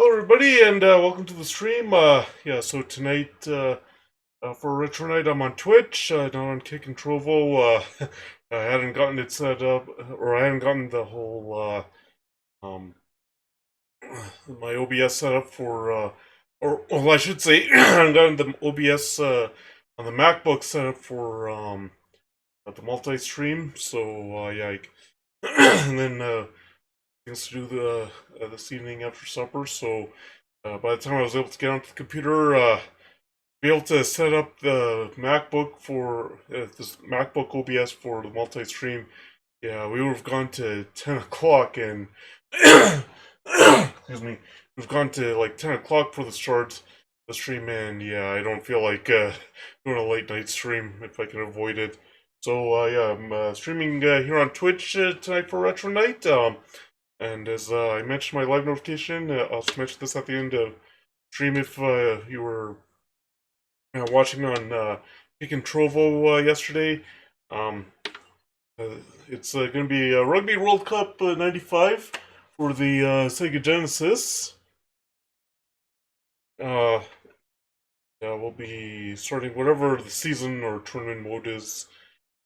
Hello, everybody, and welcome to the stream. So tonight, for Retro Night, I'm on Twitch, not on Kick and Trovo. I hadn't gotten it set up, or I hadn't gotten the whole, um, my OBS set up for, or, well, I should say, I haven't gotten the OBS, on the MacBook set up for, the multi-stream, so, and then, things to do this evening after supper, so, by the time I was able to get onto the computer, be able to set up the MacBook for this MacBook OBS for the multi-stream. Yeah, we would have gone to 10 o'clock and excuse me, we've gone to like 10 o'clock for the start of the stream, and yeah, I don't feel like doing a late night stream if I can avoid it. So yeah, I'm streaming here on Twitch tonight for Retro Night. And as I mentioned my live notification, I'll just mention this at the end of stream if you were watching on Pick and Trovo yesterday. Um, uh, it's going to be Rugby World Cup '95 for the Sega Genesis. Uh, yeah, we'll be starting whatever the season or tournament mode is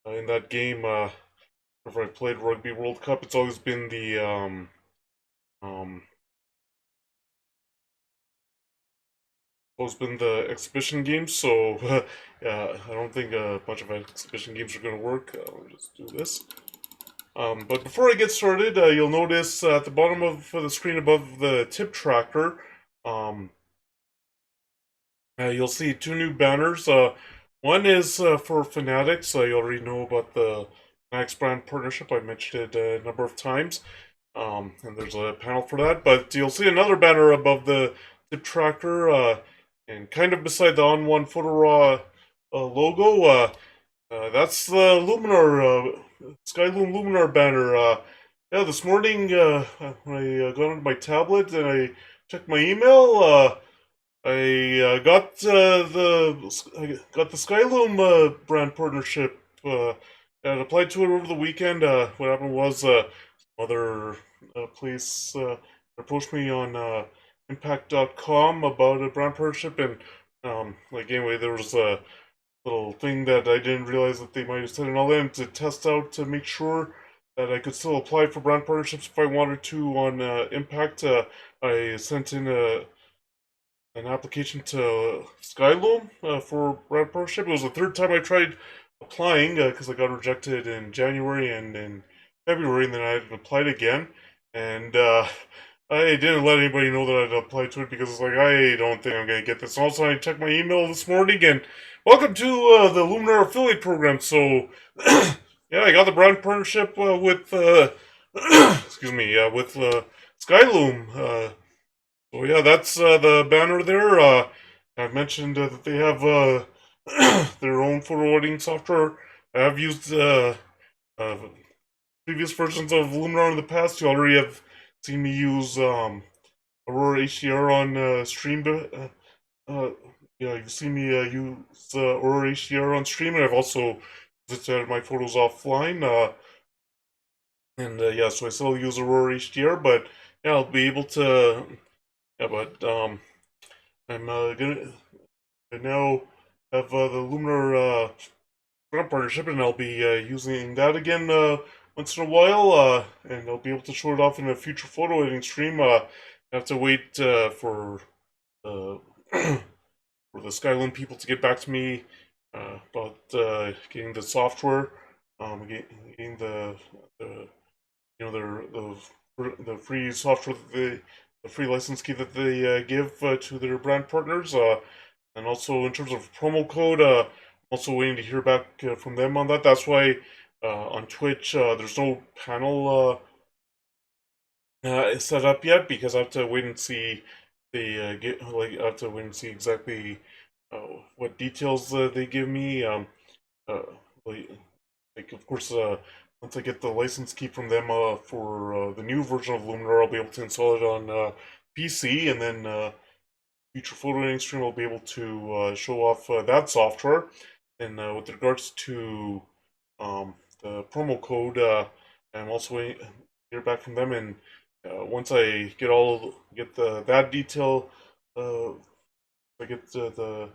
in that game. Whenever I played Rugby World Cup, it's always been the um, exhibition games. So yeah, I don't think a bunch of exhibition games are going to work. Let me just do this. But before I get started, you'll notice at the bottom of the screen above the tip tracker, um, you'll see two new banners. One is for Fanatics. You already know about the Max brand partnership. I mentioned it a number of times. And there's a panel for that. But you'll see another banner above the tip tracker, and kind of beside the On One Photo Raw logo. That's the Luminar, Skyloom Luminar banner. Yeah, this morning when I got onto my tablet and I checked my email, I got the Skyloom brand partnership. And applied to it over the weekend. What happened was other place approached me on Impact.com about a brand partnership, and like anyway, there was a little thing that I didn't realize that they might have said and all that to test out to make sure that I could still apply for brand partnerships if I wanted to on Impact. I sent in an application to Skyloom for brand partnership. It was the third time I tried applying because I got rejected in January and in February, and then I had applied again. And I didn't let anybody know that I'd applied to it because it's like, I don't think I'm going to get this. Also, I checked my email this morning, and welcome to the Luminar affiliate program. So, yeah, I got the brand partnership with, excuse me, with Skyloom. So yeah, that's the banner there. I've mentioned that they have their own photo editing software. I've used uh, previous versions of Luminar in the past. You already have seen me use Aurora HDR on stream. Yeah, you've seen me use Aurora HDR on stream, and I've also visited my photos offline. And yeah, so I still use Aurora HDR, but yeah, I'll be able to. Yeah, but I'm gonna I now have the Luminar Scrum partnership, and I'll be using that again once in a while, and I'll be able to show it off in a future photo editing stream. I have to wait for uh, for the Skyline people to get back to me about getting the software, getting the the free software that the free license key that they give to their brand partners. And also in terms of promo code, I'm also waiting to hear back from them on that. That's why on Twitch there's no panel set up yet because I have to wait and see they get like I have to wait and see exactly what details they give me. Uh, like, like of course once I get the license key from them for the new version of Luminar, I'll be able to install it on PC, and then future photo editing stream I'll be able to show off that software. And with regards to the promo code, I'm also waiting to hear back from them, and once I get that detail, I get uh,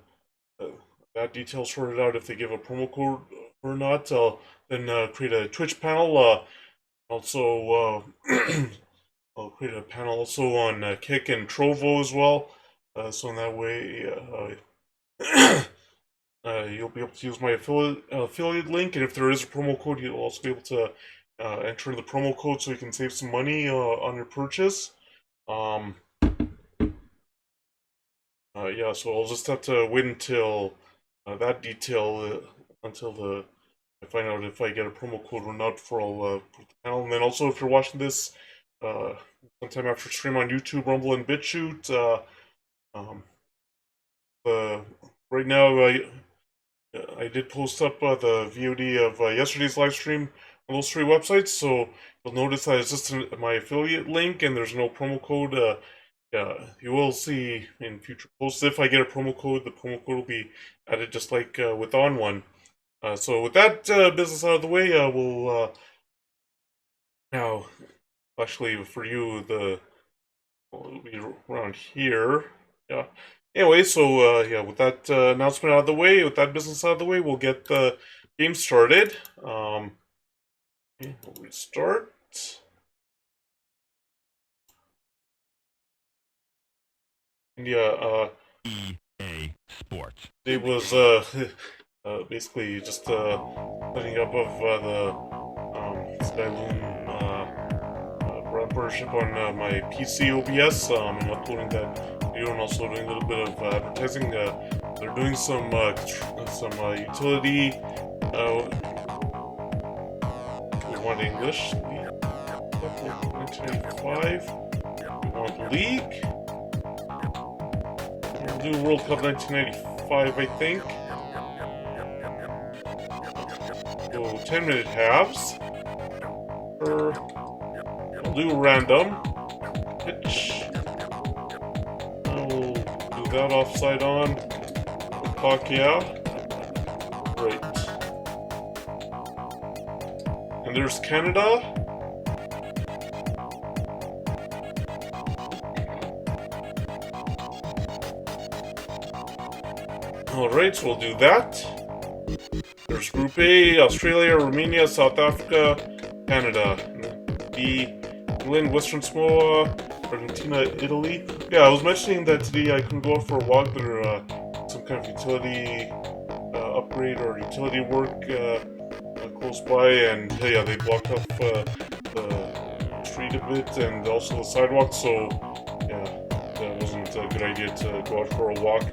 that detail sorted out. If they give a promo code or not, I'll then create a Twitch panel. Also, I'll create a panel also on Kick and Trovo as well. So in that way, you'll be able to use my affiliate link, and if there is a promo code, you'll also be able to enter the promo code so you can save some money on your purchase. Um, yeah, so I'll just have to wait until that detail until I find out if I get a promo code or not before I'll put the panel. And then also, if you're watching this uh, sometime after stream on YouTube, Rumble, and BitChute, um, right now I did post up the VOD of yesterday's live stream on those three websites, so you'll notice that it's just my affiliate link and there's no promo code. Yeah, you will see in future posts if I get a promo code, the promo code will be added just like with On One. So with that business out of the way, we'll now actually for you will be around here. Yeah. Anyway, so yeah, with that announcement out of the way, with that business out of the way, we'll get the game started. Okay, we'll restart. And yeah, EA Sports. it was basically just setting up of the Skyloom brand partnership on my PC OBS. I'm uploading that video and also doing a little bit of advertising. They're doing some utility. We want English. 1985. We want League. We'll do World Cup 1995, I think. Go 10-minute halves. We'll do random. Pitch. We'll do that offside on. Clock, yeah. Right. And there's Canada. Alright, so we'll do that. There's Group A, Australia, Romania, South Africa, Canada. B, England, Western Samoa, Argentina, Italy. Yeah, I was mentioning that today I couldn't go out for a walk. There some kind of utility upgrade or utility work close by, and yeah, they blocked off the street a bit and also the sidewalk, so yeah, that wasn't a good idea to go out for a walk.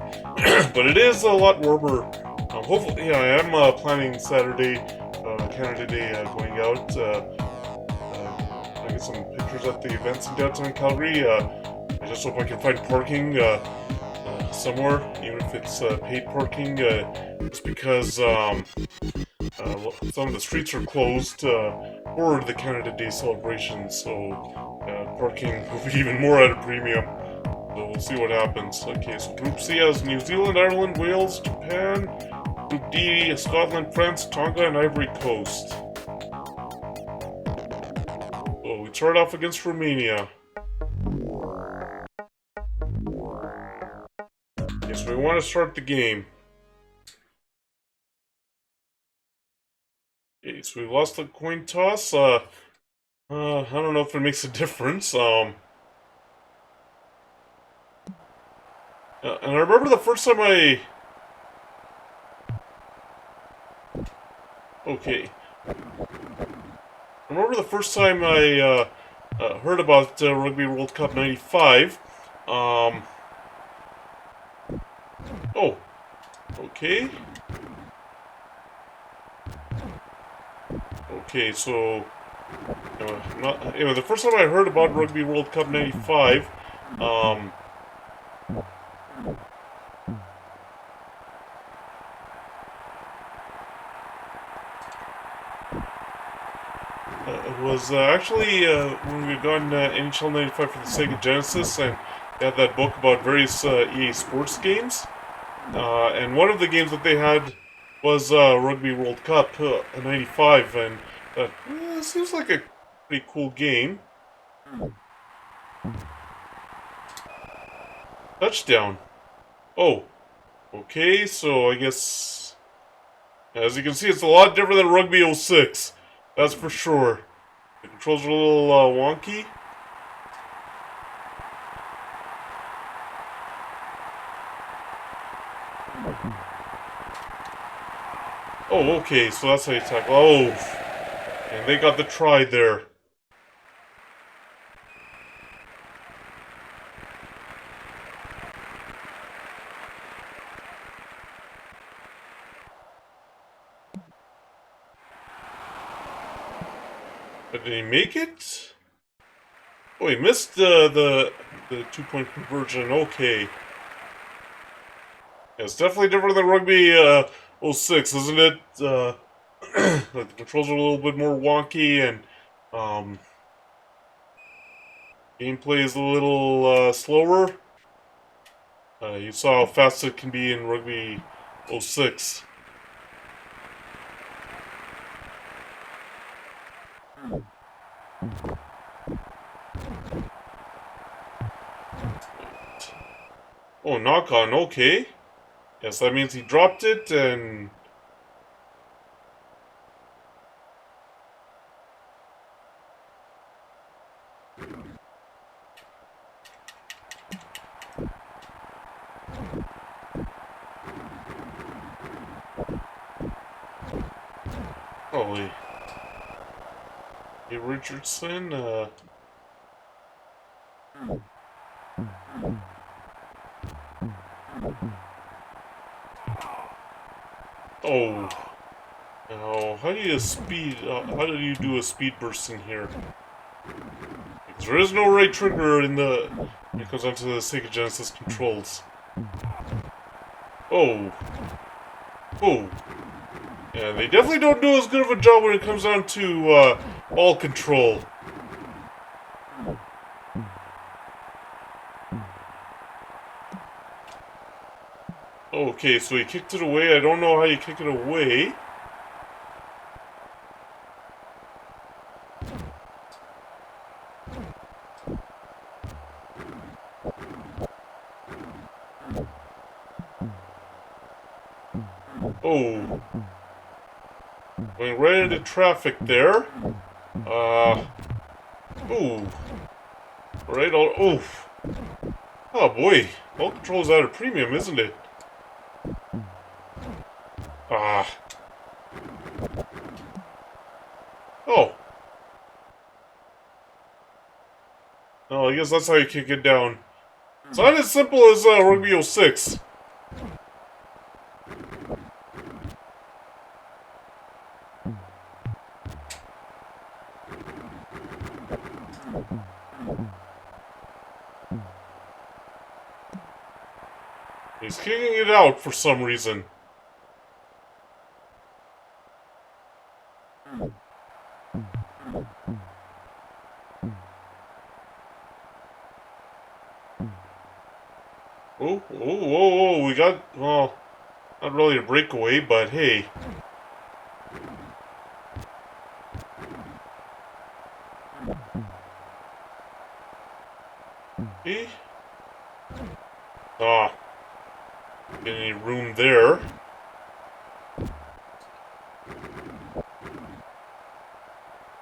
But it is a lot warmer. Hopefully, yeah, I am planning Saturday, Canada Day, going out. I get some pictures at the events in downtown Calgary. I just hope I can find parking somewhere, even if it's paid parking. Just because some of the streets are closed for the Canada Day celebration, so parking will be even more at a premium. So we'll see what happens. Okay, so Group C has New Zealand, Ireland, Wales, Japan. Group D, Scotland, France, Tonga, and Ivory Coast. So we start off against Romania. Okay, so we want to start the game. Okay, so we lost the coin toss. I don't know if it makes a difference. And I remember the first time I... Okay. I remember the first time I heard about Rugby World Cup 95. Oh. Okay. Okay, so... anyway, the first time I heard about Rugby World Cup 95, it was actually when we had gotten NHL 95 for the Sega Genesis, and they had that book about various EA Sports games. And one of the games that they had was Rugby World Cup 95, and seems like a pretty cool game. Touchdown. Oh, okay, so I guess, as you can see, it's a lot different than Rugby 06. That's for sure. The controls are a little wonky. Oh, okay, so that's how you tackle. Oh, and they got the try there. But did he make it? Oh, he missed the 2-point conversion. Okay. Yeah, it's definitely different than Rugby 06, isn't it? Like the controls are a little bit more wonky and um, gameplay is a little slower. You saw how fast it can be in Rugby 06. Oh, knock on, okay. Yes, that means he dropped it and... Holy. Hey, Richardson, Oh. Now, how do you how do you do a speed burst in here? Because there is no right trigger in the... when it comes onto the Sega Genesis controls. Oh. Oh. Yeah, they definitely don't do as good of a job when it comes down to, ball control. Okay, so he kicked it away. I don't know how you kick it away. Oh. Going right into traffic there. Ooh. Right, oof. Oh boy. Ball control is at a premium, isn't it? Ah. Oh. No, I guess that's how you kick it down. It's not as simple as Rugby 06. He's kicking it out for some reason. Oh, oh, oh, oh, we got, well, not really a breakaway, but hey. Hey. Ah. Any room there.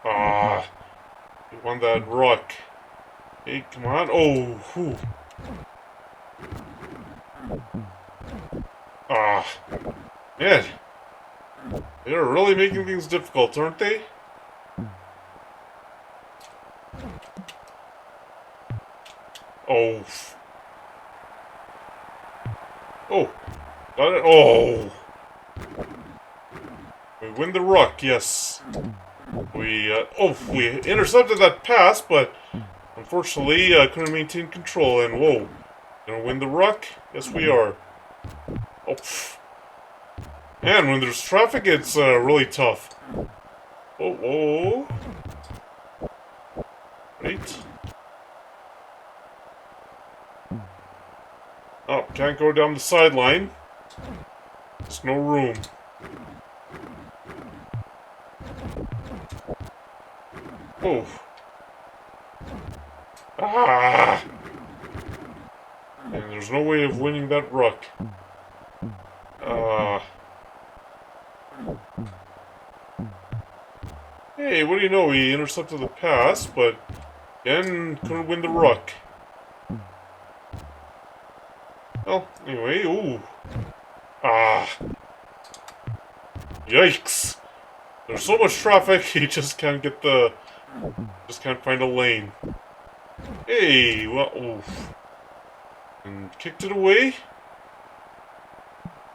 Ah. You want that ruck. Hey, come on. Oh, whew. Ah. Man. They're really making things difficult, aren't they? Oh. Oh. Got it. Oh. We win the ruck, yes. We intercepted that pass, but unfortunately, couldn't maintain control, and whoa. Gonna win the ruck? Yes, we are. Oh, pff. Man, when there's traffic, it's really tough. Oh, oh. Right. Oh, can't go down the sideline. There's no room. Oh. Ah! And there's no way of winning that ruck. Hey, what do you know? He intercepted the pass, but again, couldn't win the ruck. Well, anyway, ooh. Ah. Yikes. There's so much traffic, he just can't get the... just can't find a lane. Hey, well, oof. And kicked it away.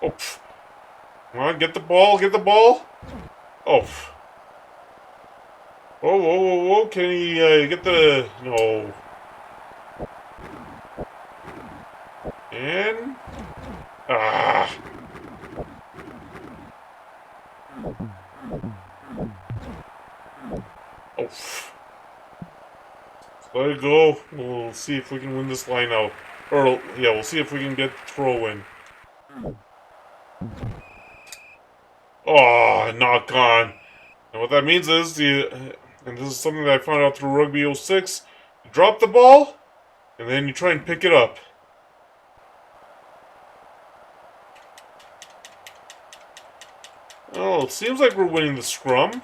Oh, pff. Come on, get the ball, get the ball. Oh, pff. Whoa, whoa, whoa, whoa, can he get the... no. And... ah. Oh, pff. Let it go. We'll see if we can win this line out. Or, yeah, we'll see if we can get the throw in. Oh, knock on. And what that means is, and this is something that I found out through Rugby 06, you drop the ball, and then you try and pick it up. Oh, it seems like we're winning the scrum.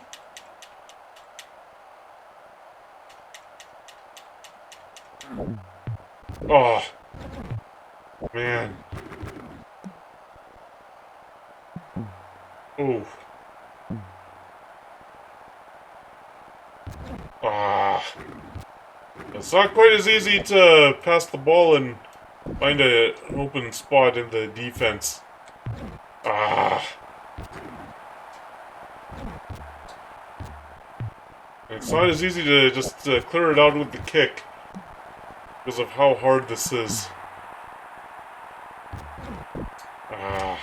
Oh, man. Oh. Ah. It's not quite as easy to pass the ball and find an open spot in the defense. Ah. It's not as easy to just clear it out with the kick because of how hard this is. Ah.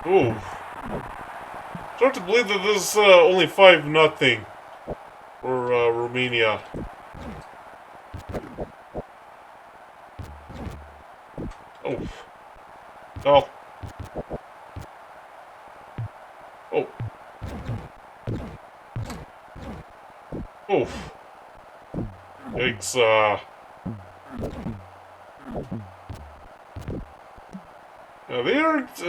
Ooh. It's hard to believe that this is only 5-0 for Romania. Oh. Oh. Oh. Oof. Yikes, they aren't...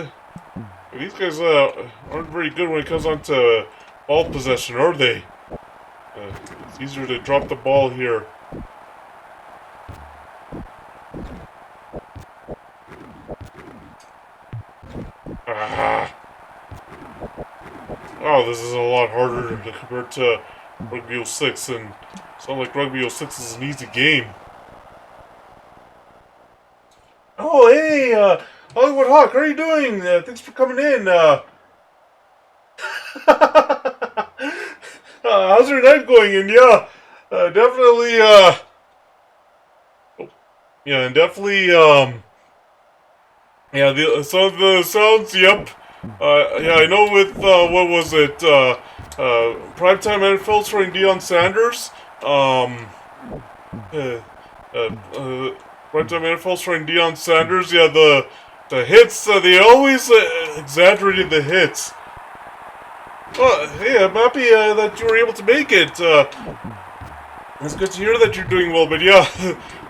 these guys aren't very good when it comes on to ball possession, are they? It's easier to drop the ball here. Ah. Oh, this is a lot harder compared to Rugby 06, and it's not like Rugby 06 is an easy game. Oh, hey, Hollywood Hawk, how are you doing? Thanks for coming in. How's your night going? And yeah, definitely, yeah, and definitely, yeah, some of the sounds, yep. Yeah, I know with, what was it, Primetime NFL starring Deion Sanders, Primetime NFL starring Deion Sanders, yeah, the hits, they always exaggerated the hits. Well, hey, I'm happy that you were able to make it. It's good to hear that you're doing well, but yeah,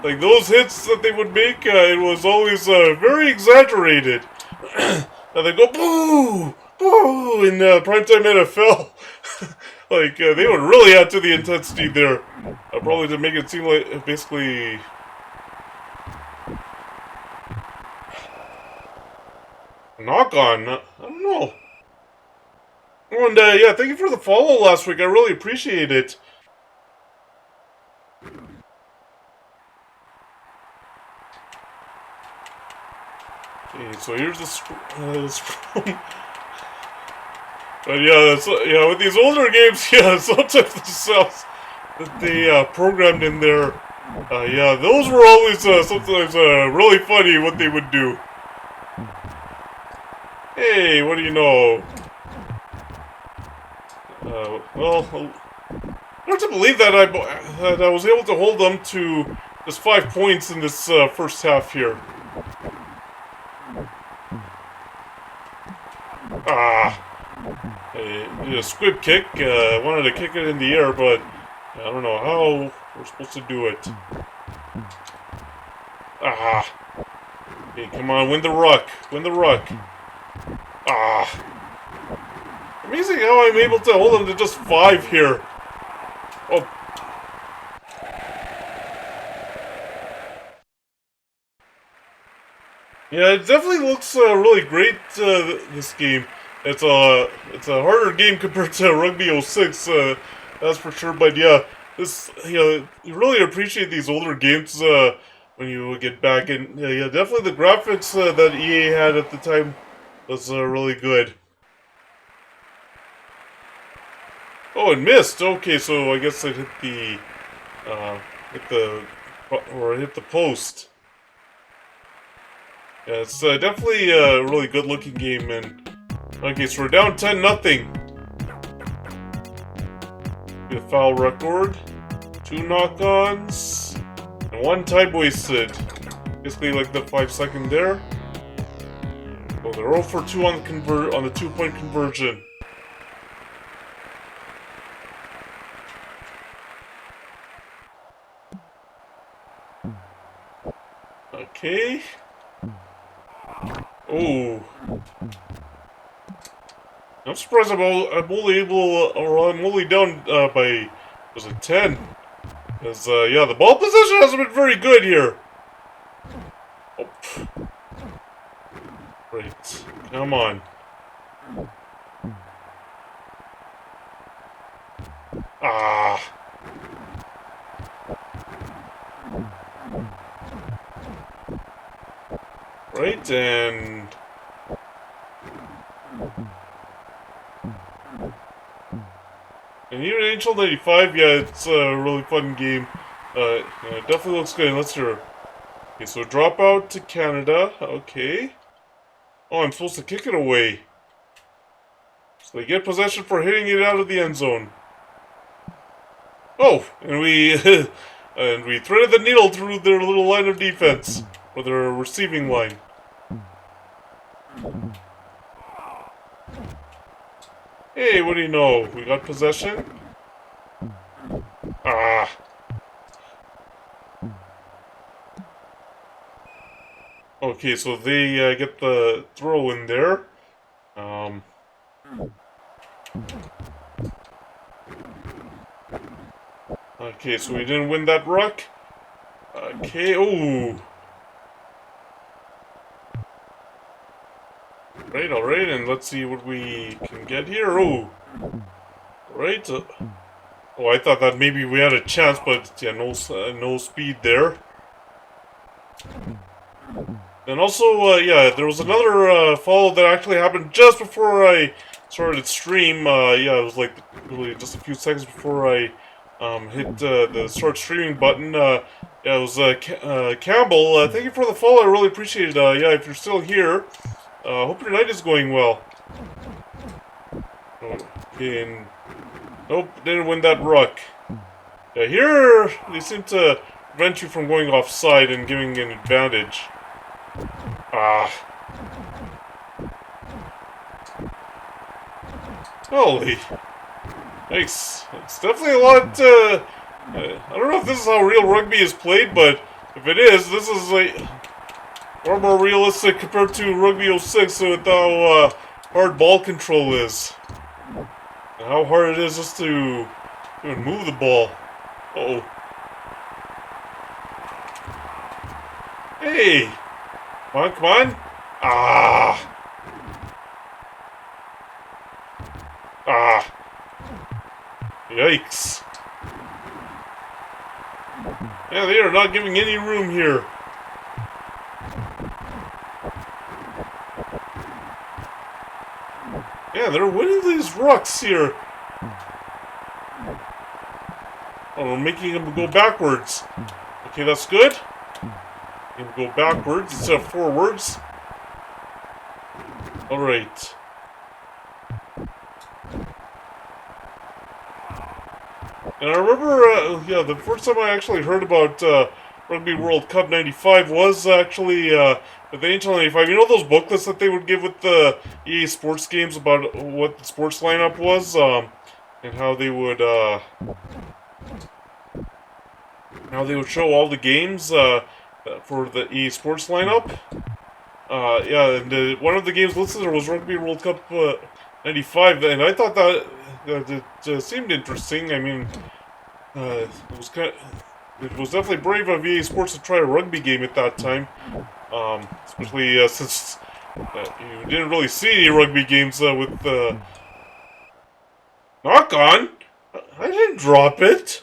like those hits that they would make, it was always very exaggerated. And they go boo, boo in primetime NFL. Like they would really add to the intensity there, probably to make it seem like basically. Knock on, I don't know. And yeah, thank you for the follow last week. I really appreciate it. Okay, so here's the scrum. But yeah, yeah, with these older games, yeah, sometimes the sounds that they programmed in there, yeah, those were always sometimes really funny what they would do. Hey, what do you know? Well, hard to believe that I was able to hold them to just 5 points in this first half here. Ah, a squib kick. I wanted to kick it in the air, but I don't know how we're supposed to do it. Ah, hey, come on, win the ruck, win the ruck. Ah, amazing how I'm able to hold them to just 5 here. Oh. Yeah, it definitely looks really great, this game. It's a harder game compared to Rugby 06, that's for sure. But yeah, you really appreciate these older games when you get back. And yeah, definitely the graphics that EA had at the time was really good. Oh, it missed. Okay, so I guess it hit the, or hit the post. Yeah, it's definitely a really good looking game, and okay, so we're down 10-0. Get a foul record, 2 knock-ons, and 1 time wasted. Basically like the 5-second there. So they're 0 for 2 on the 2-point conversion. Okay. Oh. I'm surprised I'm only down by, was it 10? Because, yeah, the ball position hasn't been very good here. Oh. Right. Come on. Ah. Right, and... And even NHL 95, yeah, it's a really fun game. Yeah, it definitely looks good. Let's hear. Okay, so drop out to Canada. Okay. Oh, I'm supposed to kick it away. So they get possession for hitting it out of the end zone. Oh, and we and we threaded the needle through their little line of defense, or their receiving line. Hey, what do you know? We got possession. Ah. Okay, so they get the throw in there. Okay, so we didn't win that ruck. Okay, ooh. Right, alright, and let's see what we can get here. Ooh. Right. Oh, I thought that maybe we had a chance, but yeah, no speed there. And also, yeah, there was another follow that actually happened just before I started stream. Yeah, it was like really just a few seconds before I hit the start streaming button. Yeah, it was Campbell. Thank you for the follow. I really appreciate it. Yeah, if you're still here, hope your night is going well. Okay, and nope, didn't win that ruck. Yeah, here they seem to prevent you from going offside and giving an advantage. Ah. Holy. Thanks. It's definitely a lot, I don't know if this is how real rugby is played, but if it is, this is like far more realistic compared to Rugby 06 with how hard ball control is. And how hard it is just to even move the ball. Uh-oh. Hey! Come on, come on! Ah! Ah! Yikes. Yeah, they are not giving any room here. Yeah, they're winning these rucks here. Oh, we're making them go backwards. Okay, that's good. They go backwards instead of forwards. Alright. And I remember, yeah, the first time I actually heard about Rugby World Cup '95 was actually with the NHL '95. You know those booklets that they would give with the EA Sports games about what the sports lineup was, and how they would show all the games for the EA Sports lineup. Yeah, and one of the games listed was Rugby World Cup '95, and I thought that it seemed interesting. I mean, it was it was definitely brave of EA Sports to try a rugby game at that time, especially since you didn't really see any rugby games with Knock on. I didn't drop it.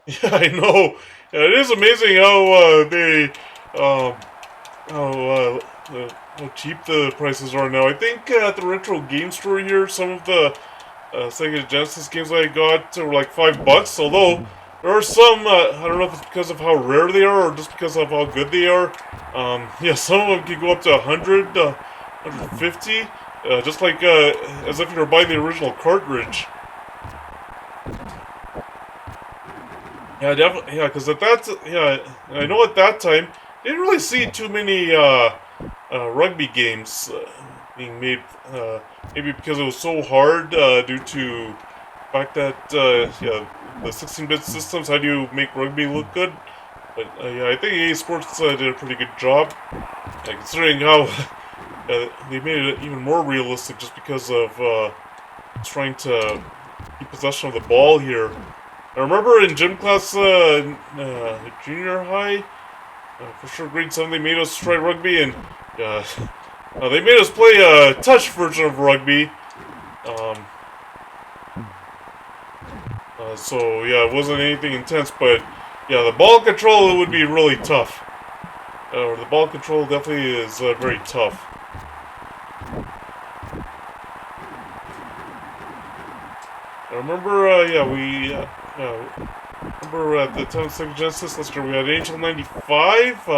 Yeah, I know. Yeah, it is amazing um, how cheap the prices are now. I think at the retro game store here, some of the Sega Genesis games I got were like $5. Although there are some, I don't know if it's because of how rare they are or just because of how good they are. Yeah, some of them can go up to 150, just like as if you were buying the original cartridge. Yeah, definitely. Yeah, because yeah, I know at that time, didn't really see too many rugby games being made. Maybe because it was so hard due to the fact that yeah, the 16-bit systems. How do you make rugby look good? But yeah, I think EA Sports did a pretty good job, considering how they made it even more realistic, just because of trying to keep possession of the ball here. I remember in gym class, junior high, for sure grade 7, they made us try rugby, and uh, they made us play a touch version of rugby. Um, so yeah, it wasn't anything intense, but yeah, the ball control would be really tough. The ball control definitely is very tough. I remember, yeah, remember at the time of Sega Genesis last year we had Angel '95.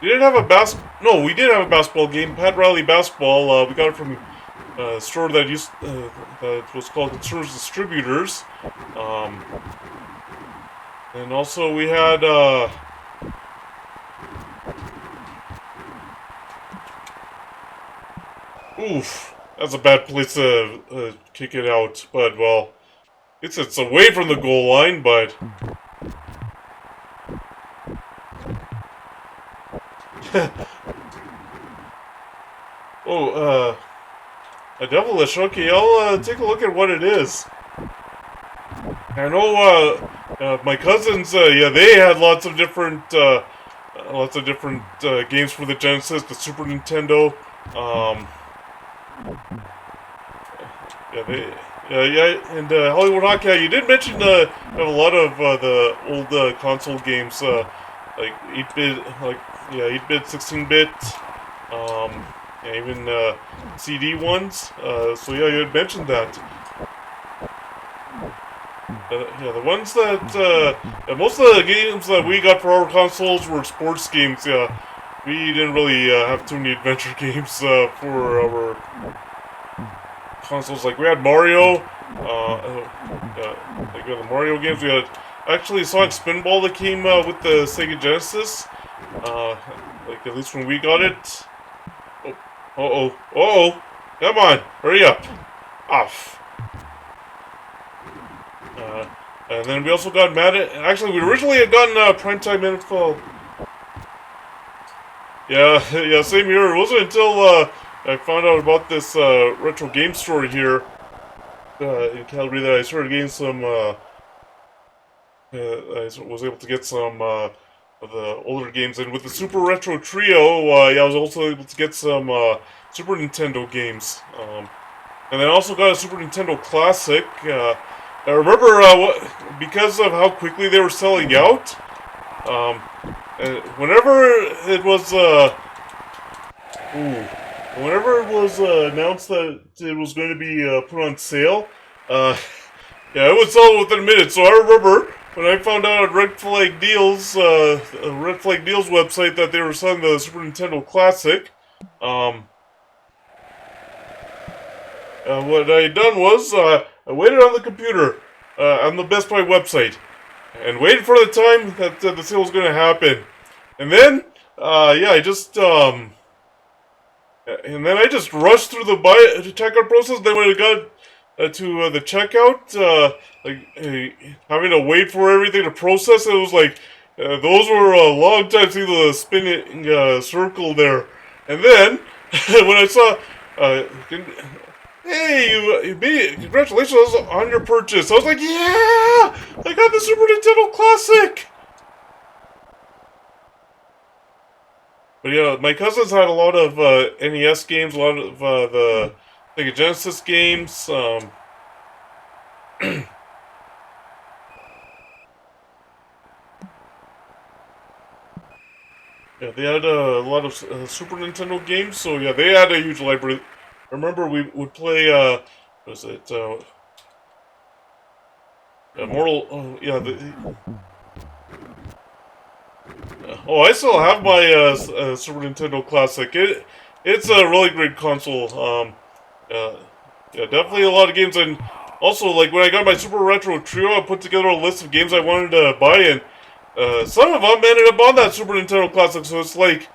We didn't have a No, we did have a basketball game. Pat Riley basketball. We got it from a store that that was called Consumer's Distributors. Um, and also we had oof, that's a bad place to kick it out. But well, it's away from the goal line, but. Oh, a devilish. Okay, I'll take a look at what it is. I know my cousins. Yeah, they had lots of different games for the Genesis, the Super Nintendo. Um, yeah, yeah, and Hollywood Hockey. Yeah, you did mention have a lot of the old console games, like 8-bit, like yeah, 8-bit, 16-bit. Um, yeah, even CD ones. So yeah, you had mentioned that. Yeah, the ones that most of the games that we got for our consoles were sports games. Yeah, we didn't really have too many adventure games for our consoles. Like we had Mario, like we had the Mario games. We had actually Sonic Spinball that came with the Sega Genesis. Like at least when we got it. Oh, come on, hurry up. Off. And then we also got Madden. Actually, we originally had gotten Primetime NFL. Yeah, yeah, same here. It wasn't until I found out about this retro game store here in Calgary that I started getting some. I was able to get some of the older games, and with the Super Retro Trio, yeah, I was also able to get some Super Nintendo games. And then I also got a Super Nintendo Classic. I remember because of how quickly they were selling out. Um, whenever it was, whenever it was announced that it was going to be put on sale, yeah, it would sell within a minute. So I remember when I found out on Red Flag Deals, Red Flag Deals website that they were selling the Super Nintendo Classic. Um, what I done was I waited on the computer on the Best Buy website and waited for the time that the sale was going to happen. And then, yeah, and then I just rushed through the checkout process. Then when it got to the checkout, having to wait for everything to process, it was like those were a long time to see the spinning circle there. And then when I saw, hey, you made it! Congratulations on your purchase. I was like, yeah, I got the Super Nintendo Classic. But yeah, my cousins had a lot of NES games, a lot of the Sega Genesis games. Yeah, they had a lot of Super Nintendo games, so yeah, they had a huge library. I remember we would play, what was it, Mortal, yeah, oh, I still have my Super Nintendo Classic. It's a really great console. Uh, yeah, definitely a lot of games, and also like when I got my Super Retro Trio, I put together a list of games I wanted to buy, and some of them ended up on that Super Nintendo Classic. So it's like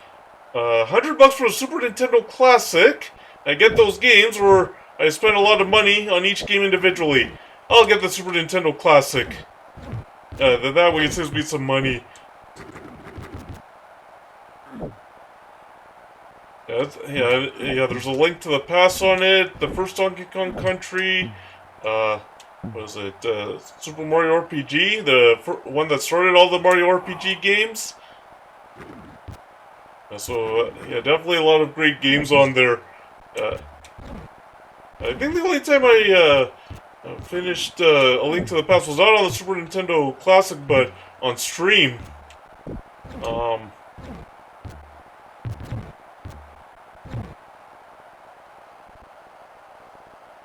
$100 for a Super Nintendo Classic. I get those games, or I spend a lot of money on each game individually. I'll get the Super Nintendo Classic. Then that way it saves me some money. Yeah, there's a link to the past on it. The first Donkey Kong Country, what is it? Super Mario RPG, the one that started all the Mario RPG games. Yeah, definitely a lot of great games on there. Uh, I think the only time I finished A Link to the Past was not on the Super Nintendo Classic, but on stream. Um,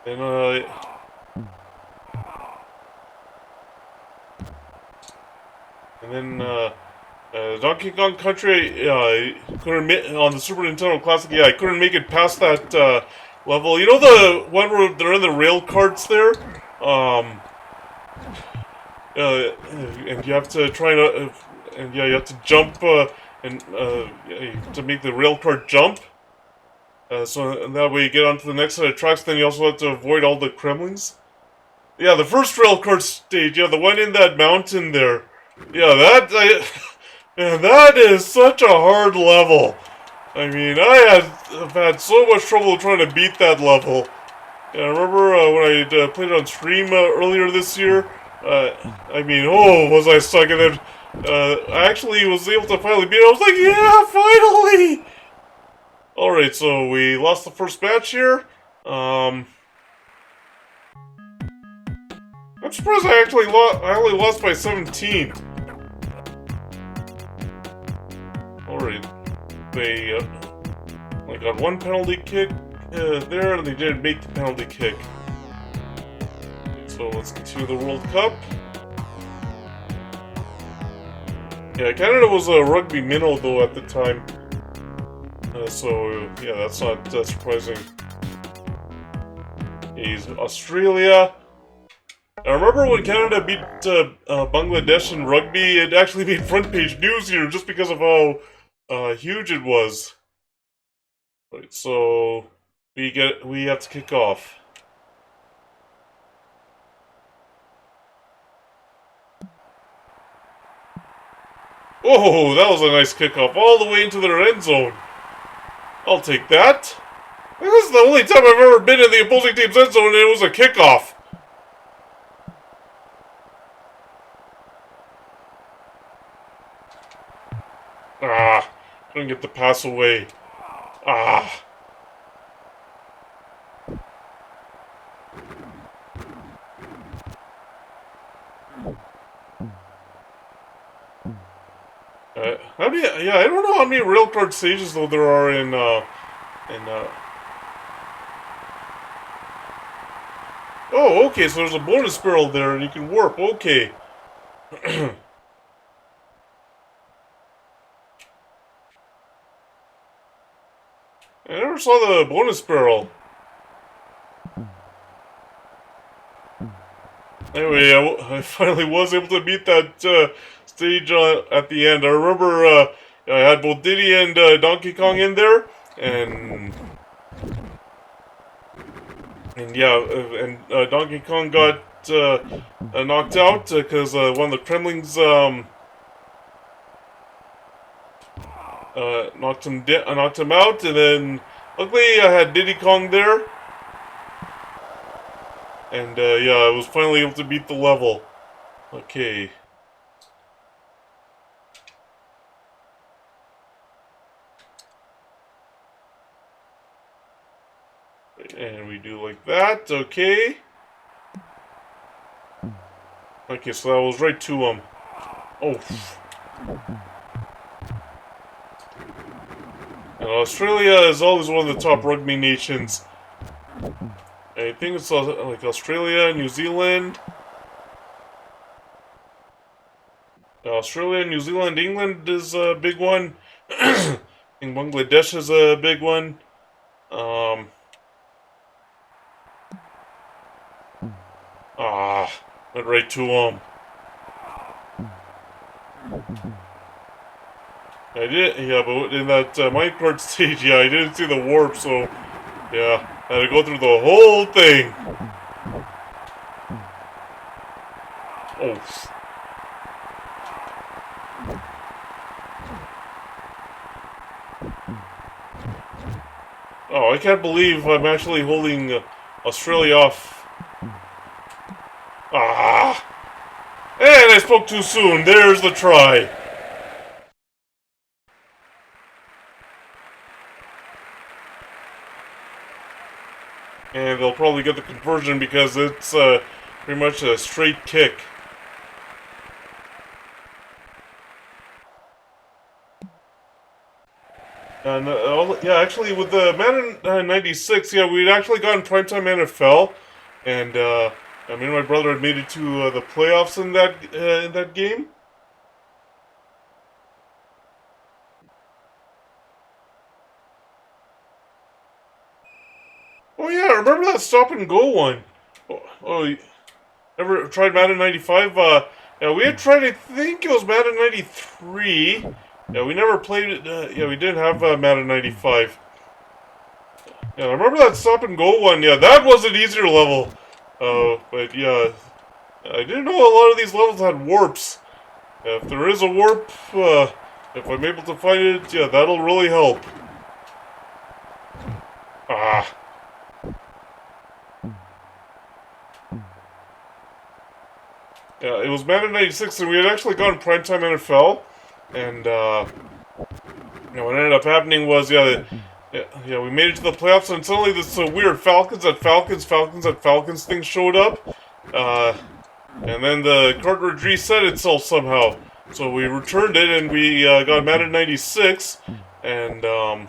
and then Donkey Kong Country, couldn't on the Super Nintendo Classic. Yeah, I couldn't make it past that level. You know the one where they're in the rail carts there, um, and you have to try to, and yeah, you have to jump to make the rail cart jump. So and that way you get onto the next set of tracks. Then you also have to avoid all the Kremlings. Yeah, the first rail cart stage. Yeah, the one in that mountain there. Yeah, man, that is such a hard level. I mean, have had so much trouble trying to beat that level. And I remember when I played it on stream earlier this year. I mean, oh, was I stuck in it? I actually was able to finally beat it. I was like, yeah, finally! Alright, so we lost the first match here. I'm surprised I only lost by 17. Alright. They I got one penalty kick there, and they didn't make the penalty kick. So let's continue the World Cup. Yeah, Canada was a rugby minnow though at the time. So yeah, that's not surprising. He's Australia. I remember when Canada beat Bangladesh in rugby, it actually made front page news here just because of how huge it was. Right, so we have to kick off. Oh, that was a nice kickoff all the way into their end zone. I'll take that. This is the only time I've ever been in the opposing team's end zone and it was a kickoff. Ah, couldn't get the pass away. Ah. How many? Yeah, I don't know how many rail card stages though there are in. Oh, okay. So there's a bonus barrel there, and you can warp. Okay. I never saw the bonus barrel. Anyway, I finally was able to beat that stage at the end. I remember I had both Diddy and Donkey Kong in there, and yeah, and Donkey Kong got knocked out because one of the Kremlings knocked him out, and then luckily I had Diddy Kong there, and yeah, I was finally able to beat the level. Okay. And we do like that, okay. Okay, so that was right to him. Oh. And Australia is always one of the top rugby nations. I think it's like Australia, New Zealand. Australia, New Zealand, England is a big one. I think Bangladesh is a big one. Um, went right to him. I did, yeah, but in that minecart stage, yeah, I didn't see the warp, so yeah, I had to go through the whole thing. Oh. Oh, I can't believe I'm actually holding Australia off. Ah! And I spoke too soon. There's the try. And they'll probably get the conversion because it's pretty much a straight kick. And yeah, actually, with the Madden 96, yeah, we'd actually gotten primetime NFL, and I mean, my brother had made it to the playoffs in that game. Oh yeah, I remember that stop and go one. Oh, you ever tried Madden 95? Yeah, we had tried. I think it was Madden 93. Yeah, we never played it. Yeah, we didn't have Madden 95. Yeah, I remember that stop and go one. Yeah, that was an easier level. But yeah, I didn't know a lot of these levels had warps. If there is a warp, if I'm able to find it, yeah, that'll really help. Ah. Yeah, it was Madden 96, and we had actually gone primetime NFL, and what ended up happening was, yeah, we made it to the playoffs, and suddenly this weird Falcons thing showed up, and then the cartridge reset itself somehow. So we returned it, and we got Madden 96, and and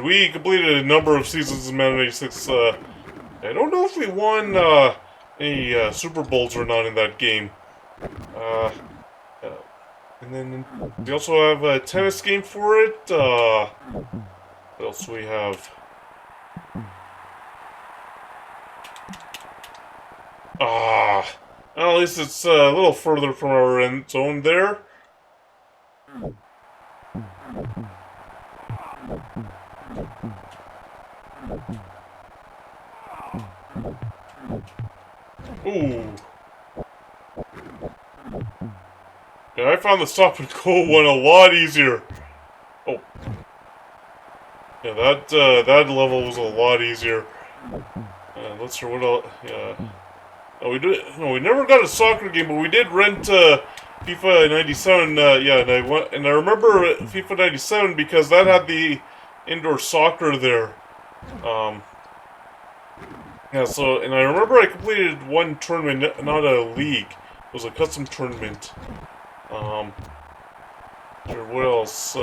we completed a number of seasons in Madden 96. I don't know if we won any Super Bowls or not in that game. Uh, and then we also have a tennis game for it. What else do we have? Ah, well, at least it's a little further from our end zone there. Ooh. Yeah, I found the stop and go one a lot easier. Oh. Yeah, that level was a lot easier. Let's see what else. Yeah. Oh, we never got a soccer game, but we did rent FIFA 97. Yeah, and I remember FIFA 97 because that had the indoor soccer there. Yeah. So, and I remember I completed one tournament, not a league. It was a custom tournament. Sure, what else?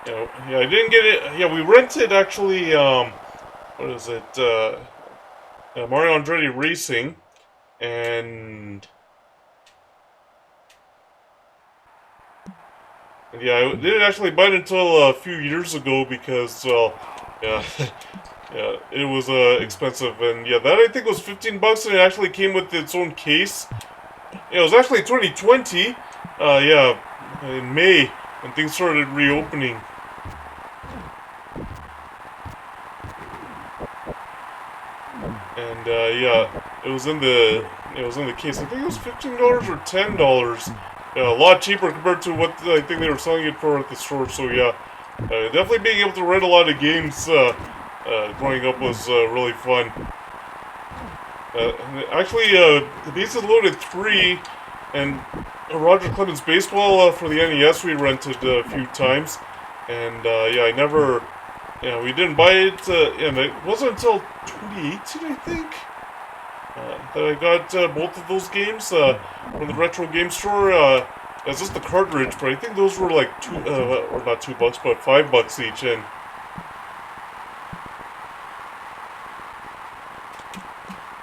Yeah, I didn't get it. Yeah, we rented actually. What is it? Mario Andretti Racing, and yeah, I didn't actually buy it until a few years ago because, well, yeah, Yeah, it was expensive, and yeah, that I think was $15, and it actually came with its own case. Yeah, it was actually 2020. Yeah, in May when things started reopening. And yeah, it was in the case. I think it was $15 or $10. Yeah, a lot cheaper compared to what I think they were selling it for at the store. So yeah, definitely being able to rent a lot of games growing up was really fun. Actually, the Beast is Loaded 3 and Roger Clemens Baseball for the NES we rented a few times. And yeah, I never, yeah, we didn't buy it, and it wasn't until 2018, I think, that I got both of those games from the Retro Game Store. It's just the cartridge, but I think those were like or not $2, but $5 each. And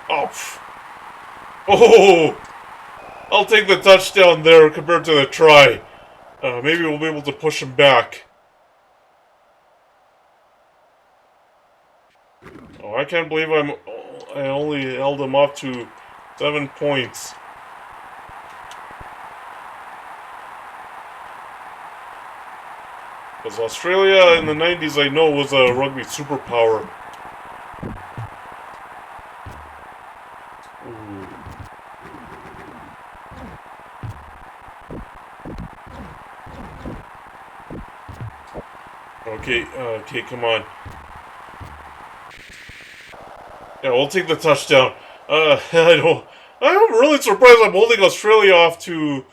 oh, oh, I'll take the touchdown there compared to the try. Maybe we'll be able to push him back. Oh, I can't believe I only held him off to 7 points. Because Australia in the 90s, I know, was a rugby superpower. Ooh. Okay, okay, come on. Yeah, we'll take the touchdown. I'm really surprised I'm holding Australia off to,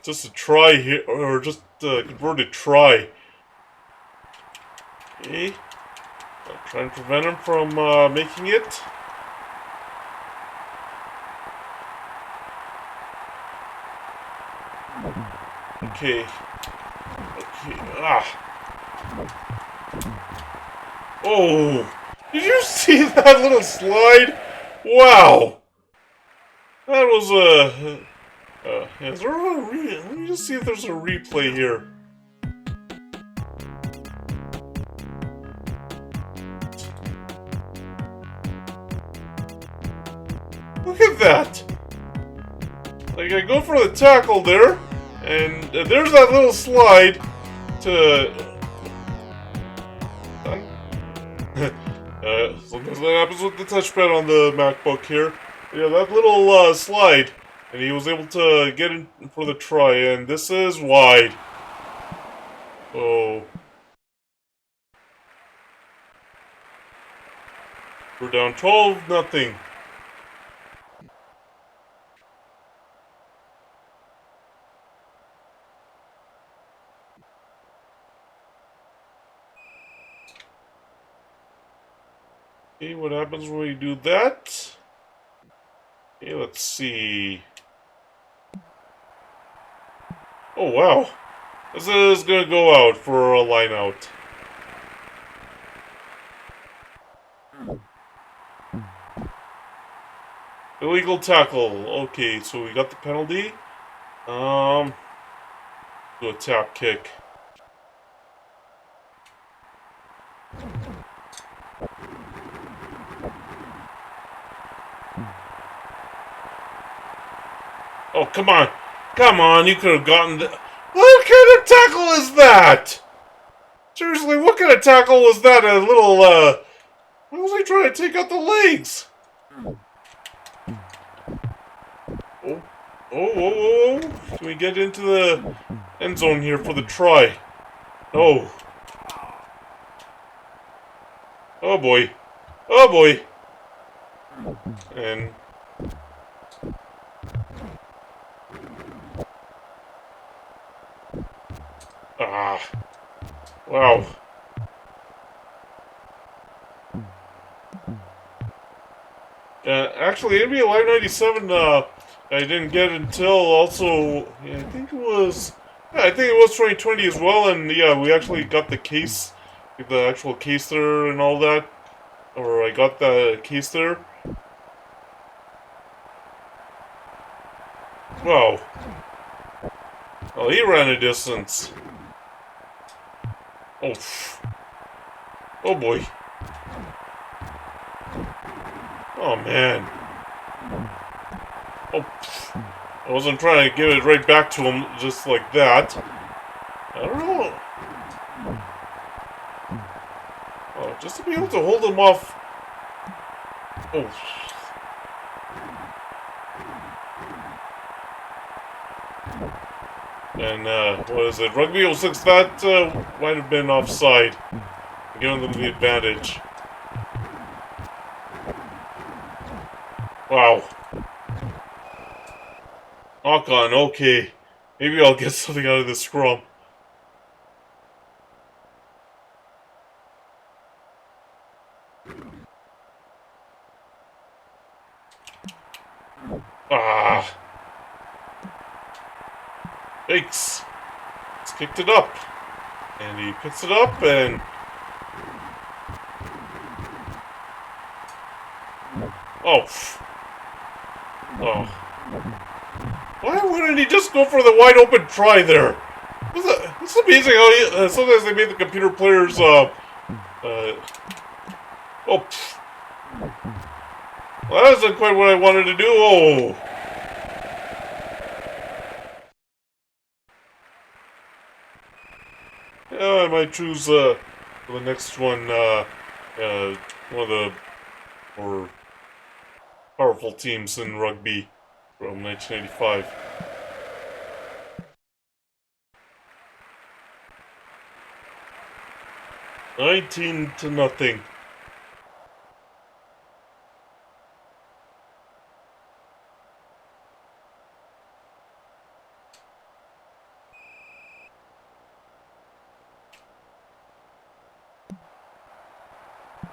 just a try here, or just a converted try. Okay. Try and prevent him from, making it. Okay. Okay, ah. Oh! Did you see that little slide? Wow! That was is there a let me just see if there's a replay here. Look at that! Like, I go for the tackle there, and there's that little slide to... sometimes that happens with the touchpad on the MacBook here. Yeah, that little slide, and he was able to get in for the try, and this is wide. Oh. We're down 12-0. Okay, what happens when we do that? Okay, let's see. Oh, wow. This is gonna go out for a line out. Illegal tackle. Okay, so we got the penalty. Do a tap kick. Oh, come on. Come on, you could have gotten the... What kind of tackle is that? Seriously, what kind of tackle was that? A little, Why was he trying to take out the legs? Oh, oh. Can we get into the end zone here for the try? Oh. Oh, boy. Oh, boy. And... ah. Wow. Actually, NBA Live 97, I didn't get until also, yeah, I think it was, yeah, I think it was 2020 as well, and yeah, we actually got the case, the actual case there and all that, or I got the case there. Wow. Oh, he ran a distance. Oh. Oh boy. Oh, man. Oh, I wasn't trying to give it right back to him just like that. I don't know. Oh, just to be able to hold him off. Oh. And, what is it? Rugby 06, that might have been offside. Giving them the advantage. Wow. Knock on, okay. Maybe I'll get something out of this scrum. Ah. Thanks. He's kicked it up. And he picks it up and... Oh. Oh. Why wouldn't he just go for the wide open try there? It's amazing how sometimes they make the computer players, oh. Well, that wasn't quite what I wanted to do. Oh. Yeah, I might choose, for the next one, one of the more powerful teams in rugby from 1985. 19-0.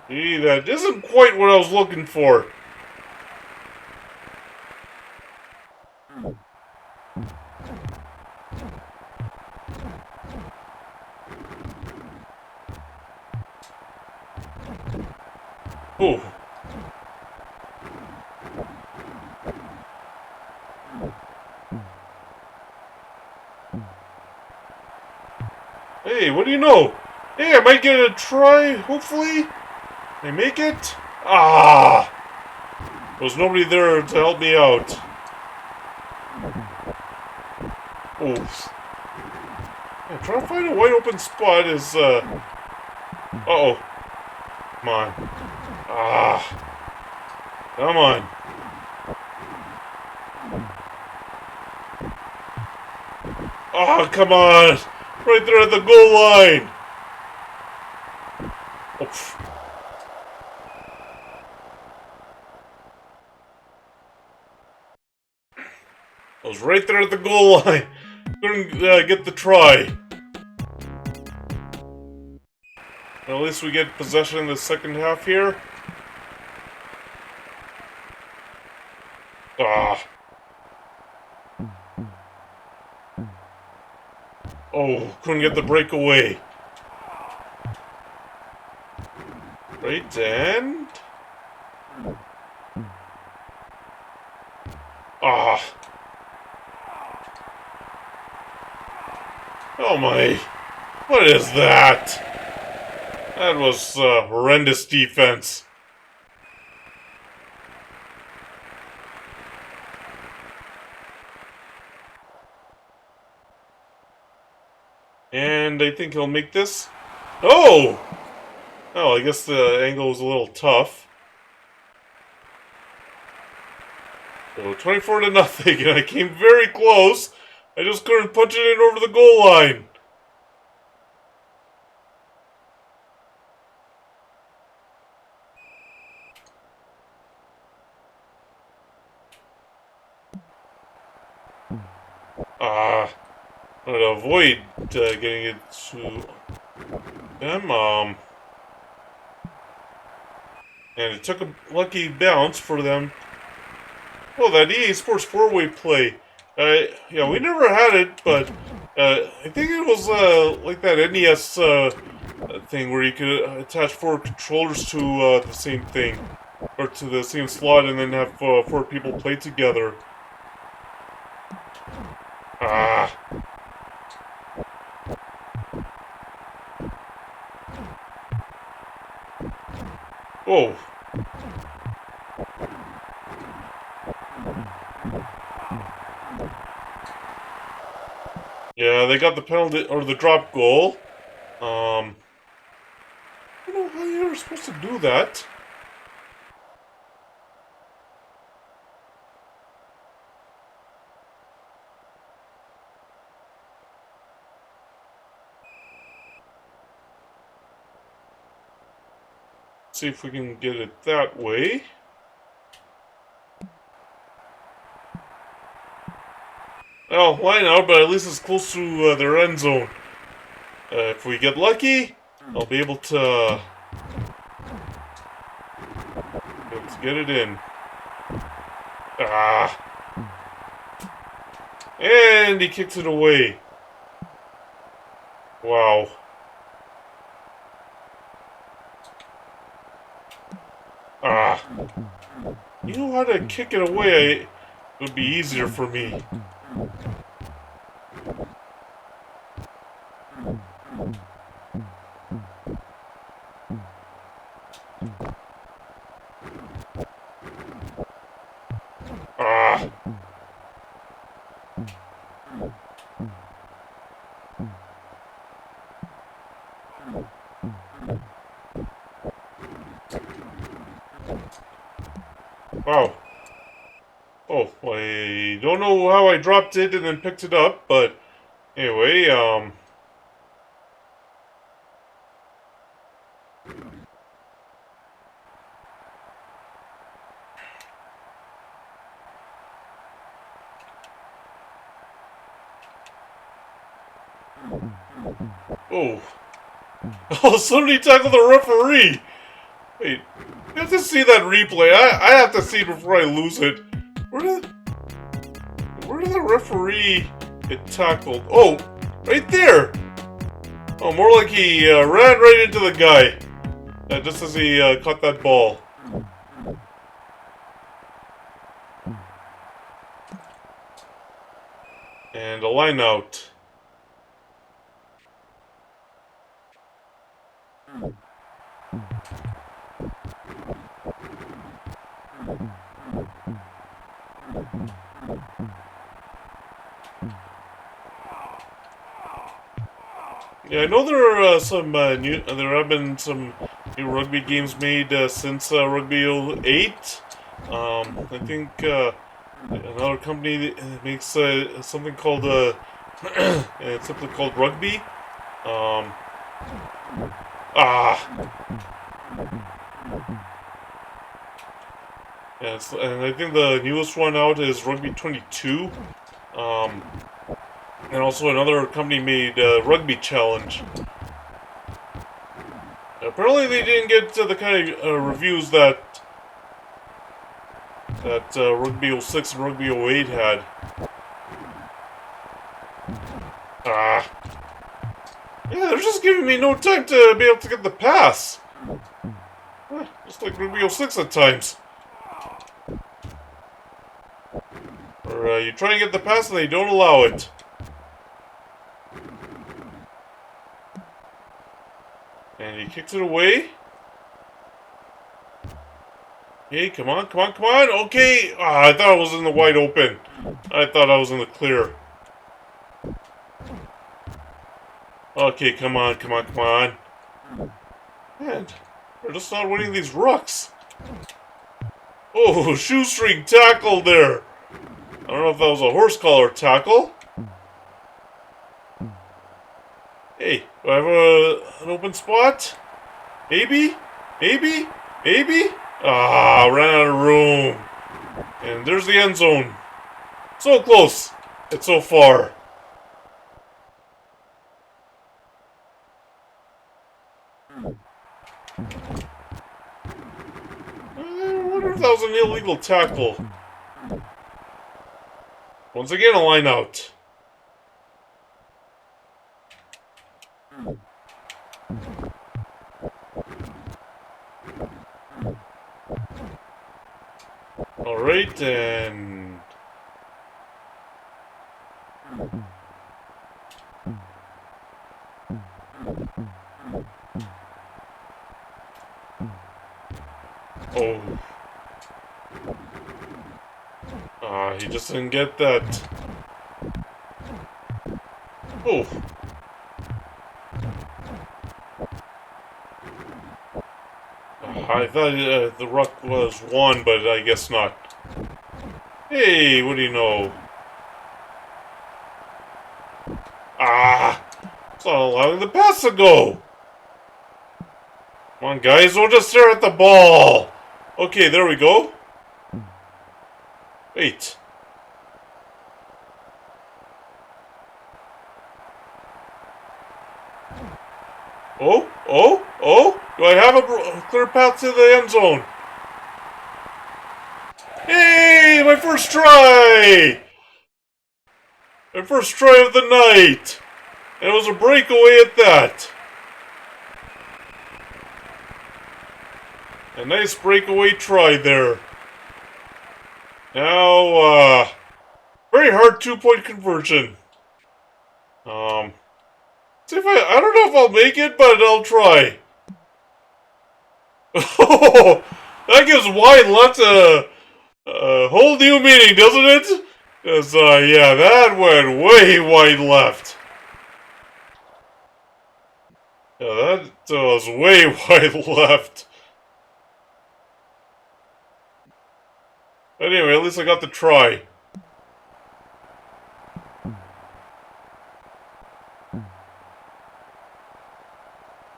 Gee, that isn't quite what I was looking for. Oh. Hey, what do you know? Hey, I might get a try, hopefully. I make it? Ah! There was nobody there to help me out. Oof. Yeah, trying to find a wide open spot is, uh-oh. Come on. Ah. Come on. Oh, come on! Right there at the goal line! Oof. I was right there at the goal line. Couldn't get the try. Well, at least we get possession in the second half here. Ah. Oh, couldn't get the breakaway. Right, and... Ah. Oh my. What is that? That was horrendous defense. And I think he'll make this. Oh! Oh, I guess the angle was a little tough. So 24-0, and I came very close. I just couldn't punch it in over the goal line. Ah, I'm gonna avoid getting it to them. And it took a lucky bounce for them. Oh, that EA Sports 4-way play. Yeah, we never had it, but I think it was like that NES thing where you could attach 4 controllers to the same thing, or to the same slot, and then have 4 people play together. Ah. Oh. Yeah, they got the penalty or the drop goal. I don't know how you're supposed to do that. See if we can get it that way. Oh, line out, but at least it's close to their end zone. If we get lucky, I'll be able to get it in. Ah. And he kicks it away. Wow. Ah. You know how to kick it away, it would be easier for me. Ah. Wow. Oh, I don't know how I dropped it and then picked it up, but anyway, oh. Oh, somebody tackled the referee! Wait, you have to see that replay. I have to see it before I lose it. Where did the referee get tackled? Oh, right there! Oh, more like he ran right into the guy. Just as he caught that ball. And a line out. Yeah, I know there are there have been some new rugby games made since Rugby 08. I think another company makes something called it's simply called Rugby. Um, ah, and I think the newest one out is Rugby 22. Um, and also another company made Rugby Challenge. Apparently, they didn't get the kind of reviews that Rugby 06 and Rugby 08 had. Ah. Yeah, they're just giving me no time to be able to get the pass. Just like Rugby 06 at times. Or you try and get the pass and they don't allow it. And he kicks it away. Hey, come on, come on, come on. Okay. Ah, I thought I was in the wide open. I thought I was in the clear. Okay, come on, come on, come on. Man, we're just not winning these rucks. Oh, shoestring tackle there. I don't know if that was a horse collar tackle. Hey, do I have an open spot? Maybe? Maybe? Maybe? Ah, ran out of room. And there's the end zone. So close, yet so far. I wonder if that was an illegal tackle. Once again, a line out. Alright, and... Oh. Ah, he just didn't get that. Oh. I thought the ruck was one, but I guess not. Hey, what do you know? Ah! It's not allowing the pass to go! Come on, guys, don't just stare at the ball! Okay, there we go. Wait. Oh, oh, oh! Do I have a clear path to the end zone? Hey, my first try! My first try of the night! And it was a breakaway at that. A nice breakaway try there. Now, very hard 2-point conversion. See if I don't know if I'll make it, but I'll try. Oh, that gives wide left a whole new meaning, doesn't it? Because, yeah, that went way wide left. Yeah, that was way wide left. Anyway, at least I got the try.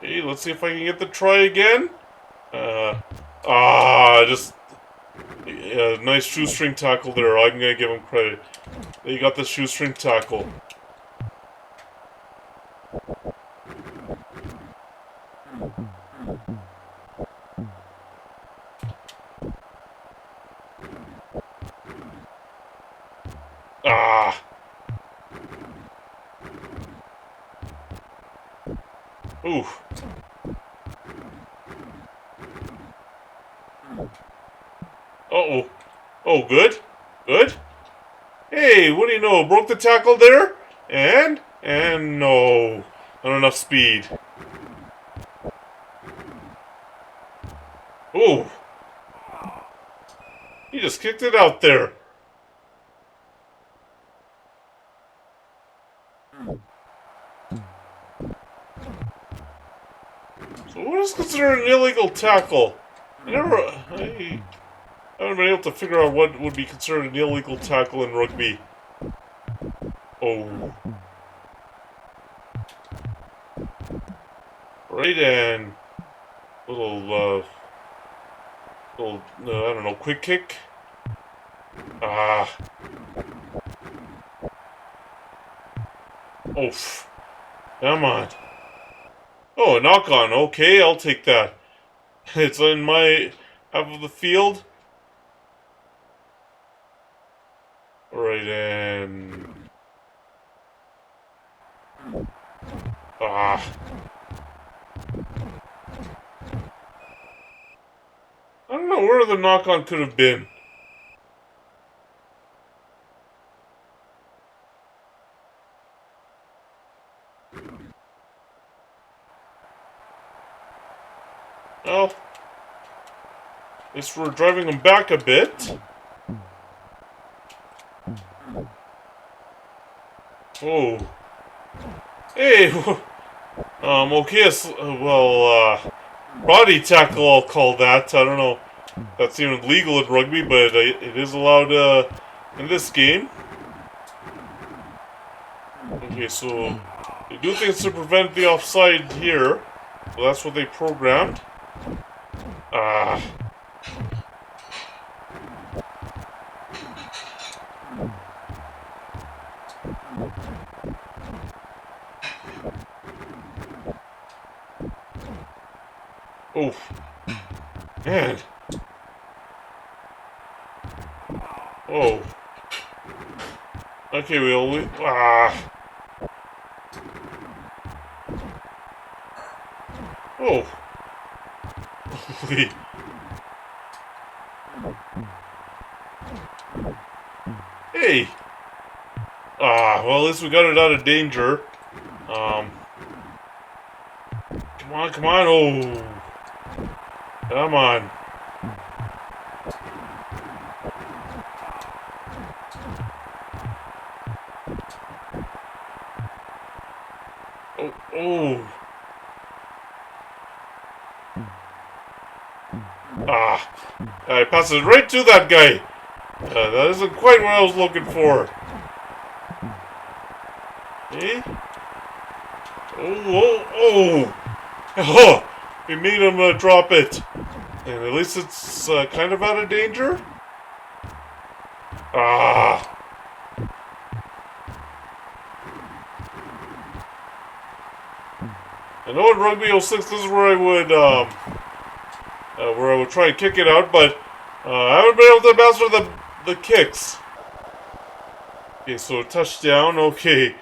Hey, let's see if I can get the try again. Just nice shoestring tackle there. I'm gonna give him credit. He got the shoestring tackle. Ah. Ooh. Uh-oh. Oh, good. Good. Hey, what do you know? Broke the tackle there? And no. Not enough speed. Ooh. He just kicked it out there. So what is considered an illegal tackle? I haven't been able to figure out what would be considered an illegal tackle in rugby. Oh. Right, and little, I don't know, quick kick. Ah. Oof. Come on. Oh, a knock on. Okay, I'll take that. It's in my half of the field. Right, and... Ah. I don't know where the knock on could have been. Well, at least we're driving them back a bit. Oh. Hey! Okay, body tackle I'll call that. I don't know if that's even legal in rugby, but it is allowed, in this game. Okay, so they do things to prevent the offside here. So that's what they programmed. Ah. Oh. Man. Oh. Okay, we only... Ah. Oh. Holy. Hey. Ah, well, at least we got it out of danger. Come on, come on. Oh. Come on. Oh. Ah. I passed it right to that guy. That isn't quite what I was looking for. Okay. Oh, oh, oh. Oh. We made him drop it. And at least it's kind of out of danger. Ah. I know in Rugby 06 this is where I would try and kick it out, but I haven't been able to master the kicks. Okay, so a touchdown, okay.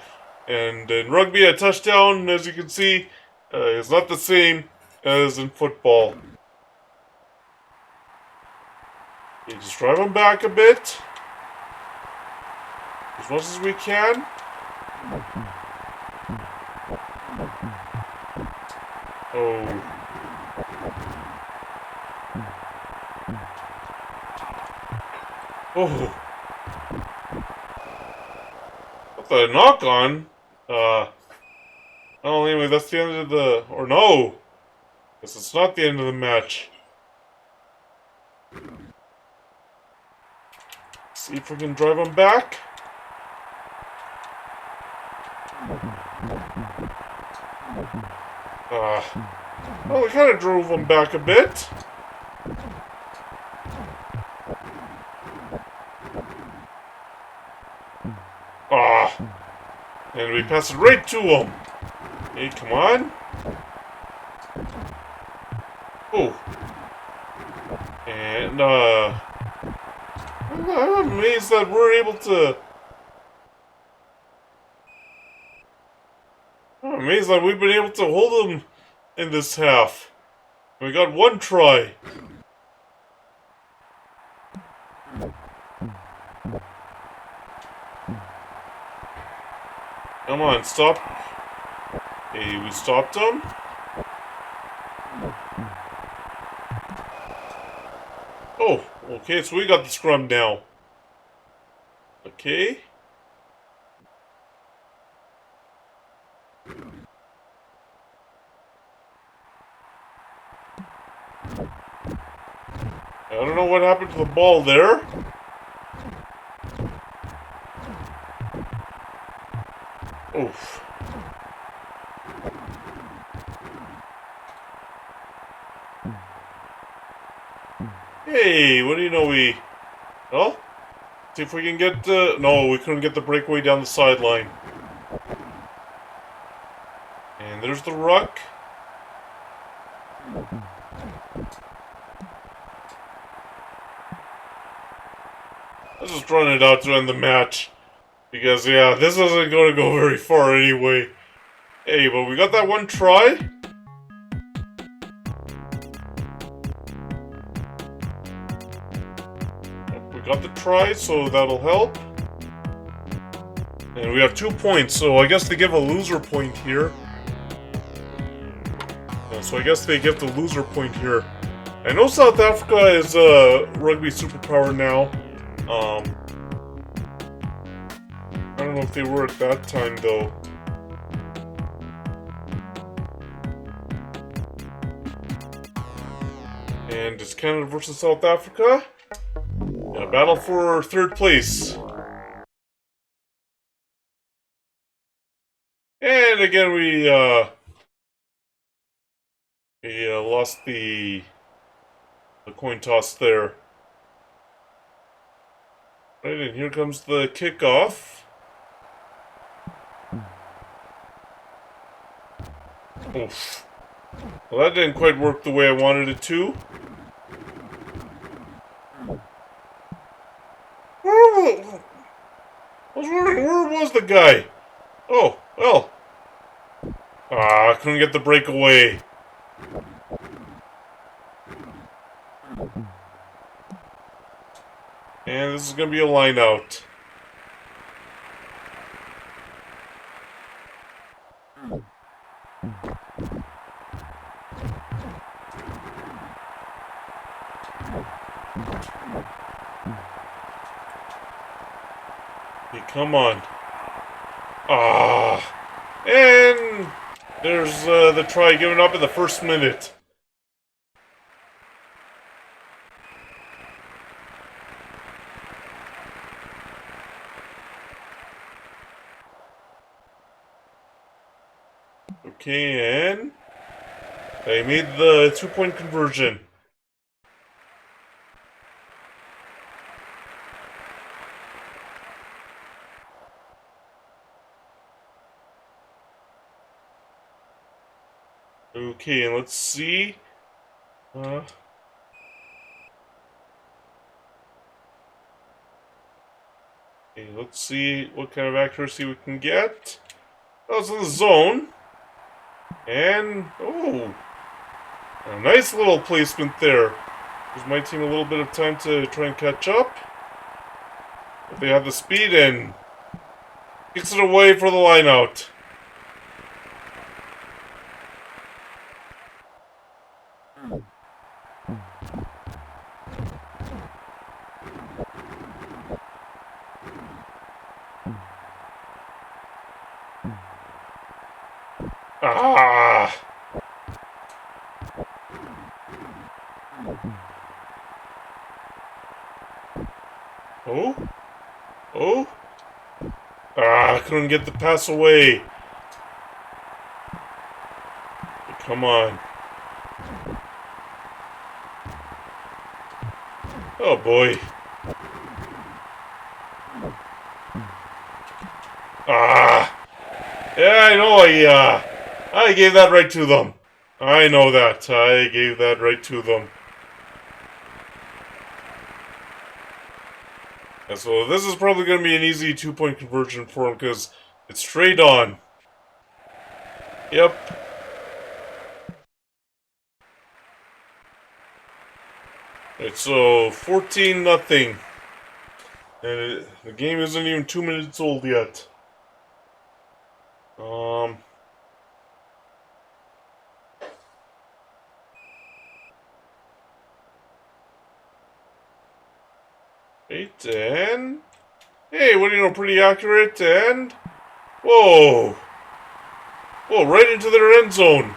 And in rugby, a touchdown, as you can see, is not the same as in football. Okay, just drive them back a bit. As much as we can. Oh. Oh. What's the knock on? Oh, anyway, that's the end of the... Or no! Guess it's not the end of the match. See if we can drive them back. Well, we kind of drove them back a bit. And we pass it right to him. Hey, come on. Oh. And, I'm amazed that we're able to... I'm amazed that we've been able to hold them in this half. We got one try. Come on, stop. Hey, we stopped them. Oh, okay, so we got the scrum now. Okay. I don't know what happened to the ball there. Oof. Hey, what do you know Well, see if we can get, no, we couldn't get the breakaway down the sideline. And there's the ruck. Let's just run it out to end the match. Because, yeah, this isn't going to go very far anyway. Hey, but we got that one try. We got the try, so that'll help. And we have 2 points, so I guess they give a loser point here. So I guess they give the loser point here. I know South Africa is a rugby superpower now. I don't know if they were at that time, though. And it's Canada versus South Africa. A battle for 3rd place. And again, we lost the coin toss there. Right, and here comes the kickoff. Oof. Well, that didn't quite work the way I wanted it to. I was wondering, where was the guy? Oh, well. I couldn't get the breakaway. And this is going to be a line out. Hey, come on. And There's the try given up in the first minute. Okay, and they made the 2-point conversion. Okay, and let's see. Okay, let's see what kind of accuracy we can get. That was in the zone. And, oh, a nice little placement there. Gives my team a little bit of time to try and catch up. But they have the speed and kicks it away for the line out. Ah! Oh? Oh? Ah, couldn't get the pass away. Come on. Oh boy. Ah! Yeah, I know I gave that right to them. I know that. I gave that right to them. And so this is probably going to be an easy 2-point conversion for him because it's straight on. Yep. It's so 14-0. And the game isn't even 2 minutes old yet. Eight and hey, what do you know? Pretty accurate and whoa, whoa, right into their end zone.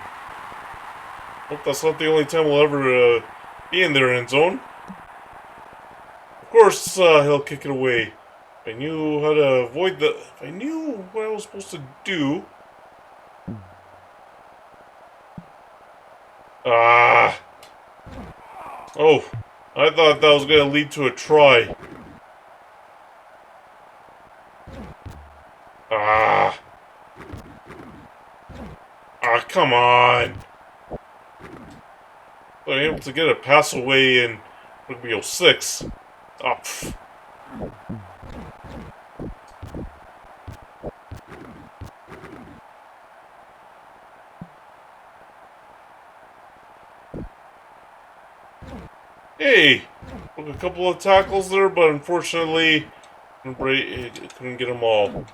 Hope that's not the only time we'll ever be in their end zone. Of course, he'll kick it away. If I knew how to avoid the. If I knew what I was supposed to do. Ah. Oh, I thought that was going to lead to a try. Ah. Ah, come on. I'm able to get a pass away in Rugby 06. Oh, pff. Hey, a couple of tackles there, but unfortunately, couldn't get them all.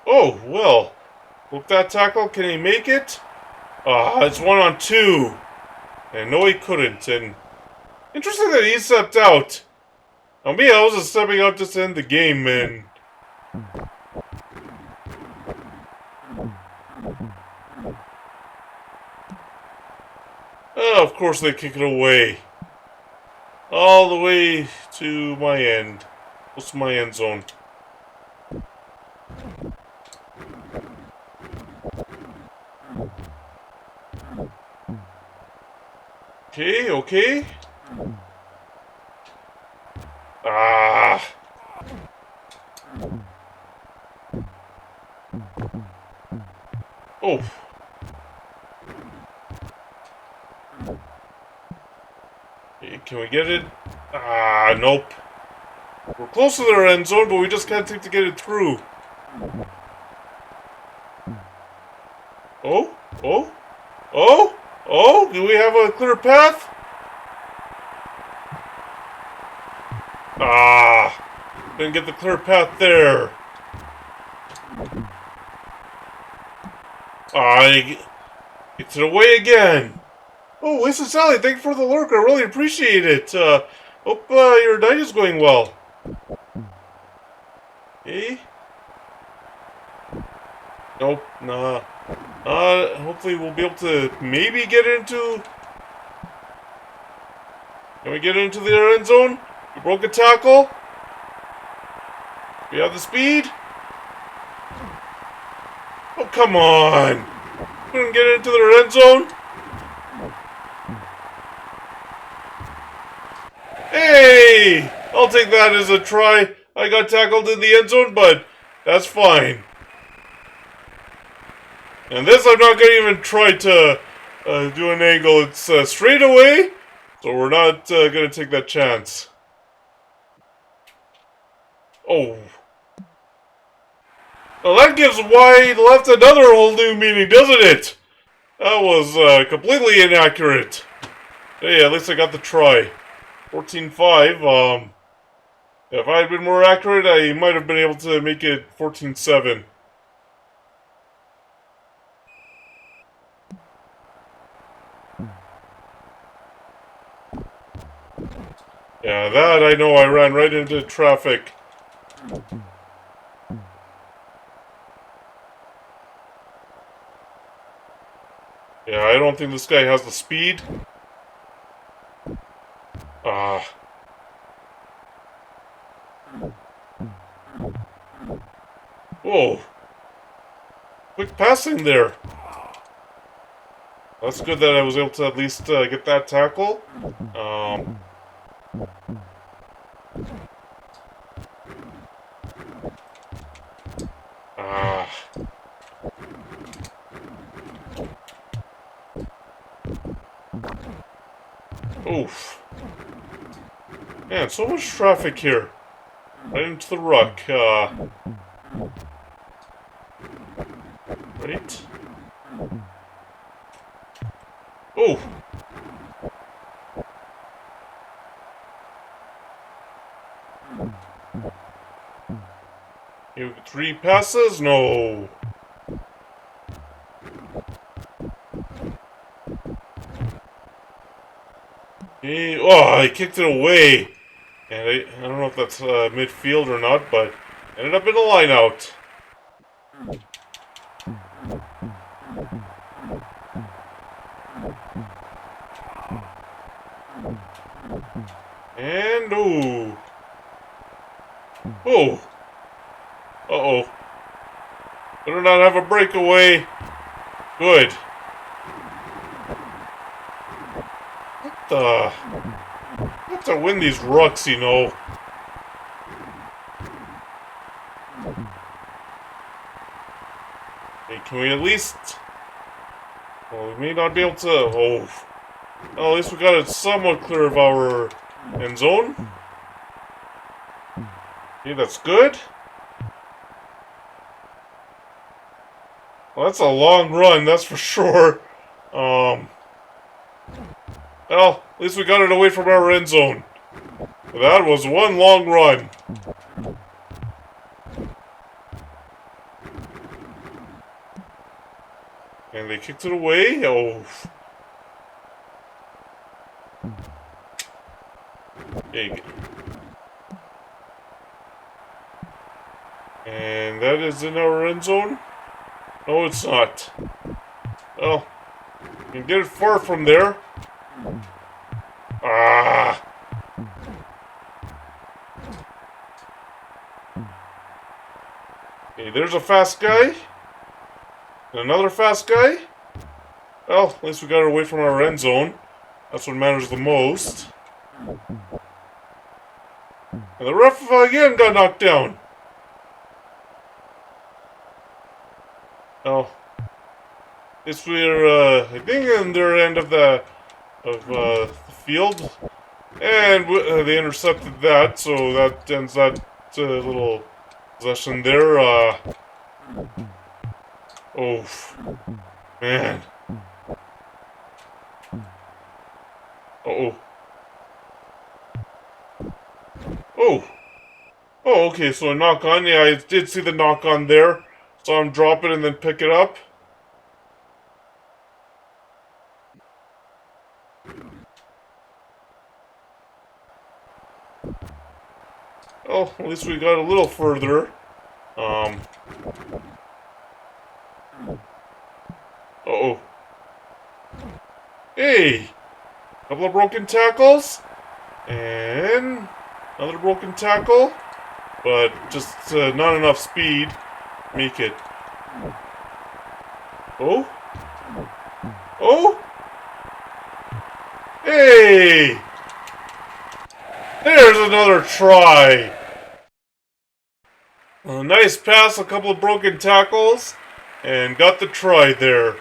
Oh, well, look that tackle, can he make it? Ah, it's 1-on-2. And no, he couldn't, and interesting that he stepped out. Now me, I was just stepping out just to end the game, and of course they kick it away. All the way to my end. Close to my end zone. Okay, okay. Ah. Oh. Okay, can we get it? Ah, nope. We're close to their end zone, but we just can't seem to get it through. Oh? Oh? Oh? Oh? Do we have a clear path? Ah! Didn't get the clear path there. Ah, gets it away again. Oh, Lisa Sally, thank you for the lurk. I really appreciate it. Hope your night is going well. Okay. Nope, nah. Hopefully we'll be able to maybe get into... Can we get into the end zone? We broke a tackle. We have the speed. Oh, come on. Couldn't get into the end zone. Hey! I'll take that as a try. I got tackled in the end zone, but that's fine. And this I'm not going to even try to do an angle. It's straight away, so we're not going to take that chance. Oh. Well, that gives wide left another whole new meaning, doesn't it? That was completely inaccurate. Hey, at least I got the try. 14-5. If I had been more accurate, I might have been able to make it 14-7. Yeah, that I know I ran right into traffic. Yeah, I don't think this guy has the speed. Ah. Whoa. Quick passing there. That's good that I was able to at least get that tackle. Ah. Oof. Man, so much traffic here. Right into the ruck. Right? Oh! You 3 passes? No. Oh, I kicked it away. And I don't know if that's midfield or not, but ended up in a line out. And ooh. Oh. Uh-oh. Better not have a breakaway. Good. What the? I have to win these rucks, you know. Hey, can we at least... Well, we may not be able to... Oh. Well, at least we got it somewhat clear of our end zone. Okay, that's good. Well, that's a long run, that's for sure. Well, at least we got it away from our end zone. That was one long run. And they kicked it away. Oh. Big. And that is in our end zone? No, it's not. Well, you can get it far from there. Ah! Okay, there's a fast guy. And another fast guy. Well, at least we got it away from our end zone. That's what matters the most. And the ref again got knocked down. Oh. It's we're, I think, in their end of the field. And they intercepted that, so that ends that little possession there. Oh, man. Uh-oh. Oh. Oh, okay, so a knock on. Yeah, I did see the knock on there. Saw him drop it and then pick it up. Oh, at least we got a little further. Um. Uh-oh. Hey! Couple of broken tackles. And another broken tackle. But just not enough speed to make it. Oh? Oh? Hey! There's another try! A nice pass, a couple of broken tackles, and got the try there.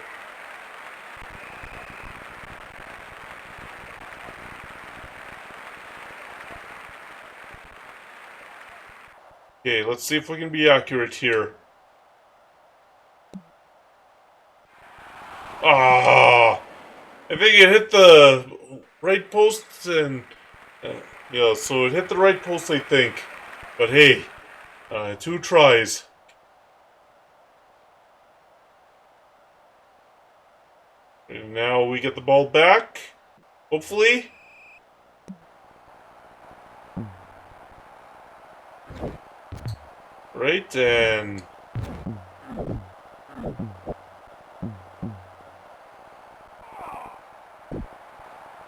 Okay, let's see if we can be accurate here. Ah! I think it hit the right post and... yeah, so it hit the right post, I think. But hey, 2 tries. And now we get the ball back. Hopefully. Right, and...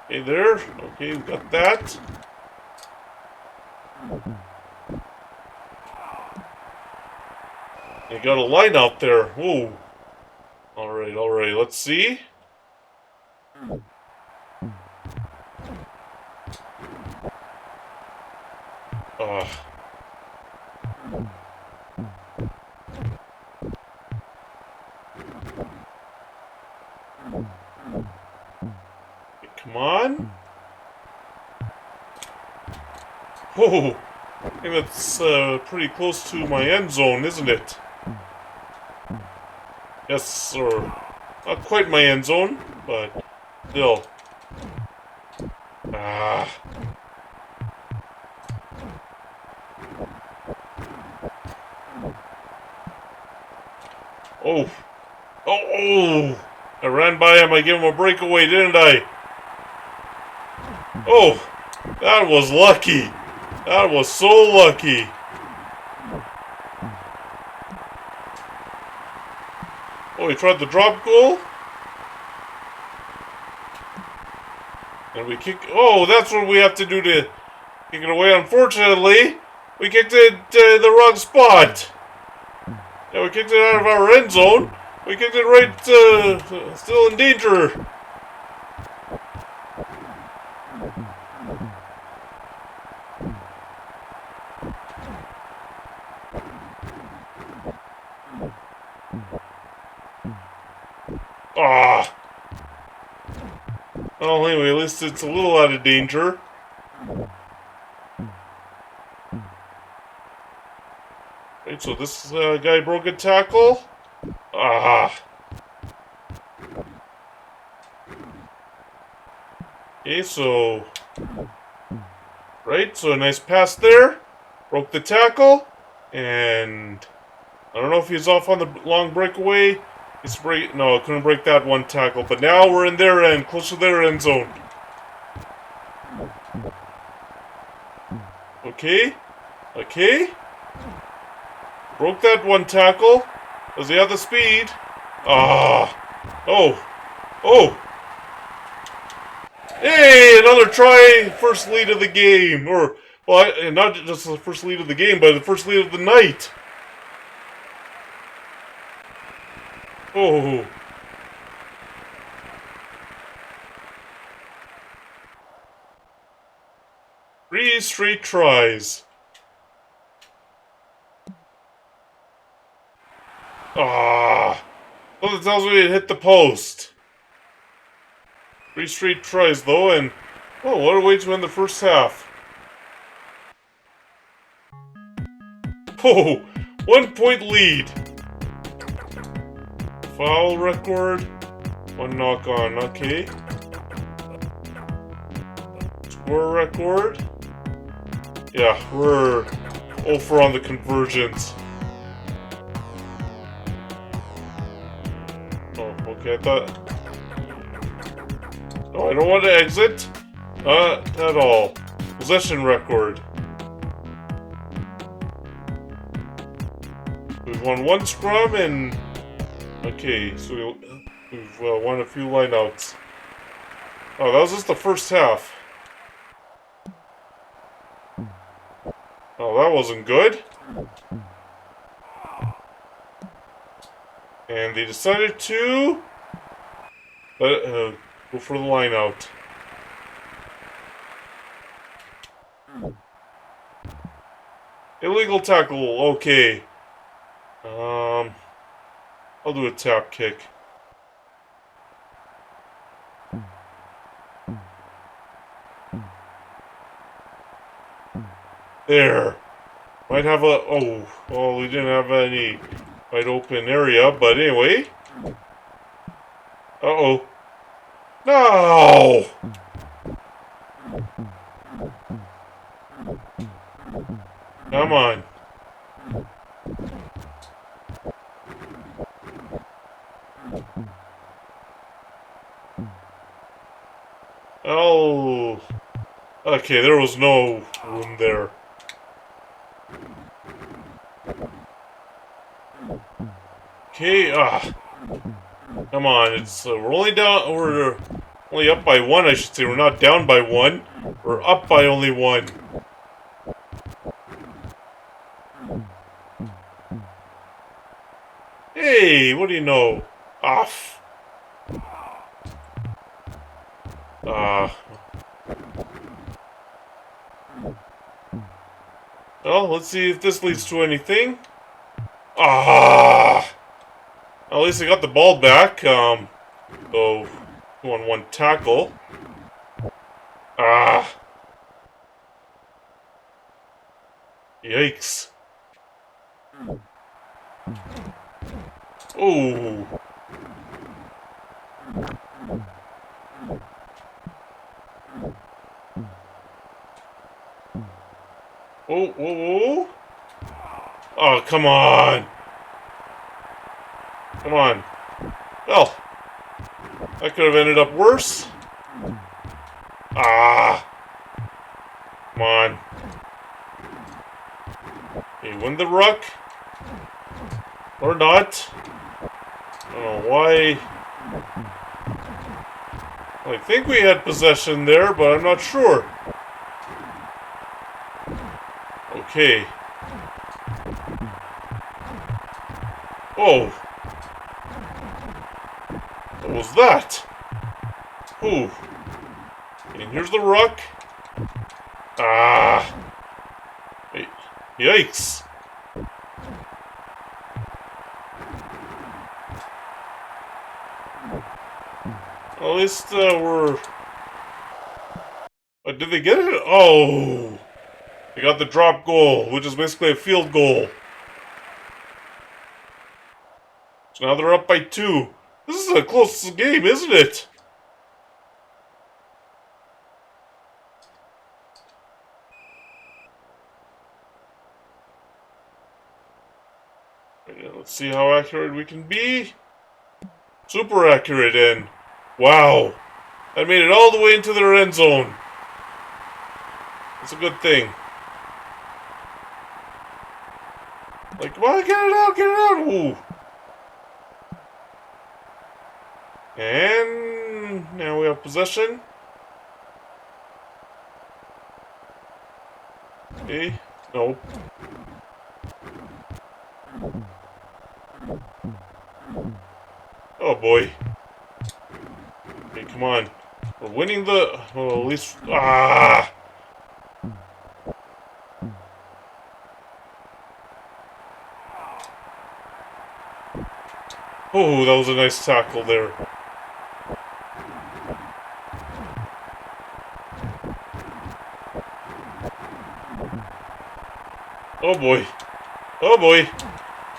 Hey there. Okay, we got that. You got a line out there. Whoa. Alright, let's see. Come on. Whoa. I think that's pretty close to my end zone, isn't it? Yes, or not quite my end zone, but still. Ah. Oh. Oh. I ran by him. I gave him a breakaway, didn't I? Oh. That was lucky. That was so lucky. Oh, he tried the drop goal? And we kick... Oh, that's what we have to do to kick it away. Unfortunately, we kicked it the wrong spot. Yeah, we kicked it out of our end zone. We kicked it right, still in danger. Ah. Well, anyway, at least it's a little out of danger. Right, so this guy broke a tackle. Ah. Okay, so... Right, so a nice pass there. Broke the tackle. And... I don't know if he's off on the long breakaway. No, couldn't break that one tackle. But now we're in their end, close to their end zone. Okay. Okay. Broke that one tackle. Does he have the speed? Ah. Oh. Oh. Hey, another try. First lead of the game. Or, well, not just the first lead of the game, but the first lead of the night. Oh. 3 straight tries. Ah. Well, that tells me it hit the post. 3 straight tries, though, and... Oh, what a way to end the first half. Oh, 1 point lead. Foul record. 1 knock on, okay. Score record. Yeah, we're 0 for on the conversions. Oh, okay, I thought... Oh, I don't want to exit. Not at all. Possession record. We've won one scrum and okay, so we've won a few lineouts. Oh, that was just the first half. Oh, that wasn't good. And they decided to go for the lineout. Illegal tackle. Okay. I'll do a tap kick. There. Might have a... Oh, well, we didn't have any wide open area, but anyway. Uh-oh. No! Come on. Oh. Okay, there was no room there. Okay, come on, it's we're only down. We're only up by one, I should say. We're not down by one. We're up by only one. Hey, what do you know? Off. Well, let's see if this leads to anything. At least I got the ball back. So 2-on-1 tackle. Yikes. Oh. Oh, whoa, whoa. Oh, come on. Come on. Well, that could have ended up worse. Come on. You win the ruck. Or not. I don't know why. I think we had possession there, but I'm not sure. Okay. Oh. What was that? Ooh. And here's the ruck. Wait. Yikes. At least we're... did they get it? Oh! They got the drop goal, which is basically a field goal. So now they're up by 2. This is a close game, isn't it? Let's see how accurate we can be. Super accurate, and wow, I made it all the way into their end zone. That's a good thing. Like, come on, get it out, get it out! Ooh. And now we have possession. Okay, no. Oh boy. Okay, come on. We're winning the... well, at least... Oh, that was a nice tackle there. Oh boy. Oh boy.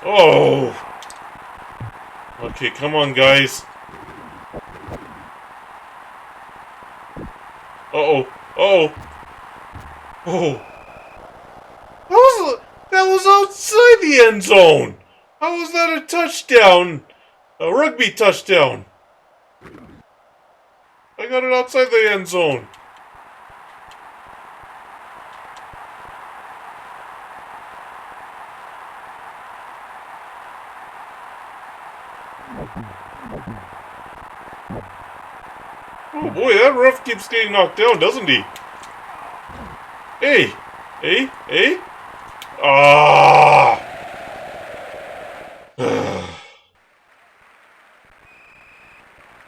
Oh. Okay, come on, guys. Uh-oh. Uh-oh. Oh. That was outside the end zone. How was that a touchdown? A rugby touchdown. I got it outside the end zone. Oh boy, that ref keeps getting knocked down, doesn't he? Hey! Hey! Hey! Ah!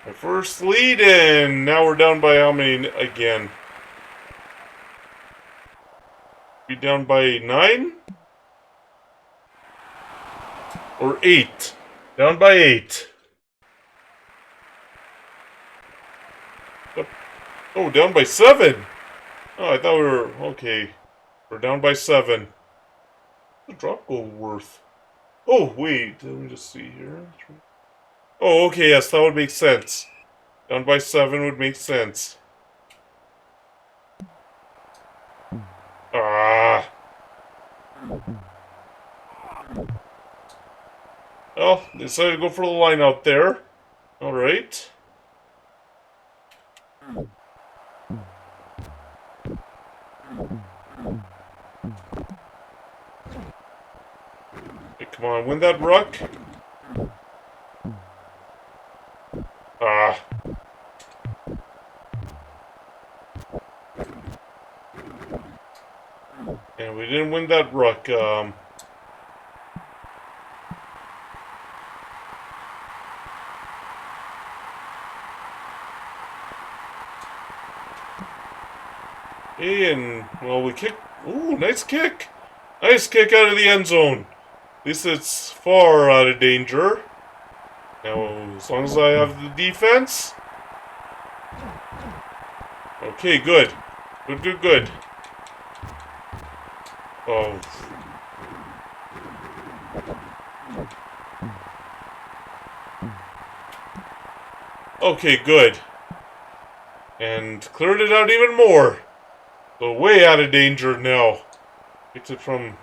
My first lead, and now we're down by how many again? We down by 9? Or 8? Down by 8. Oh, down by 7! Oh, I thought we were... Okay. We're down by 7. What's the drop goal worth? Oh, wait. Let me just see here. Oh, okay, yes, that would make sense. Down by 7 would make sense. Ah! Well, decided to go for the line out there. Alright. Hey, come on, win that ruck. Ah. And we didn't win that ruck. Hey, and, well, we kicked... Ooh, nice kick! Nice kick out of the end zone. At least it's far out of danger. Now, as long as I have the defense... Okay, good. Good, good, good. Oh. Okay, good. And cleared it out even more. So way out of danger now. Gets it from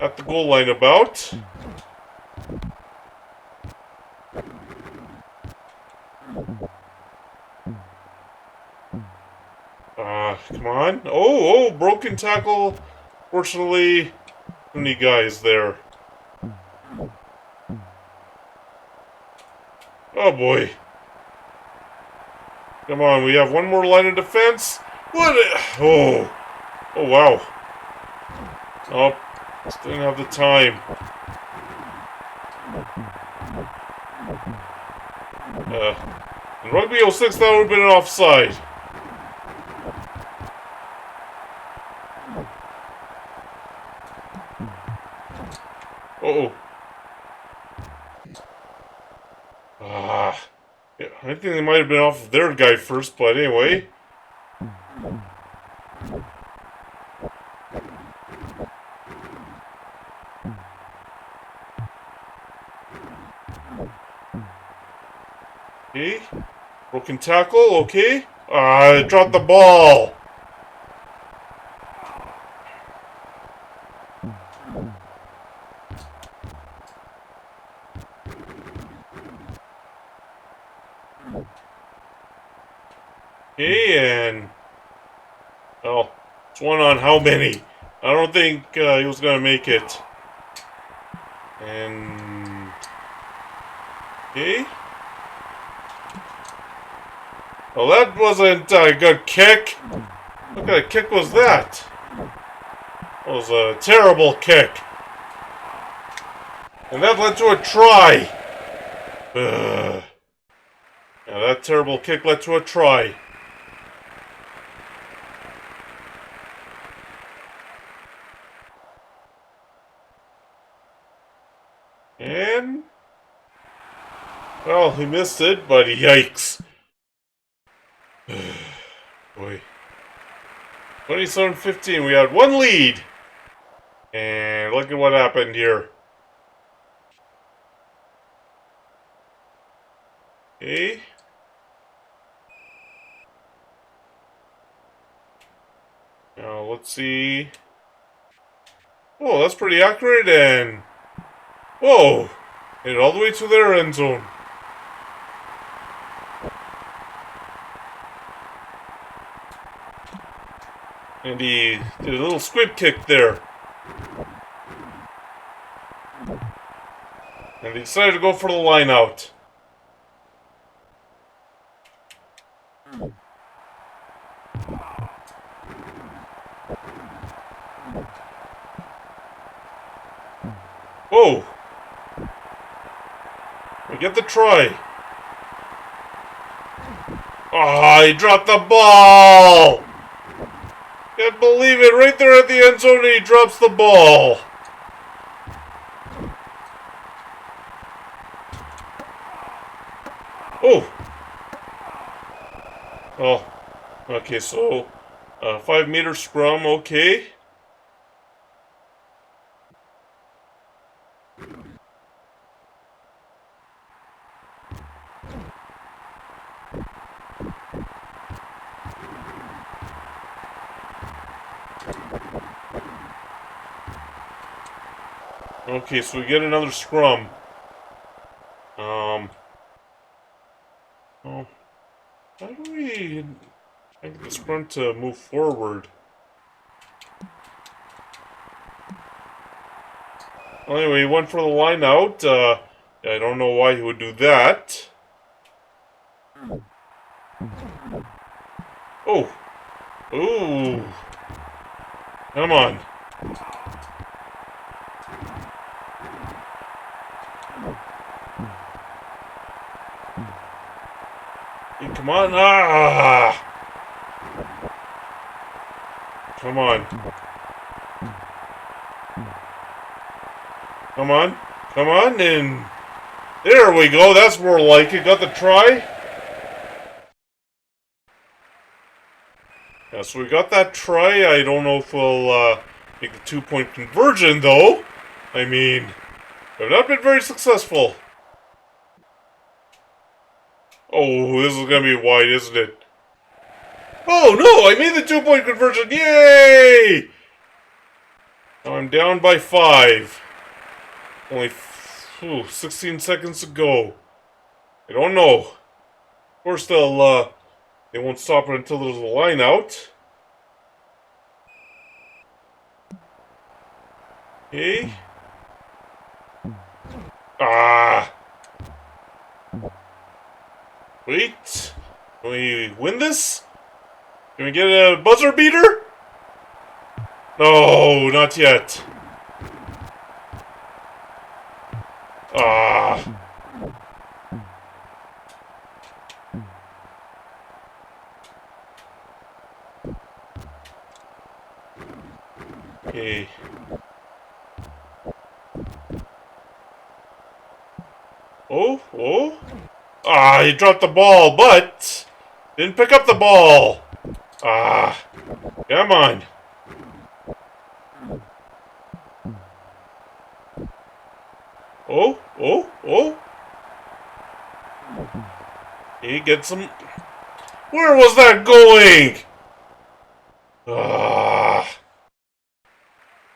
at the goal line about. Come on. Oh, broken tackle. Fortunately, too many guys there. Oh boy. Come on, we have one more line of defense. What? Oh. Oh, wow. Oh, just didn't have the time. In Rugby 06, that would have been an offside. Uh-oh. Yeah, I think they might have been off of their guy first, but anyway. Okay. Broken tackle, okay. I dropped the ball. Okay, and... Well, it's one on how many? I don't think he was going to make it. And... Okay. Well, that wasn't a good kick. What kind of kick was that? That was a terrible kick. And that led to a try. Ugh. Yeah, that terrible kick led to a try. And... Well, he missed it, but yikes. Boy. 27-15, we had one lead. And look at what happened here. Okay. Now, let's see. Oh, that's pretty accurate, and... Whoa! Hit it all the way to their end zone. And he did a little squib kick there. And they decided to go for the line out. Whoa! We get the try. Ah, he dropped the ball! Can't believe it, right there at the end zone, and he drops the ball. Oh! Oh, okay, so 5-meter scrum, okay. Okay, so we get another scrum. Oh, how do we make the scrum to move forward? Well, anyway, he went for the line out. I don't know why he would do that. Oh! Ooh! Come on. Hey, come on. Ah! Come on. Come on. Come on, and there we go. That's more like it. Got the try. Yeah, so we got that try. I don't know if we'll make the 2-point conversion, though. I mean, we've not been very successful. Oh, this is going to be wide, isn't it? Oh, no! I made the 2-point conversion! Yay! Now I'm down by 5. Only 16 seconds to go. I don't know. Of course, they won't stop it until there's a line out. Okay. Ah! Wait. Can we win this? Can we get a buzzer beater? No, not yet. Ah. Okay. Oh, oh. Ah, he dropped the ball, but didn't pick up the ball. Ah. Come on. Oh, oh, oh. He gets some. Where was that going? Ah.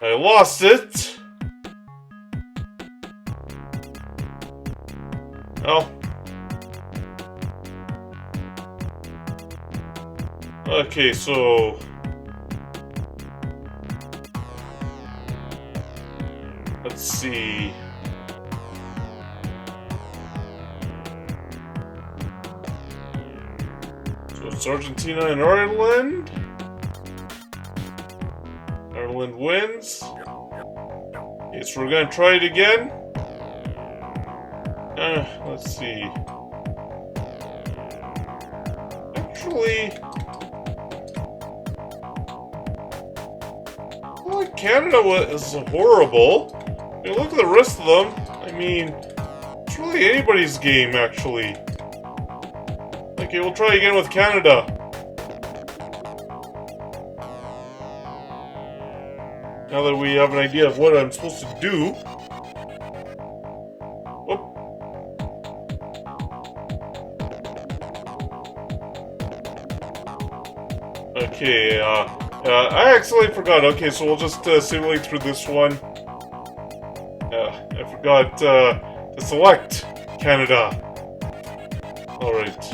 I lost it. Oh. Okay, so let's see. So it's Argentina and Ireland. Ireland wins. Okay, so we're gonna try it again. Let's see. Actually, well, Canada is horrible. I mean, look at the rest of them. I mean, it's really anybody's game, actually. Okay, we'll try again with Canada. Now that we have an idea of what I'm supposed to do. Oh. Okay, I actually forgot. Okay, so we'll just simulate through this one. I forgot to select Canada. Alright.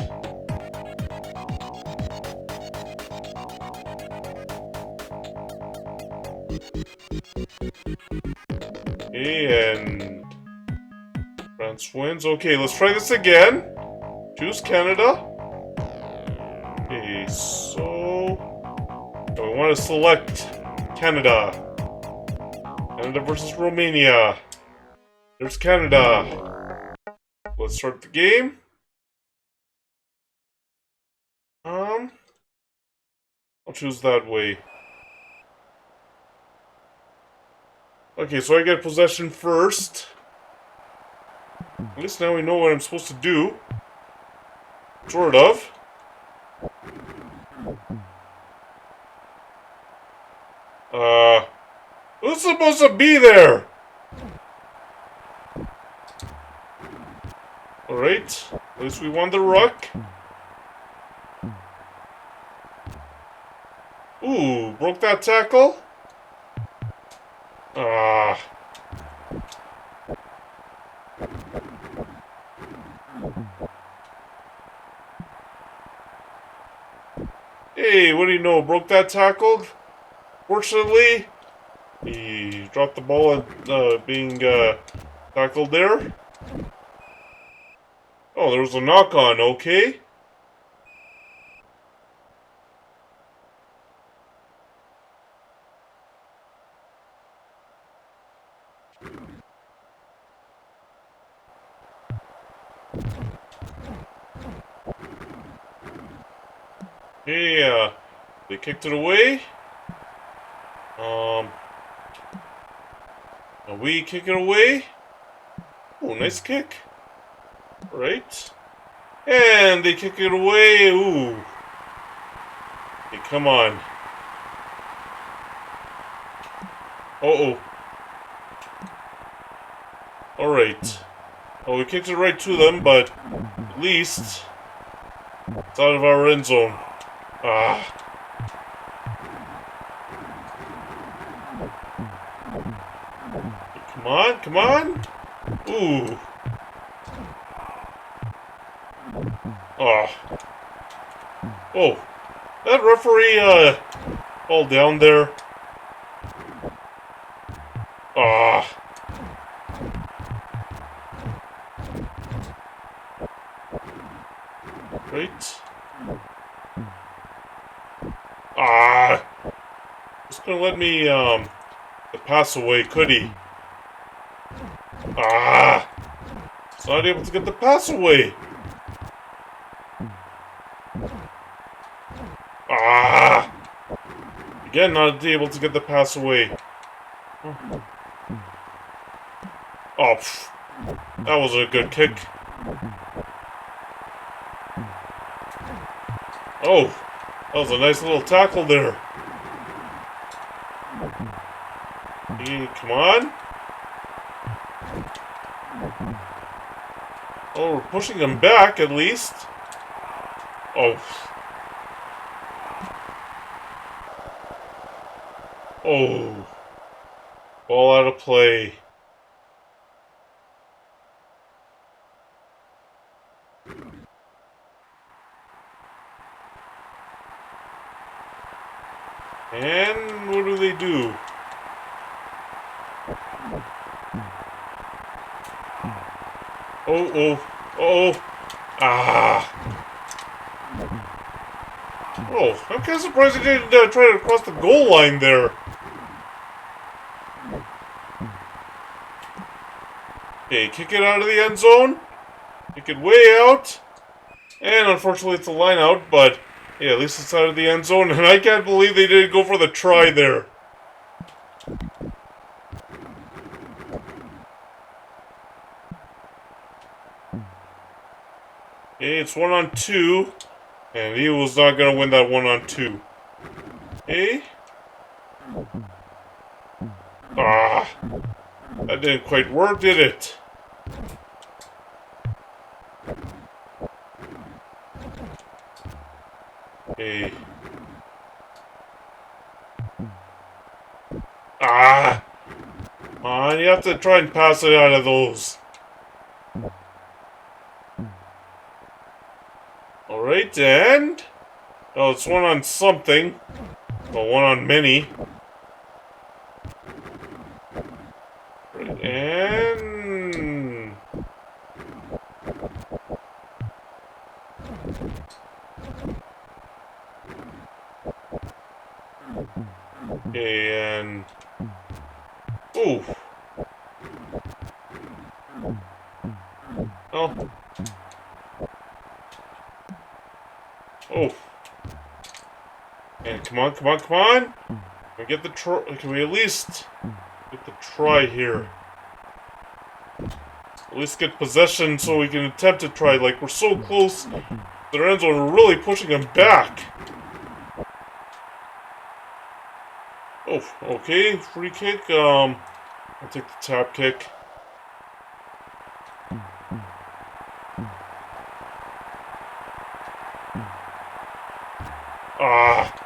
Okay, and France wins. Okay, let's try this again. Choose Canada. Okay, so we want to select Canada. Canada versus Romania. There's Canada. Let's start the game. I'll choose that way. Okay, so I get possession first. At least now we know what I'm supposed to do. Sort of. Who's supposed to be there? Alright, at least we won the ruck. Ooh, broke that tackle? Hey, what do you know? Broke that tackle? Fortunately, he dropped the ball and being tackled there. Oh, there was a knock on, okay. Hey, they kicked it away. We kick it away. Oh, nice kick. Right. And they kick it away. Ooh. Hey, come on. Uh-oh. Alright. Well, we kicked it right to them, but at least it's out of our end zone. Ah. Come on, come on. Ooh. Ah. Oh. That referee, fall down there. Ah. Right. Ah. Just gonna let me, pass away, could he? Ah. He's not able to get the pass away. Ah. Again, not able to get the pass away. Oh, pff. That was a good kick. Oh, that was a nice little tackle there. Hey, come on. Oh, we're pushing him back at least. Oh. Oh. Ball out of play. And what do they do? Oh, oh, oh. Ah. Oh, I'm kind of surprised he didn't try to cross the goal line there. Okay, kick it out of the end zone. Kick it way out. And unfortunately it's a line out, but yeah, at least it's out of the end zone. And I can't believe they didn't go for the try there. Okay, it's 1-on-2. And he was not going to win that 1-on-2. Okay. Ah. That didn't quite work, did it? Okay. Ah! Come on, you have to try and pass it out of those. Alright, and... oh, it's 1-on-something. Well, 1-on-many. Right, and... Oh. Oh. And come on, come on, come on! Can we get the try? Can we at least get the try here? At least get possession so we can attempt to try. Like, we're so close to their end zone, we're really pushing them back. Oh, okay, free kick. I'll take the tap kick. Ah.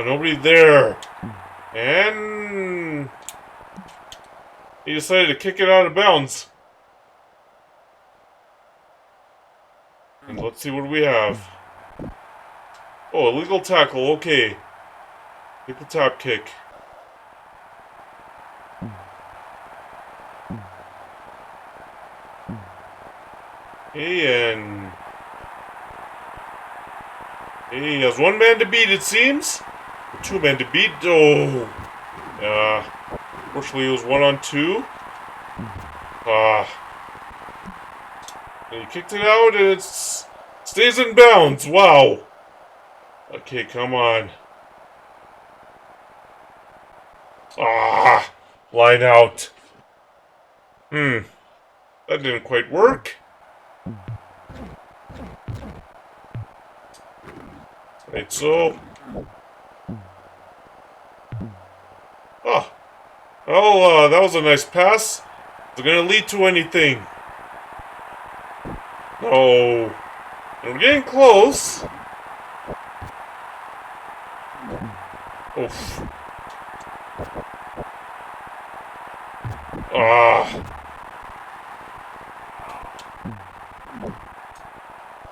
Nobody there. And he decided to kick it out of bounds. And let's see what we have. Oh, illegal tackle, okay. Take the tap kick. Hey, and hey, he has one man to beat, it seems. Or two men to beat. Oh. Fortunately, it was 1-on-2. And he kicked it out, and it stays in bounds. Wow. Okay, come on. Line out. That didn't quite work. Right, so. Oh, that was a nice pass. Is it gonna lead to anything? No. I'm getting close. Oof.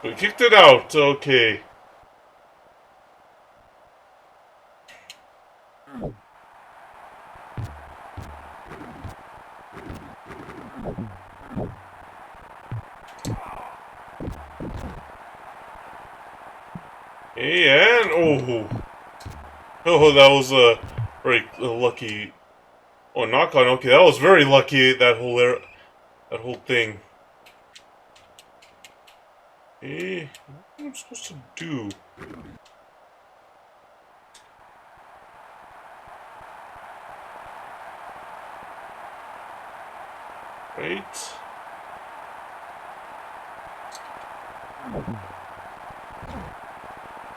We kicked it out. Okay. And oh, that was a very lucky. Oh, knock on. Okay, that was very lucky. That whole thing. Hey, what am I supposed to do? Right.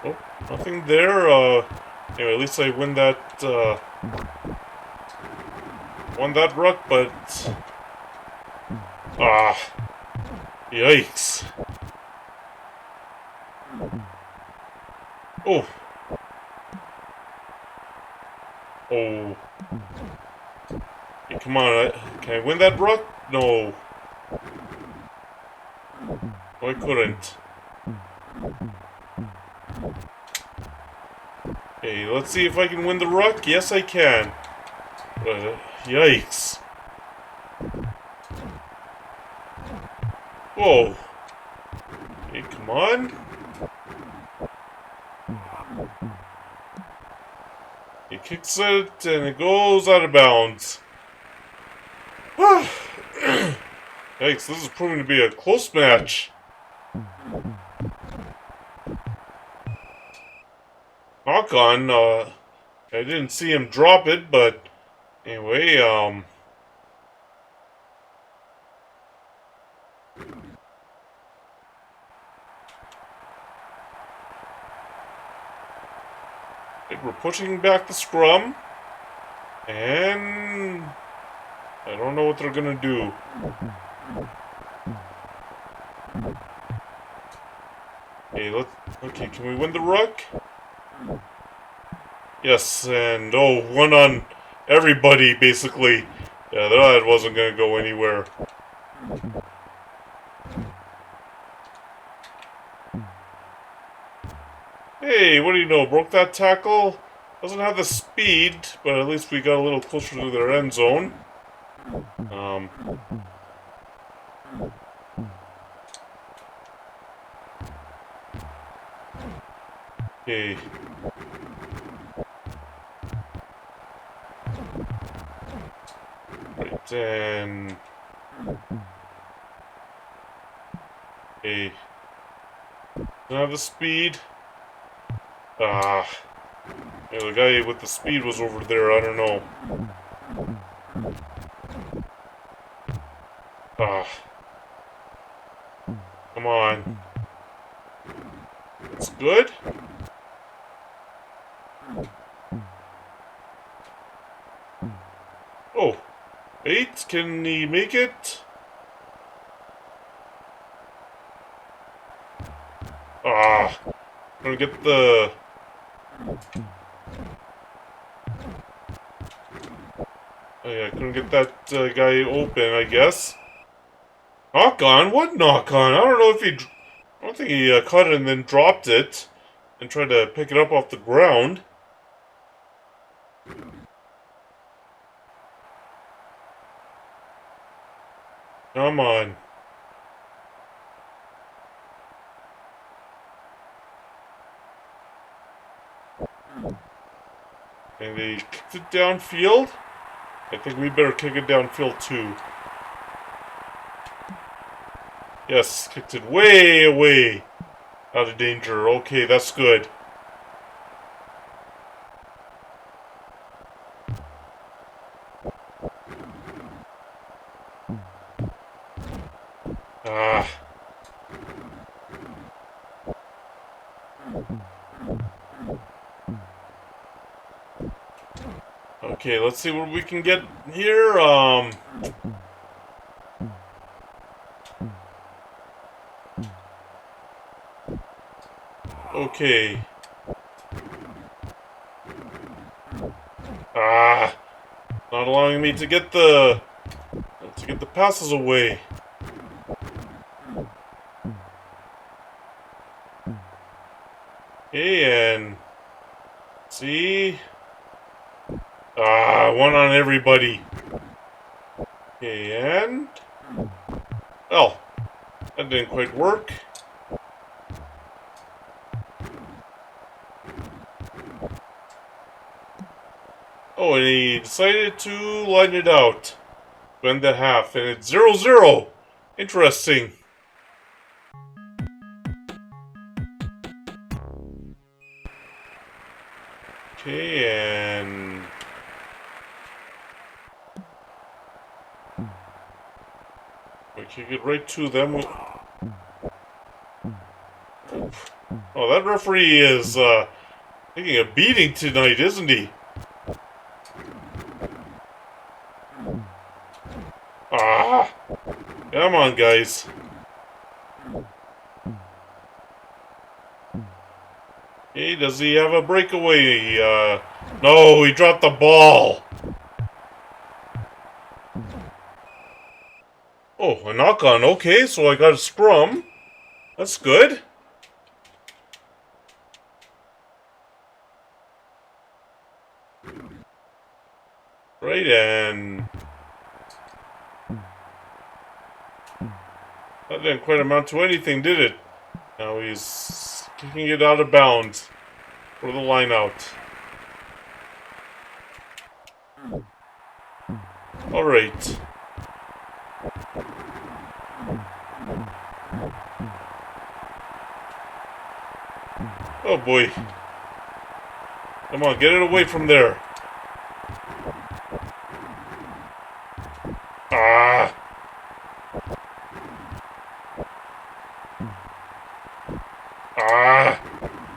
Oh, nothing there. Anyway, at least I win that. Won that ruck, but yikes! Oh, oh! Hey, come on! Can I win that ruck? No. No, I couldn't. Hey, let's see if I can win the ruck. Yes, I can. Yikes! Whoa! Hey, come on! He kicks it and it goes out of bounds. Yikes! This is proving to be a close match. Knock on. I didn't see him drop it, but anyway, we're pushing back the scrum, and I don't know what they're gonna do. Hey, okay, can we win the ruck? Yes, and one on everybody, basically. Yeah, that wasn't gonna go anywhere. Hey, what do you know? Broke that tackle? Doesn't have the speed, but at least we got a little closer to their end zone. Okay. And okay, don't have the speed. Ah, yeah, the guy with the speed was over there. I don't know. Ah, come on. That's good. Oh, 8. Can he make it? Ah, gonna get the. Oh yeah, couldn't get that guy open, I guess. Knock on? What knock on? I don't know if he. I don't think he caught it and then dropped it and tried to pick it up off the ground. Come on. And they kicked it downfield. I think we better kick it downfield too. Yes, kicked it way away. Out of danger. Okay, that's good. Ah. Okay, let's see what we can get here. Okay. Ah. Not allowing me to get the passes away. Okay, and see. Ah, one on everybody. Okay, and well, that didn't quite work. Oh, and he decided to line it out. Went the half, and it's 0-0. Interesting. Okay, and we kick it right to them. Oh, that referee is taking a beating tonight, isn't he? Ah! Come on, guys. Hey, does he have a breakaway? No, he dropped the ball. Oh, a knock on. Okay, so I got a scrum. That's good. Right, and that didn't quite amount to anything, did it? Now he's kicking it out of bounds for the line out. Alright. Oh boy. Come on, get it away from there. Ah! Ah!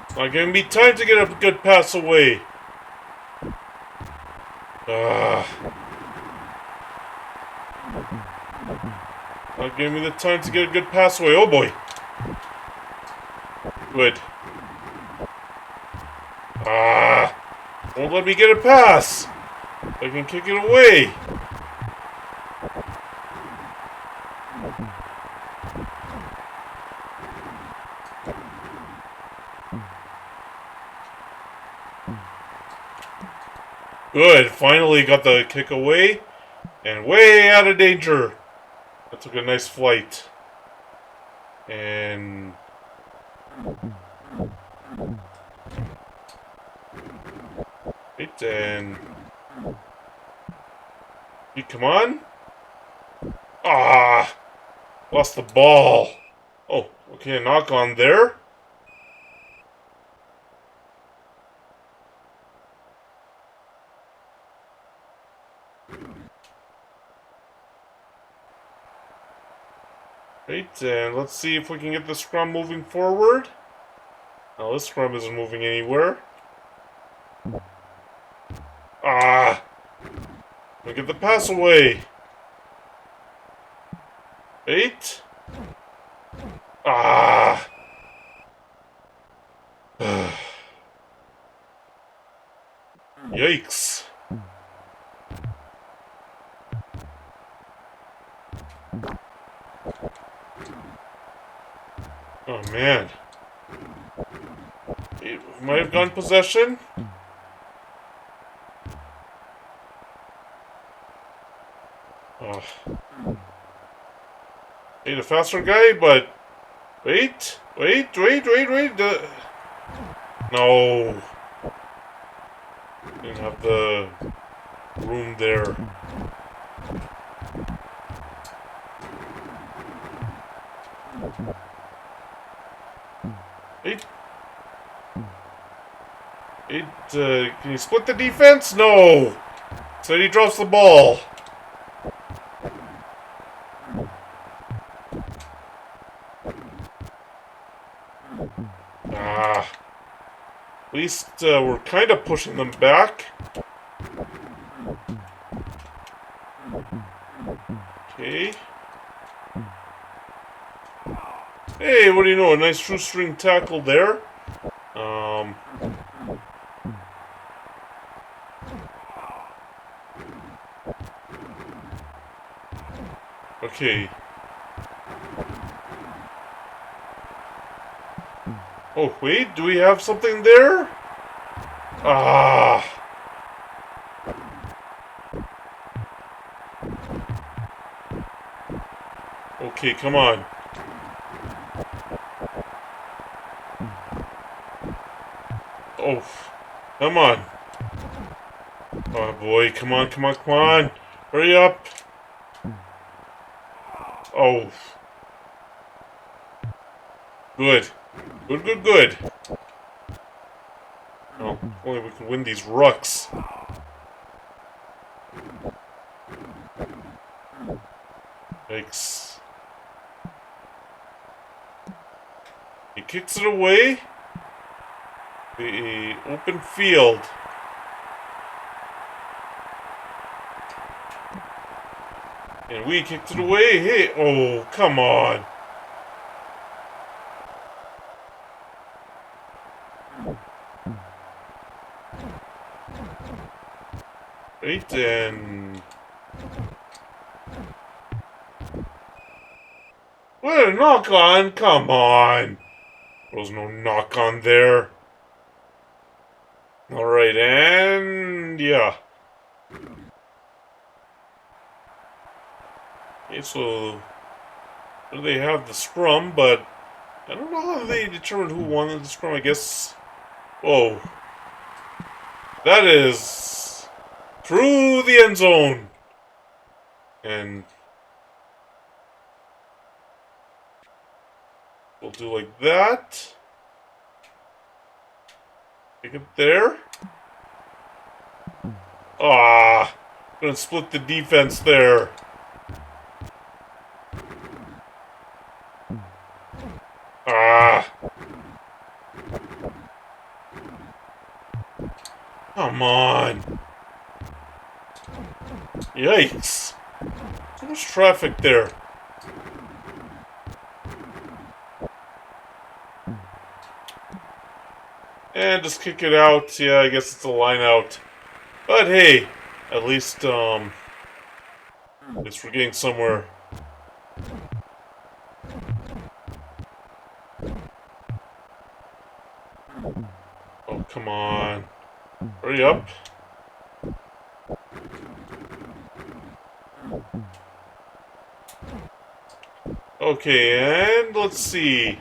It's not giving me time to get a good pass away. Ah! Not giving me the time to get a good pass away. Oh boy! Good. Ah! Won't let me get a pass! I can kick it away! Good, finally got the kick away, and way out of danger. That took a nice flight. And wait, and come on. Ah! Lost the ball. Oh, okay, knock on there. Right, and let's see if we can get the scrum moving forward. Now this scrum isn't moving anywhere. Ah! We get the pass away. Right? Ah! Yikes. Oh man. It might have gone possession. Oh. Need a faster guy, but wait. No. Didn't have the room there. Wait. Can you split the defense? No. So he drops the ball. Ah. At least we're kind of pushing them back. Okay. Hey, what do you know? A nice shoestring tackle there. Okay. Oh, wait, do we have something there? Ah. Okay, come on. Oh, come on. Oh boy, come on. Hurry up. Oh. Good. Good. Oh, if only we can win these rucks. Yikes. He kicks it away. The open field. And we kicked it away. Hey, oh, come on. Right, and... What a knock on? Come on. There was no knock on there. Alright, and... yeah. Okay, so... they have the scrum, but... I don't know how they determined who won the scrum, I guess... Whoa. That is... through the end zone. And... we'll do like that. Take it there. Ah! Gonna split the defense there. Ah! Come on! Yikes! So much traffic there. And just kick it out. Yeah, I guess it's a line out. But hey, at least we're getting somewhere. Oh, come on. Hurry up. Okay, and let's see.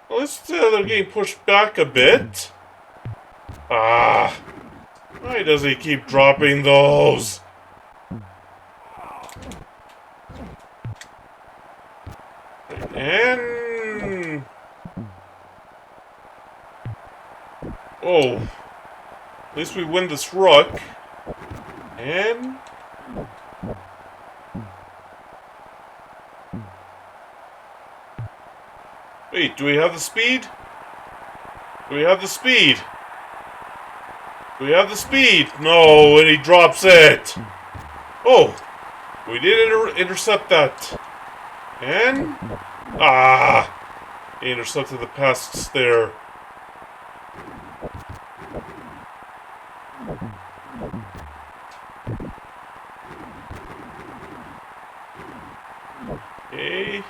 Well, they're getting pushed back a bit. Ah. Why does he keep dropping those? And... Oh. At least we win this ruck. And... Wait, do we have the speed? Do we have the speed? Do we have the speed? No, and he drops it. Oh, we did intercept that. And... He intercepted the pass there. Okay.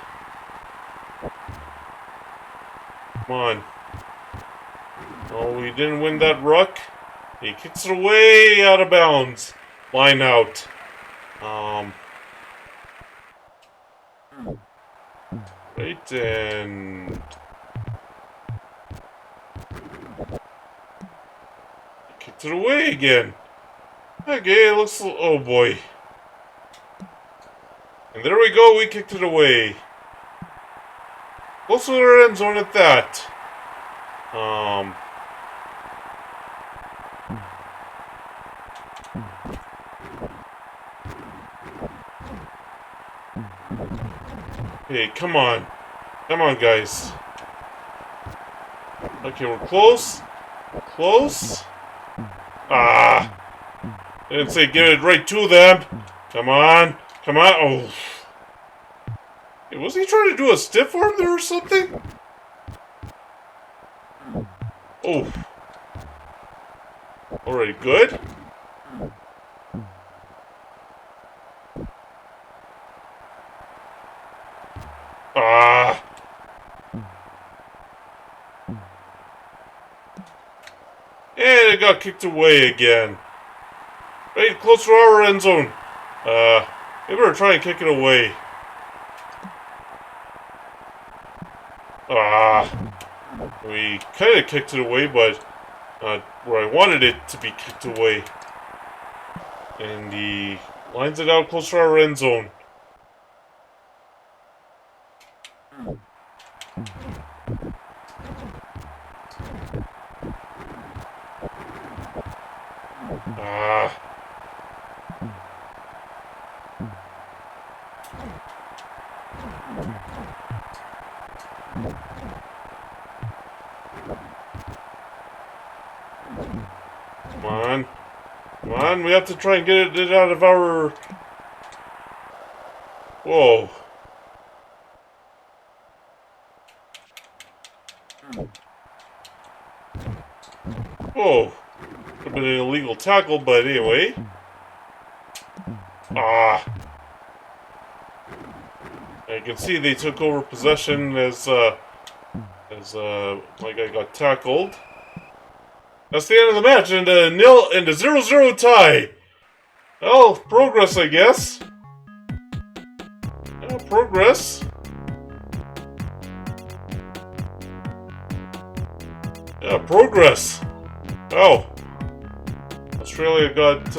Come on. Oh, we didn't win that ruck. He kicks it away out of bounds. Line out. Right, and... Kicked it away again. Okay, it looks... Oh, boy. And there we go, we kicked it away. Close to our end zone at that. Hey, come on. Come on, guys. Okay, we're close. Close. I didn't say get it right to them. Come on. Come on. Oh. Hey, was he trying to do a stiff arm there or something? Oh. Alright, good. And it got kicked away again. Right close to our end zone. We better try and kick it away. We kind of kicked it away, but where I wanted it to be kicked away. And he lines it out close to our end zone. Come on. Come on, we have to try and get it out of our... Whoa. Whoa. Could have been an illegal tackle, but anyway. I can see they took over possession as my guy got tackled. That's the end of the match, and a 0-0 tie. Well, progress, I guess. Yeah, progress. Yeah, progress. Oh. Australia got,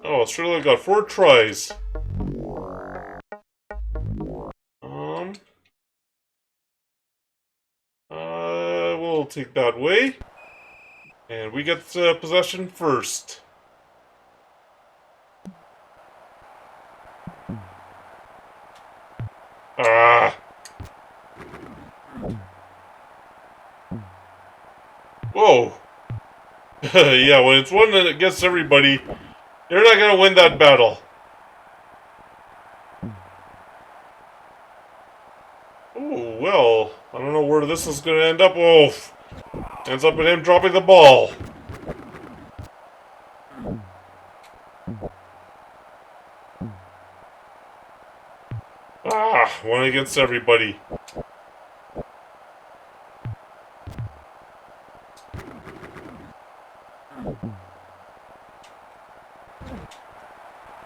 Oh, Australia got 4 tries. We'll take that way. And we get possession first. Whoa. Yeah, when it's one that gets everybody, you're not gonna win that battle. Oh, well, I don't know where this is gonna end up. Oh, ends up in him dropping the ball. One against everybody.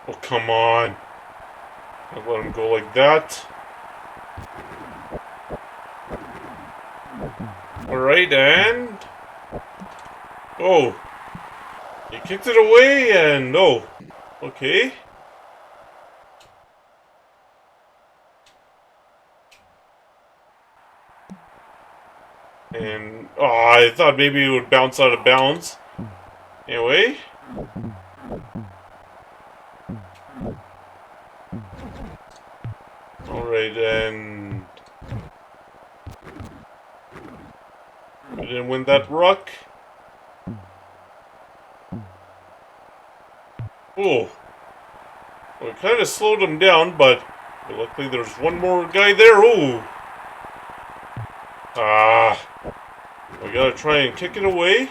Oh, come on. I'll let him go like that. Alright, and... Oh. He kicked it away, and... Oh. Okay. And... Oh, I thought maybe it would bounce out of bounds. Anyway. Alright, and... We didn't win that ruck. Oh. We kind of slowed him down, but luckily there's one more guy there. Ooh. Ah. We gotta try and kick it away.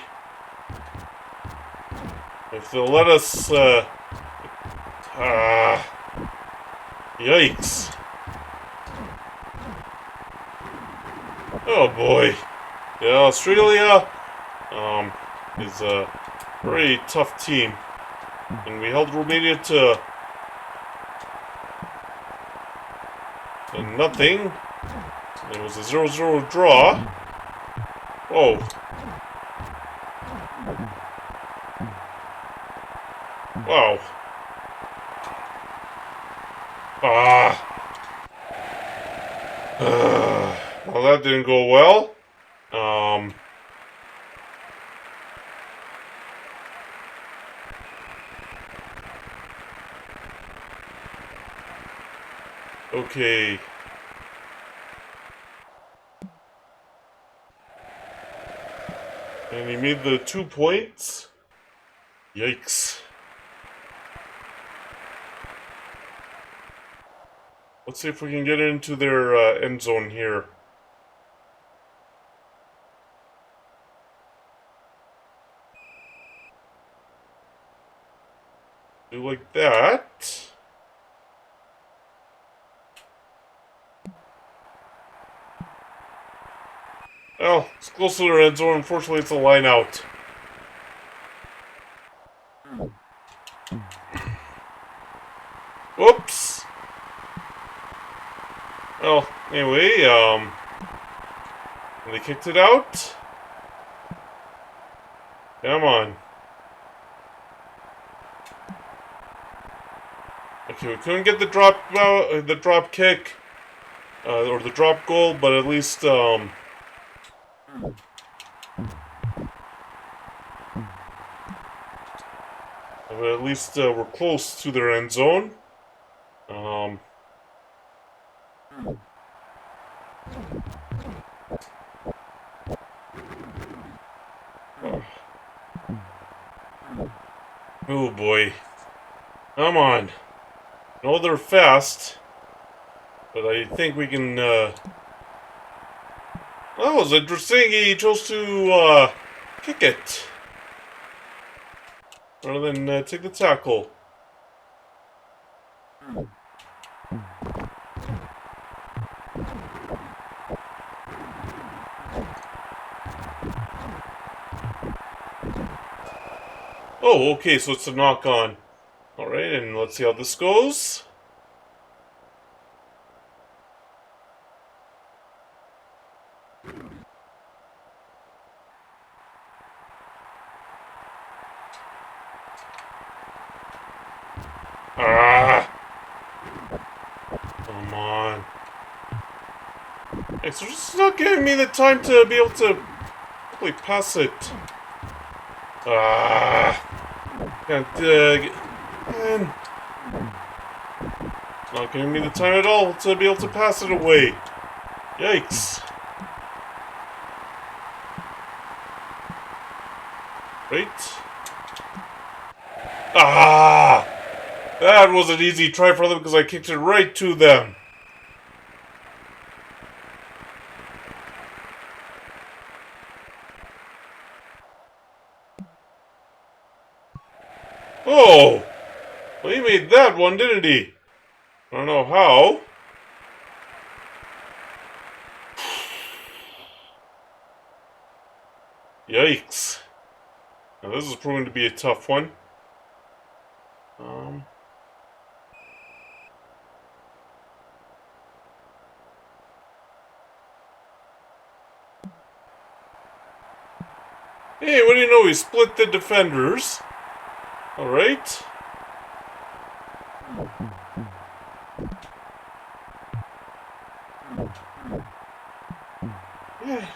If they'll let us, Yikes. Oh boy. Yeah, Australia, is a very tough team. And we held Romania to nothing. It was a 0-0 draw. Oh. Wow. Ah. Well, that didn't go well. Okay. And he made the 2 points. Yikes. Let's see if we can get into their end zone here. Do like that. Well, it's close to their end zone. Unfortunately, it's a line out. Whoops. Well, anyway, they kicked it out. Come on. Okay, we couldn't get the drop kick, or the drop goal, but at least, we're close to their end zone. Oh boy. Come on. No, they're fast. But I think we can, That was interesting. He chose to, kick it. Rather than, take the tackle. Oh, okay, so it's a knock-on. Alright, and let's see how this goes. Ah! Come on. It's just not giving me the time to be able to really pass it. Ah! Can't, man. Not giving me the time at all to be able to pass it away. Yikes. Right? Ah! That was an easy try for them because I kicked it right to them. Oh! Well, he made that one, didn't he? I don't know how. Yikes. Now this is proving to be a tough one. Hey, what do you know? We split the defenders. Alright. Yeah.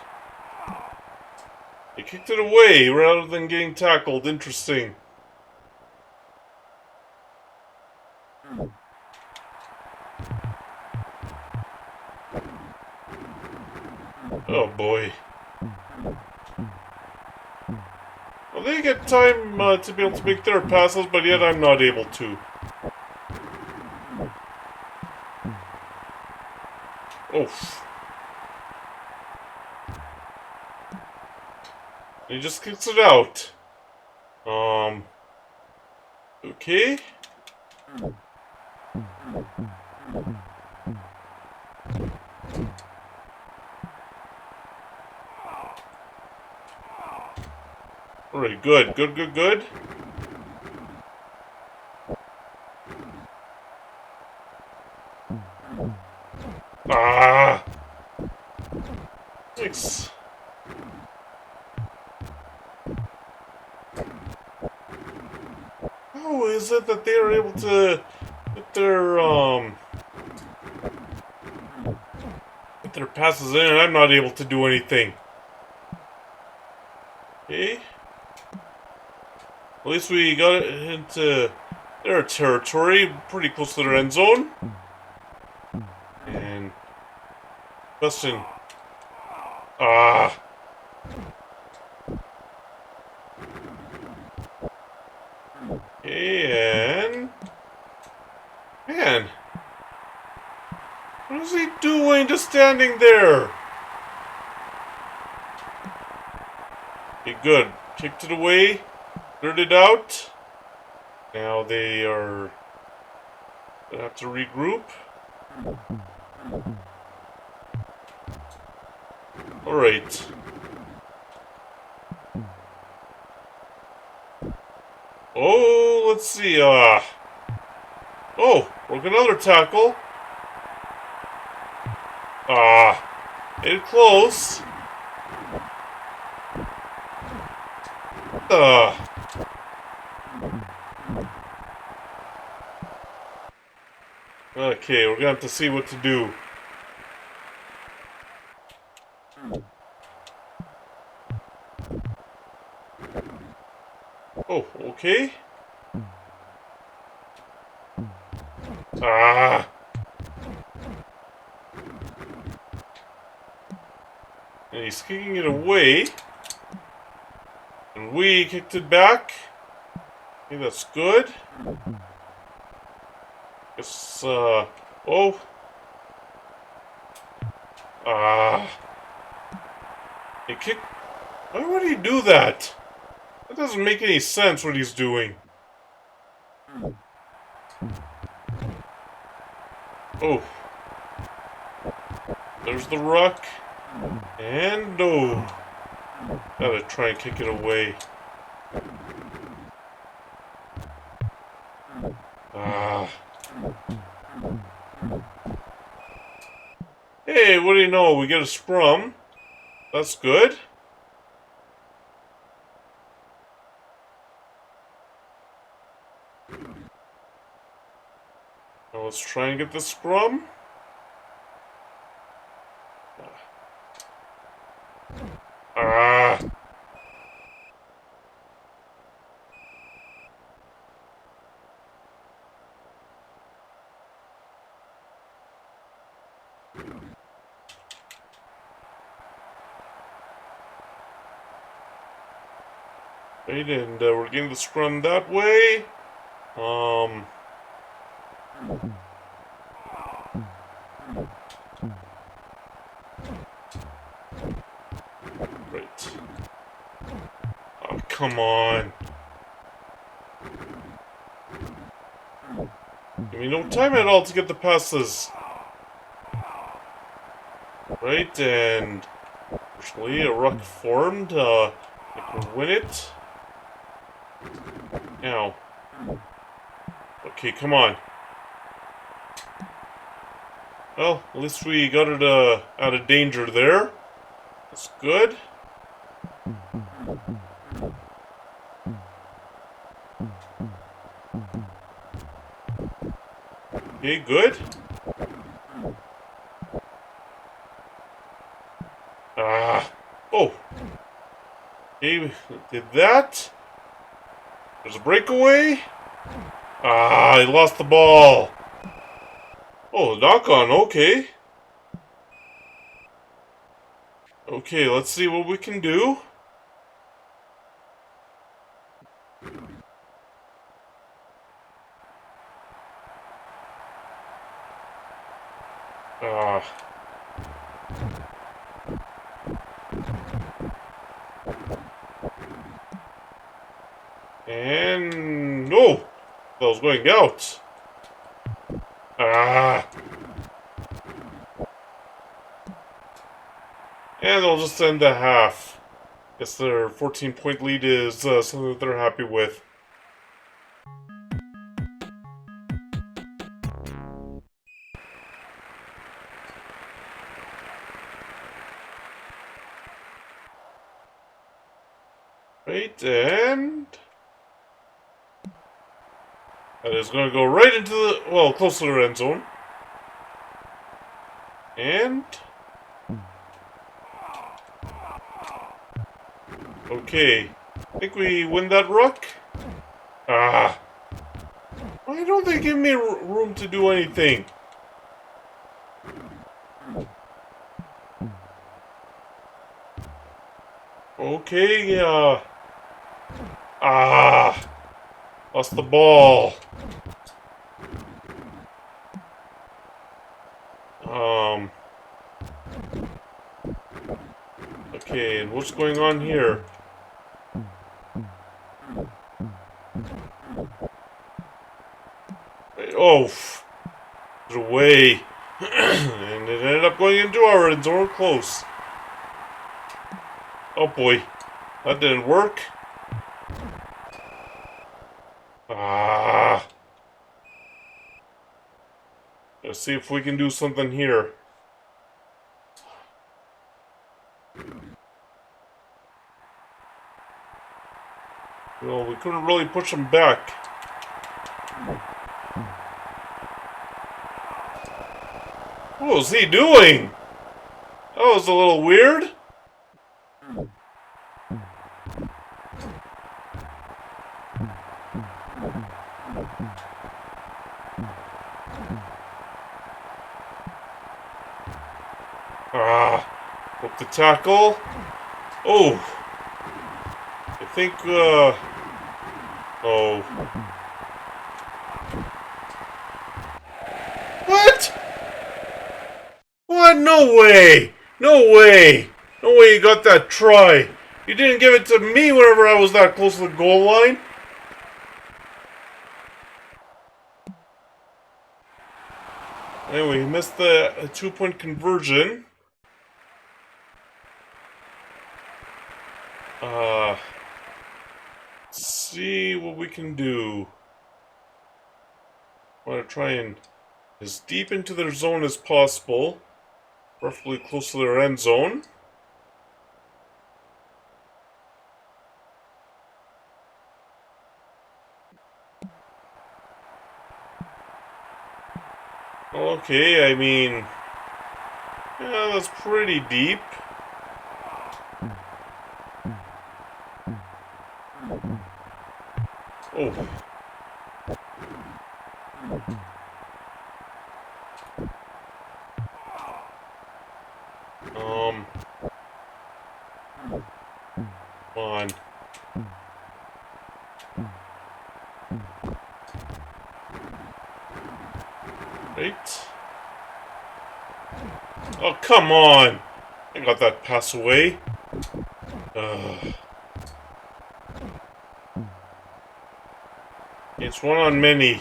He kicked it away rather than getting tackled. Interesting. Oh boy. Well, they get time to be able to make their passes, but yet I'm not able to. Oh. He just kicks it out. Okay. Alright, good. Good. Ah! 6. How is it that they are able to get their passes in and I'm not able to do anything? Okay. At least we got it into their territory, pretty close to their end zone. And question. Ah. Okay, and man, what is he doing just standing there? Okay, good. Kicked it away, cleared it out. Now they are gonna have to regroup. Alright. Oh, let's see, oh, broke another tackle. Made it close. Okay, we're gonna have to see what to do. Oh, okay. Ah! And he's kicking it away. And we kicked it back. Okay, that's good. Guess, oh. Ah. He kicked. Why would he do that? That doesn't make any sense what he's doing. Oh. There's the ruck. And oh. Gotta try and kick it away. Ah. Hey, what do you know? We get a scrum. That's good. Now let's try and get the scrum. Ah. Right, and we're getting the scrum that way. Right. Oh, come on. Give me no time at all to get the passes. Right, and actually a ruck formed. I can win it. Now. Okay, come on. Well, at least we got it out of danger there. That's good. Okay, good. Ah. Oh. Okay, did that. There's a breakaway. Ah, I lost the ball. Oh, knock on. Okay. Okay, let's see what we can do. Ah. And no, that was going out. Ah. And they'll just end the half. Guess their 14-point lead is something that they're happy with. Right, and that is going to go right into the, well, close to the end zone. And okay, I think we win that ruck. Ah, why don't they give me room to do anything? Okay, lost the ball. Okay, and what's going on here? Oh, away. And it ended up going into our end zone close. Oh boy, that didn't work. Ah. Let's see if we can do something here. Well, we couldn't really push him back. What was he doing? That was a little weird. Ah, hook the tackle. Oh, I think, oh. What? What? No way! No way! No way you got that try! You didn't give it to me whenever I was that close to the goal line? Anyway, he missed the 2-point conversion. Let's see what we can do. I want to try and as deep into their zone as possible, roughly close to their end zone. Okay, I mean, yeah, that's pretty deep. Oh. Come on. Right. Oh, come on! I got that pass away. It's one on many.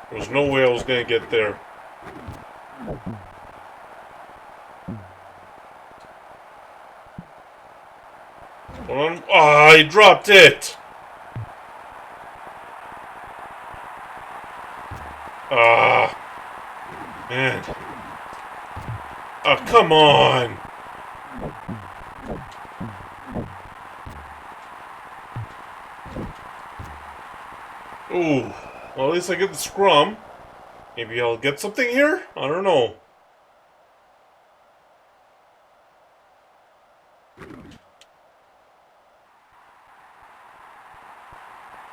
There was no way I was gonna get there. One on. Ah, I dropped it! Ah. Man. Oh, come on! Ooh. Well, at least I get the scrum. Maybe I'll get something here? I don't know.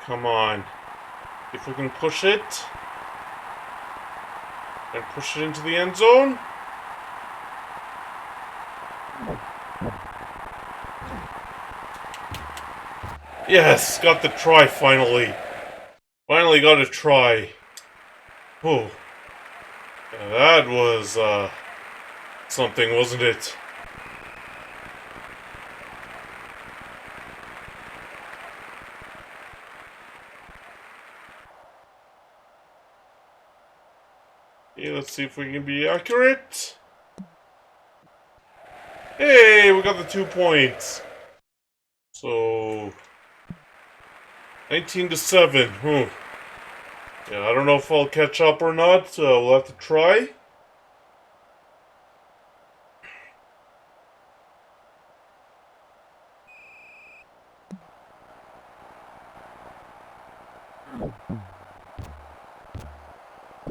Come on. If we can push it. And push it into the end zone. Yes, got the try finally. Finally got a try. Whoa. That was, something, wasn't it? Okay, let's see if we can be accurate. Hey, we got the 2 points. So, 19-7. Yeah, I don't know if I'll catch up or not. We'll have to try.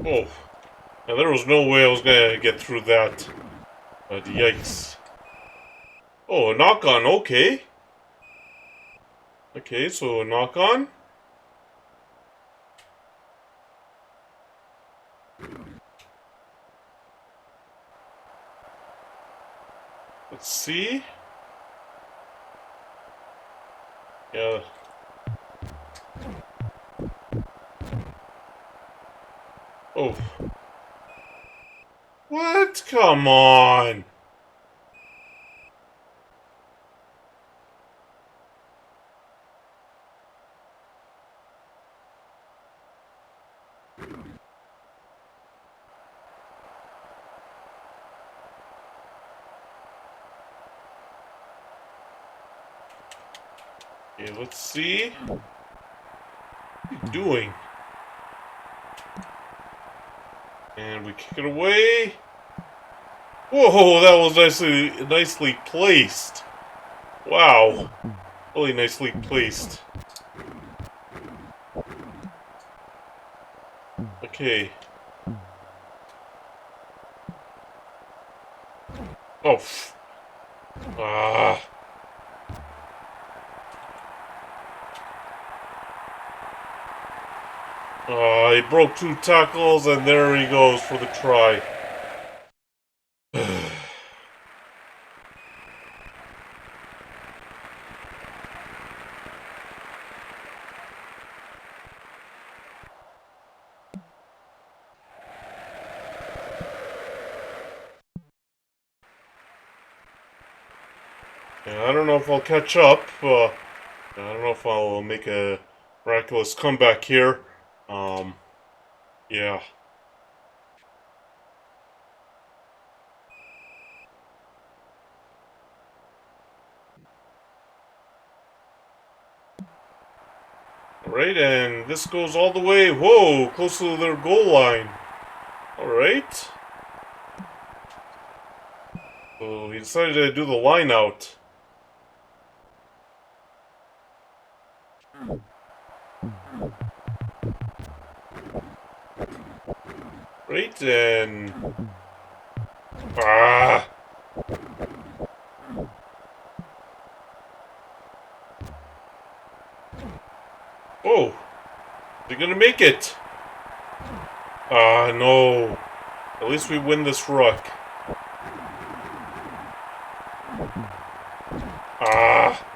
Oh, now there was no way I was gonna get through that. But yikes. Oh, a knock on, okay. Okay, so a knock on. Let's see. Yeah. Oh. What? Come on. Okay, let's see. What are you doing? And we kick it away. Whoa, that was nicely placed. Wow. Really nicely placed. Okay. Oh. Ah. He broke 2 tackles, and there he goes for the try. Yeah, I don't know if I'll catch up. I don't know if I'll make a miraculous comeback here. Yeah. Alright, and this goes all the way, whoa, close to their goal line. Alright. So he decided to do the line out. Right, and... Ah! Oh! They're gonna make it! Ah, no. At least we win this ruck. Ah!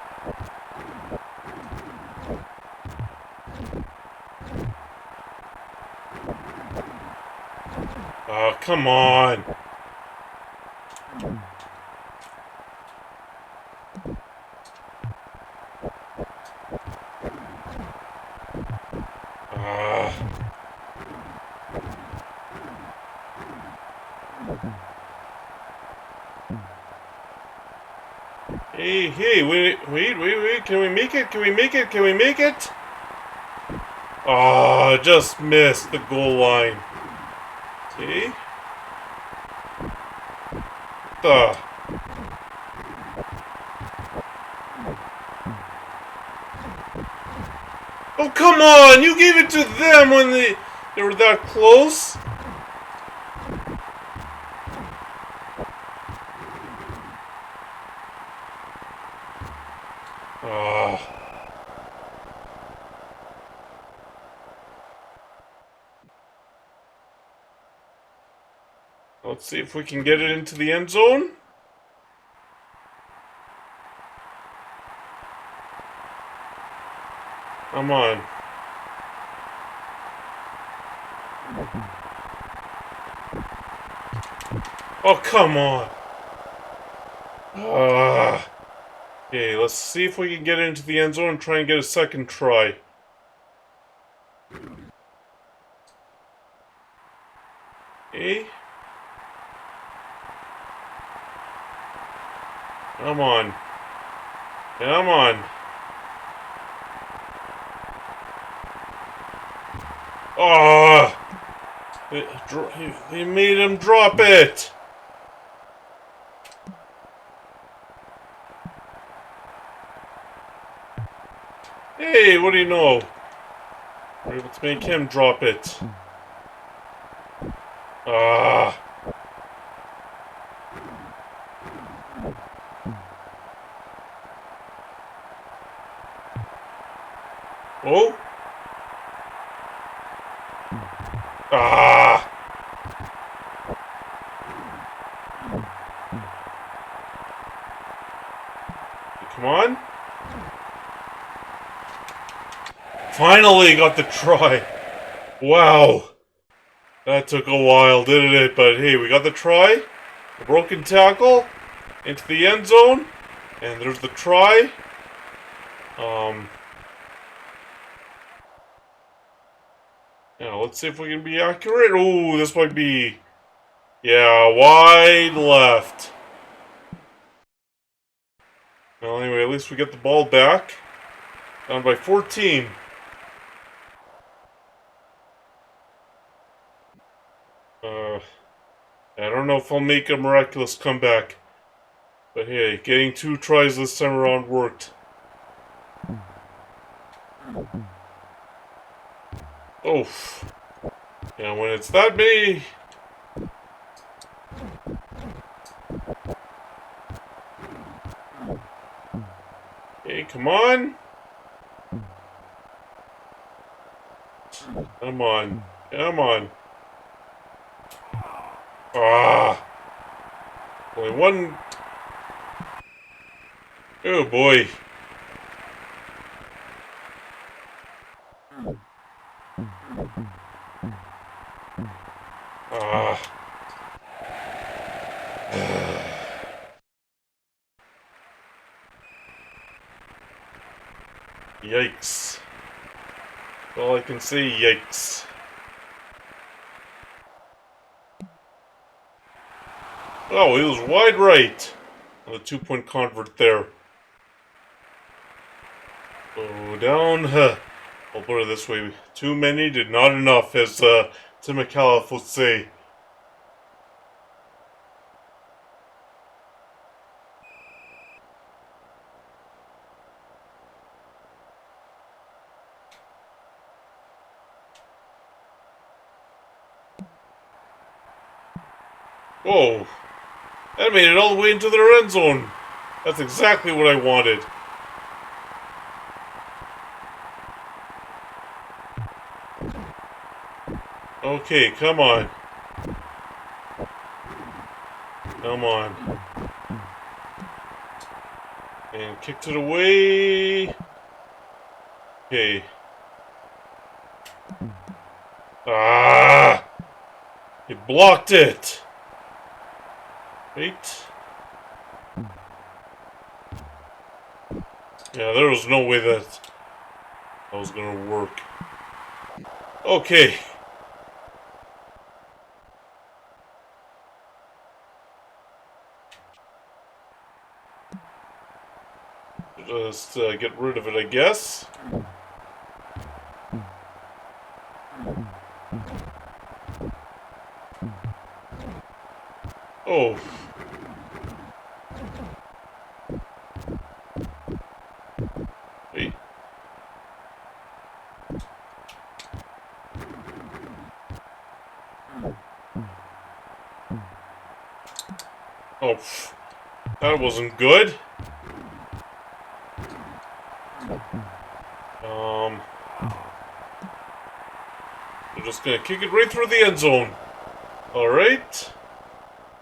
Ah, come on! Ah! Hey, wait, can we make it? Can we make it? Can we make it? Ah, just missed the goal line. See? Duh. Oh, come on! You gave it to them when they were that close? Ah. Let's see if we can get it into the end zone. Come on. Oh, come on. Ah. Okay, let's see if we can get it into the end zone and try and get a second try. Okay. Come on. Come on. Ah! They made him drop it! Hey, what do you know? We're able to make him drop it. Ah! Oh! Ah! Come on. Finally got the try. Wow. That took a while, didn't it? But hey, we got the try. The broken tackle into the end zone. And there's the try. Yeah, let's see if we can be accurate. Oh, this might be... Yeah, wide left. Well, anyway, at least we get the ball back. Down by 14. I don't know if I'll make a miraculous comeback. But hey, getting 2 tries this time around worked. Oh. Yeah, when it's that many... Hey, come on. Come on. Come on. Ah. Only one... Oh, boy. Ah. Yikes. All I can say, yikes. Oh, he was wide right on the 2-point convert there. Go down. I'll put it this way. Too many did not enough, as Tim McAuliffe would say. Whoa. That made it all the way into their end zone. That's exactly what I wanted. Okay, come on. Come on. And kicked it away. Okay. Ah! He blocked it. Wait. Yeah, there was no way that was gonna work. Okay. Just get rid of it, I guess. Oh. Wait. That wasn't good. They're just gonna kick it right through the end zone. Alright.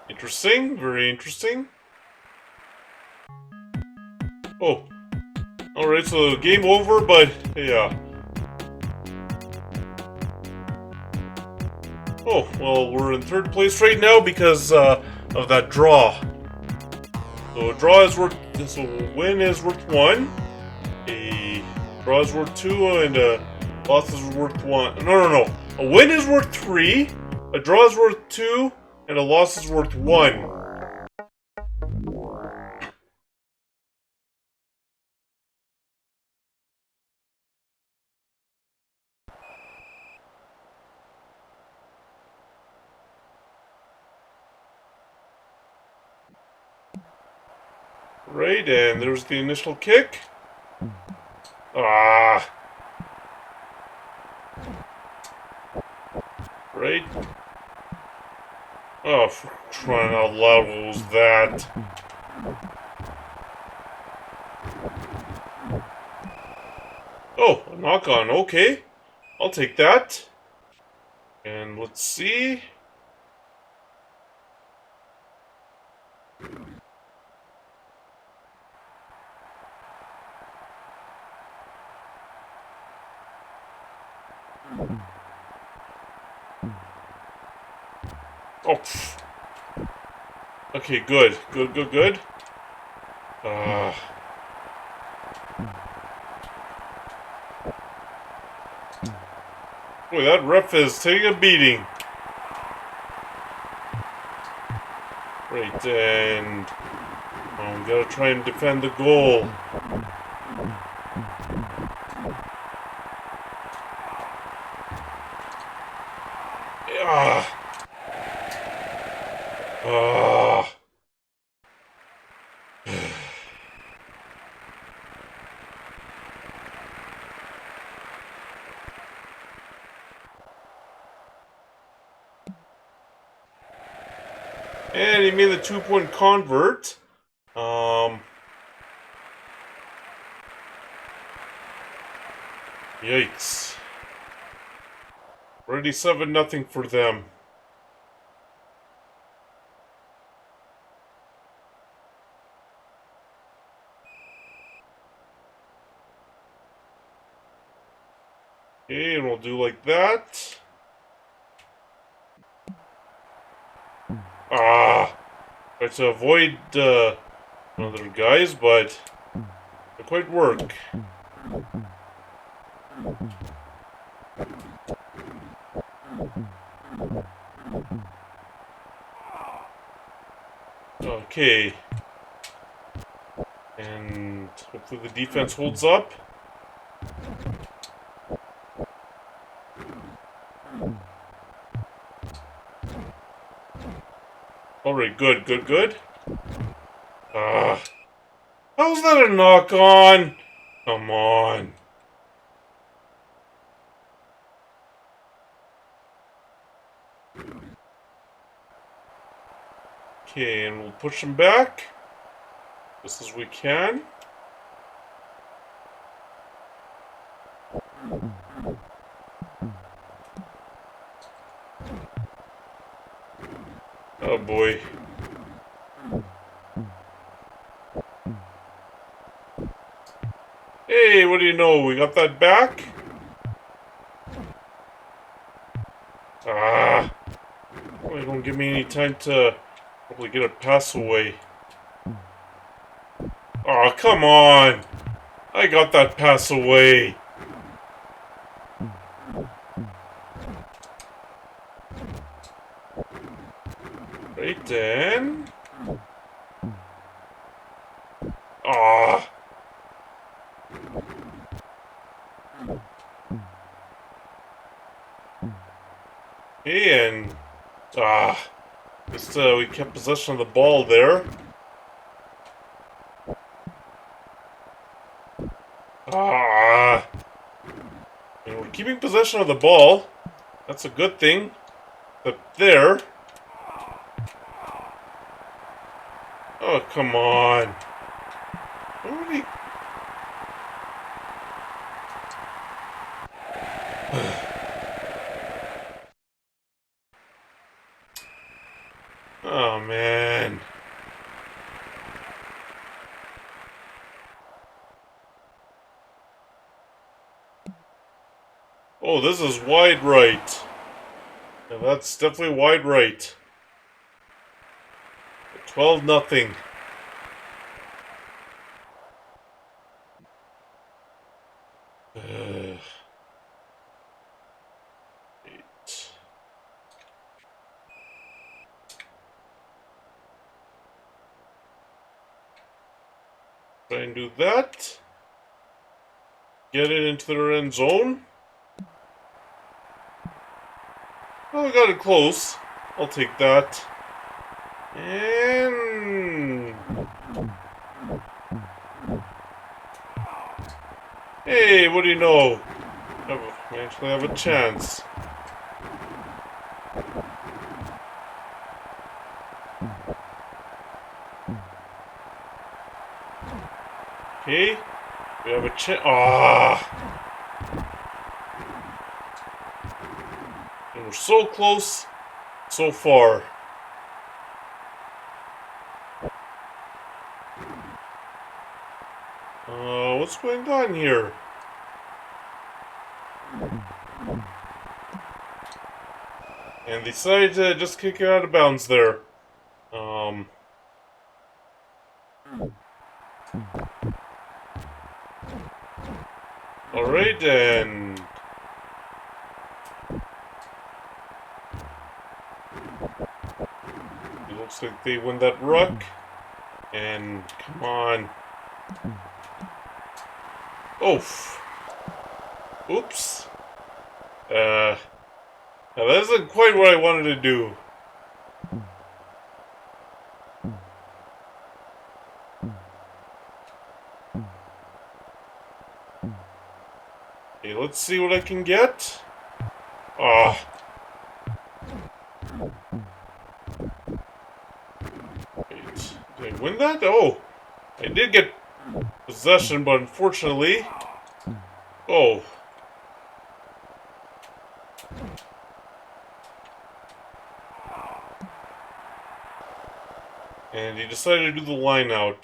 Interesting. Very interesting. Oh. Alright, so game over, but yeah. Oh, well, we're in third place right now because of that draw. So a draw is worth, so a win is worth 1. A draw is worth 2, and a loss is worth 1. No. A win is worth 3, a draw is worth 2, and a loss is worth 1. Right, and there's the initial kick. Ah. Right. Oh, for crying out loud, what was that? Oh, a knock on, okay. I'll take that. And let's see. Oh, pff. Okay, good. Good. Boy, that ref is taking a beating. Right, and we gotta try and defend the goal. Ah. Ah. And he made the 2-point convert. Yikes. Already 7-0 for them. Okay, and we'll do like that. Ah! Try to avoid other guys, but it quite work. Okay. And hopefully the defense holds up. Alright, good. Ah. How's that a knock on? Come on. Okay, and we'll push him back. Just as we can. Oh boy. Hey, what do you know? We got that back? Ah. Well, they don't give me any time to probably get a pass away. Oh, come on! I got that pass away. Right then. Ah. And just we kept possession of the ball there. Ah. And we're keeping possession of the ball. That's a good thing. But there. Oh, come on. Nobody... Oh, man. Oh, this is wide right. Yeah, that's definitely wide right. 12-0. Eight. Try and do that. Get it into their end zone. Oh, I got it close. I'll take that. And... Hey, what do you know? We actually have a chance. Okay, we have a chance. Ah! And we're so close, so far. What's going on here? And they decided to just kick it out of bounds there. Alright, and... It looks like they win that ruck. And, come on. Oh! Oops. Now that isn't quite what I wanted to do. Okay, let's see what I can get. Ah. Wait, did I win that? Oh, I did get possession, but unfortunately... Oh. And he decided to do the line out.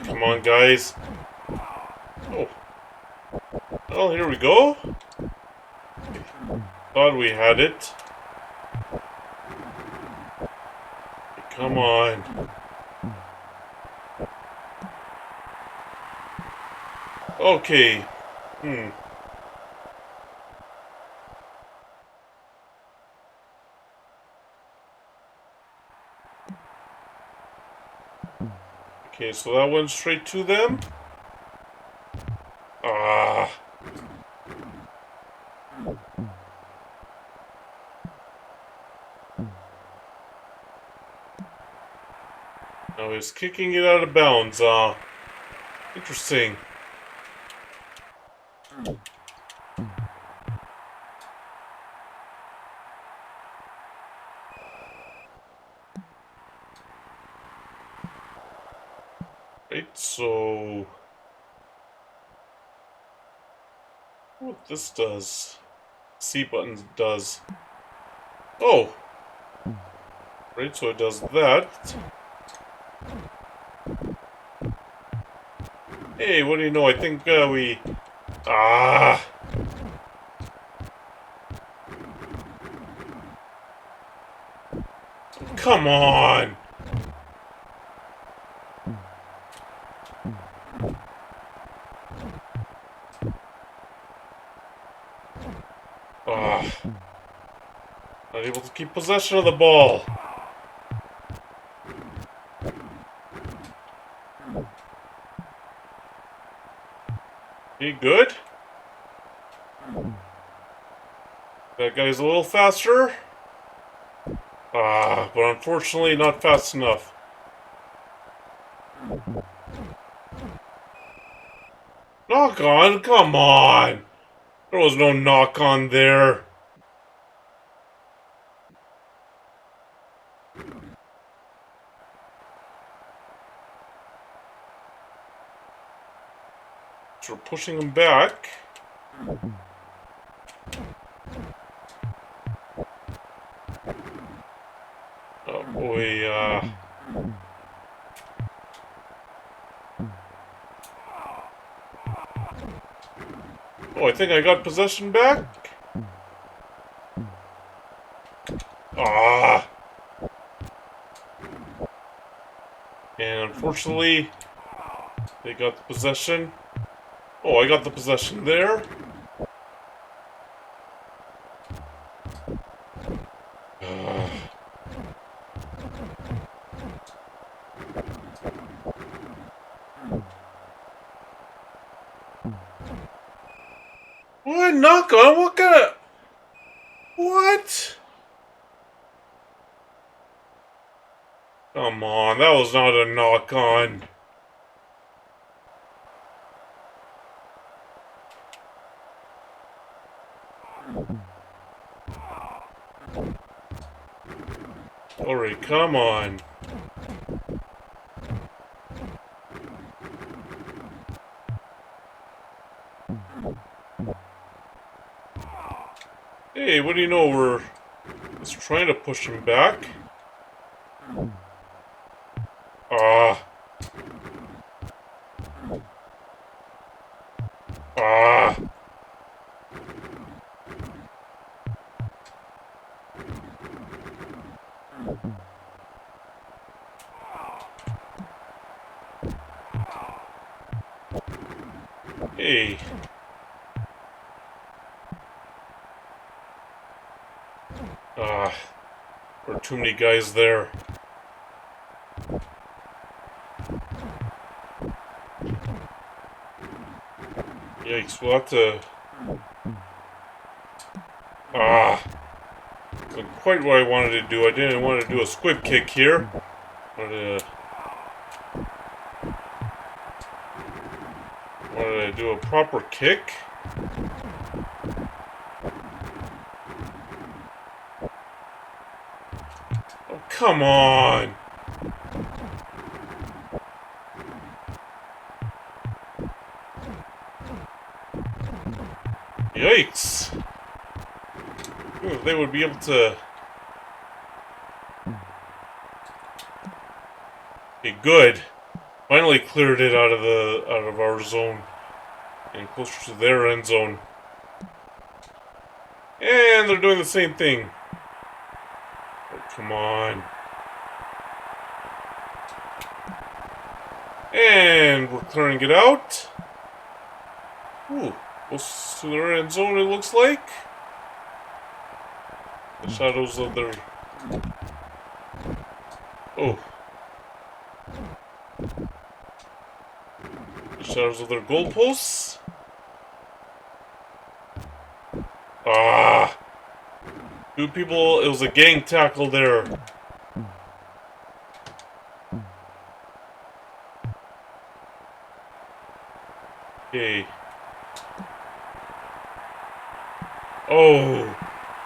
Come on, guys. Oh. Well, here we go. Thought we had it. Come on. Okay. Okay, so that went straight to them. Ah. Now he's kicking it out of bounds. Interesting. Right, so... What this does? C button does. Oh! Right, so it does that. Hey, what do you know? I think we... Ah! Come on! Ah! Not able to keep possession of the ball. He good? That guy's a little faster. Ah, but unfortunately not fast enough. Knock on? Come on! There was no knock on there. So we're pushing him back. Oh boy, oh, I think I got possession back. Ah! And unfortunately, they got the possession. Oh, I got the possession there. Ah. What? Knock on? What kind of... What? Come on, that was not a knock on. Alright, come on. Hey, what do you know? We're just trying to push him back. Ah. Ah. Hey. Ah. There are too many guys there. Yikes, we'll have to... Ah. Wasn't quite what I wanted to do. I didn't want to do a squib kick here. Wanted to do a proper kick. Oh, come on! Yikes! Ooh, they would be able to... Okay, good. Finally cleared it out of our zone. And closer to their end zone. And they're doing the same thing. Oh, come on. And we're clearing it out. Ooh, close to their end zone, it looks like. The shadows of their... Oh. The shadows of their goalposts. Ah. Two people, it was a gang tackle there. Okay. Oh.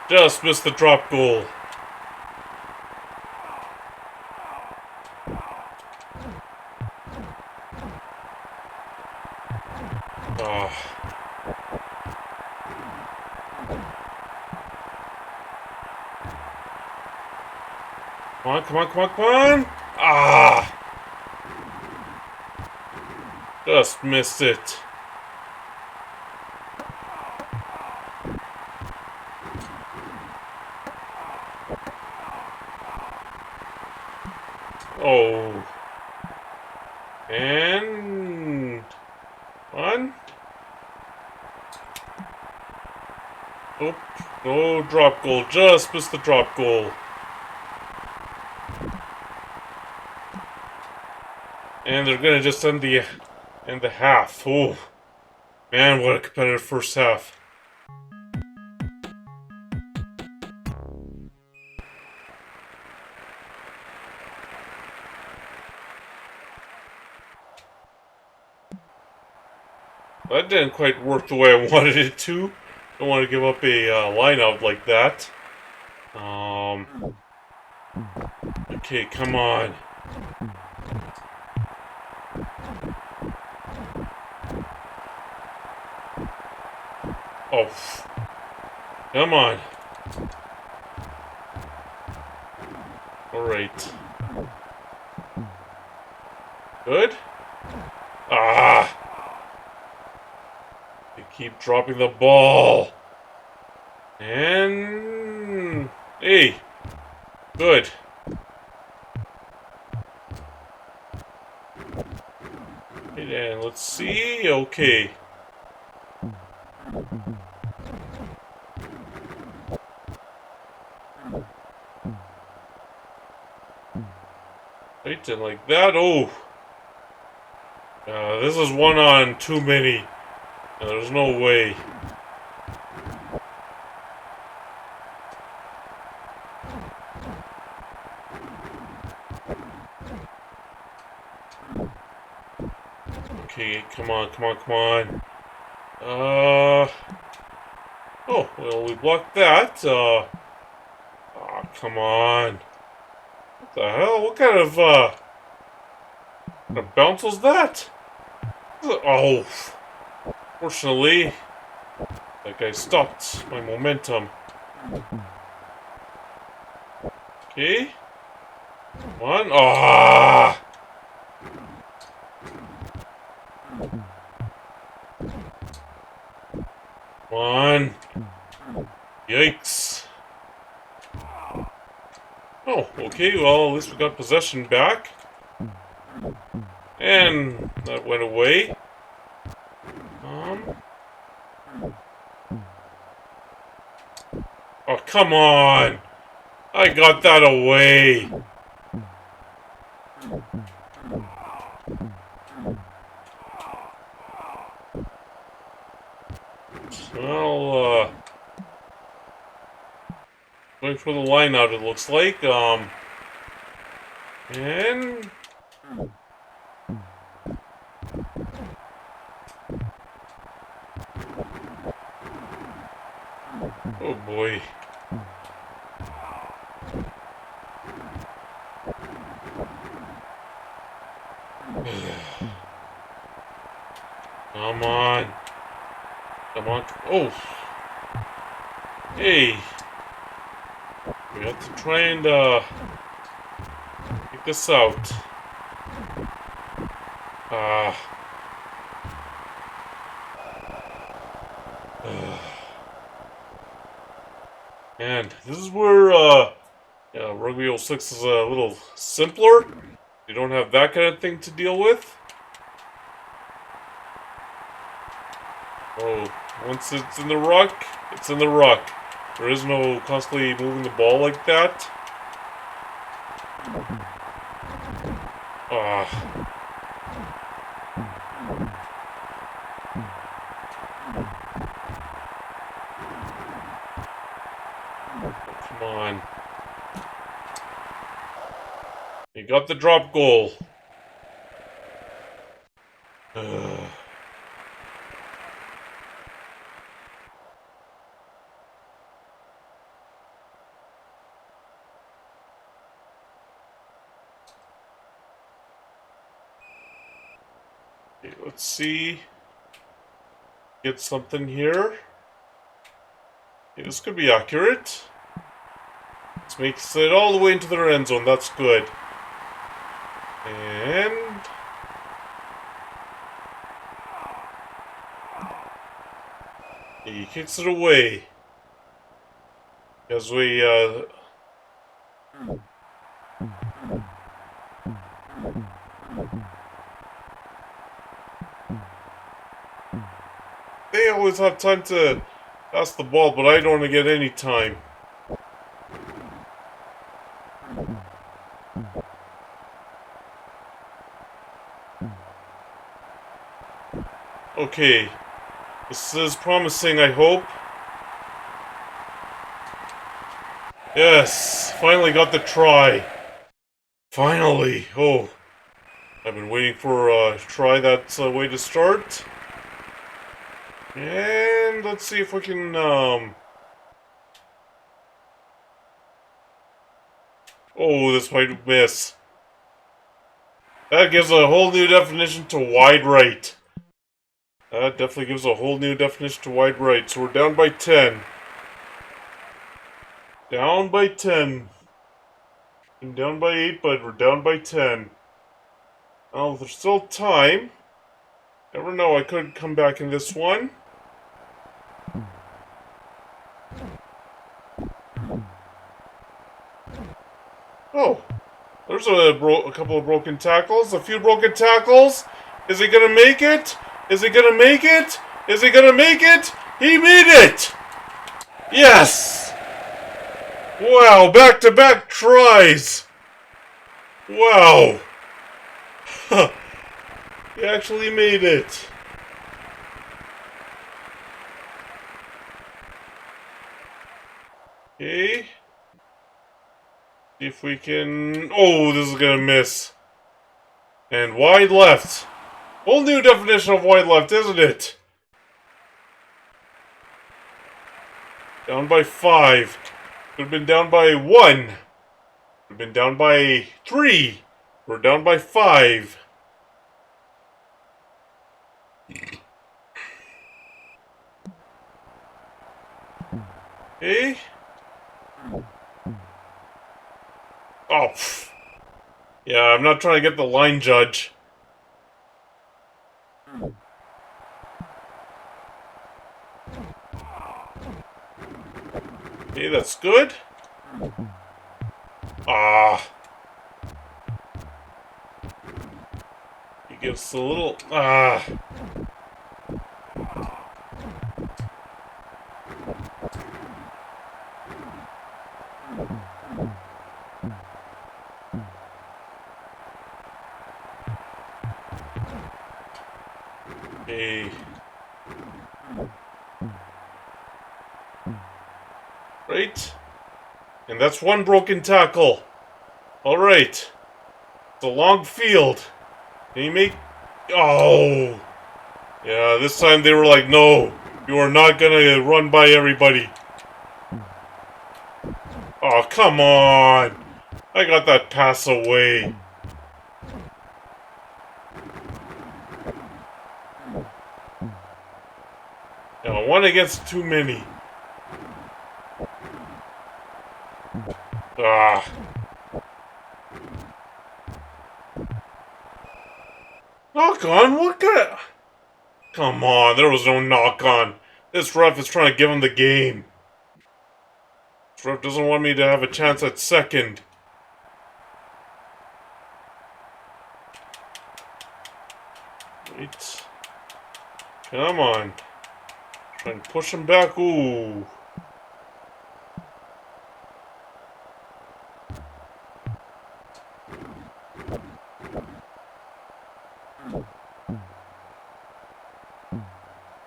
Just missed the drop goal. Ah. Come on, come on, come on, come on! Ah! Just missed it. Oh. And... One. Nope. No drop goal. Just missed the drop goal. And they're gonna just end the half. Oh. Man, what a competitive first half. That didn't quite work the way I wanted it to. Don't want to give up a line out like that. Okay, come on. Oh, come on. Alright. Good? Ah! They keep dropping the ball. And... Hey! Good. And let's see. Okay. Right, and like that. Oh! This is one on too many. There's no way. Okay, come on, come on, come on. Oh, well, we blocked that. Come on. What the hell? What kind of bounce was that? Oh, fortunately, that guy stopped my momentum. Okay. Come on. Ah! Come on. Yikes. Oh, okay, well, at least we got possession back. And that went away. Oh, come on! I got that away! Well, going for the line out, it looks like. And... Oh boy. Come on. Come on. Oh! Hey! We have to try and, get this out. And this is where, yeah, Rugby World 6 is a little simpler. You don't have that kind of thing to deal with. Oh, once it's in the ruck, it's in the ruck. There is no constantly moving the ball like that. Come on. You got the drop goal. Okay, let's see. Get something here. Okay, this could be accurate. This makes it all the way into their end zone. That's good. And... he kicks it away. As we, they always have time to pass the ball, but I don't get any time. Okay. This is promising, I hope. Yes! Finally got the try. Finally! Oh. I've been waiting for a try. That's a way to start. And let's see if we can, oh, this might miss. That gives a whole new definition to wide right. That definitely gives a whole new definition to wide right. So we're down by 10. Down by 10. Been down by 8, but we're down by 10. Oh, there's still time. Never know, I could come back in this one. Oh, there's a couple of broken tackles. A few broken tackles. Is he gonna make it? Is he gonna make it? Is he gonna make it? He made it! Yes! Wow, back-to-back tries! Wow! He actually made it. Okay. See if we can... Oh, this is gonna miss. And wide left. Whole new definition of wide left, isn't it? Down by 5. Could have been down by 1. Could have been down by 3. We're down by 5. Okay. Oh, pff. Yeah, I'm not trying to get the line judge. Okay, that's good. Ah. He gives a little... Ah. Okay. Right. And that's one broken tackle. Alright. It's a long field. Can you make... Oh. Yeah, this time they were like, no. You are not gonna run by everybody. Oh, come on. I got that pass away. Now, one against too many. Ah. Knock on? What kind of... Come on, there was no knock on. This ref is trying to give him the game. This ref doesn't want me to have a chance at second. Wait. Come on. Try and push him back. Ooh.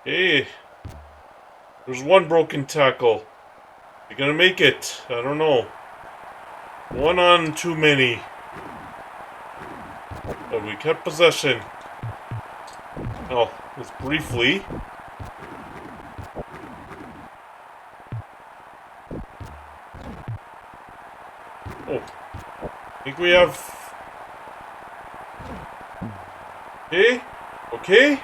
Hey. There's one broken tackle. You gonna make it? I don't know. One on too many. But we kept possession. Oh, just briefly. Oh. I think we have... Okay? Okay?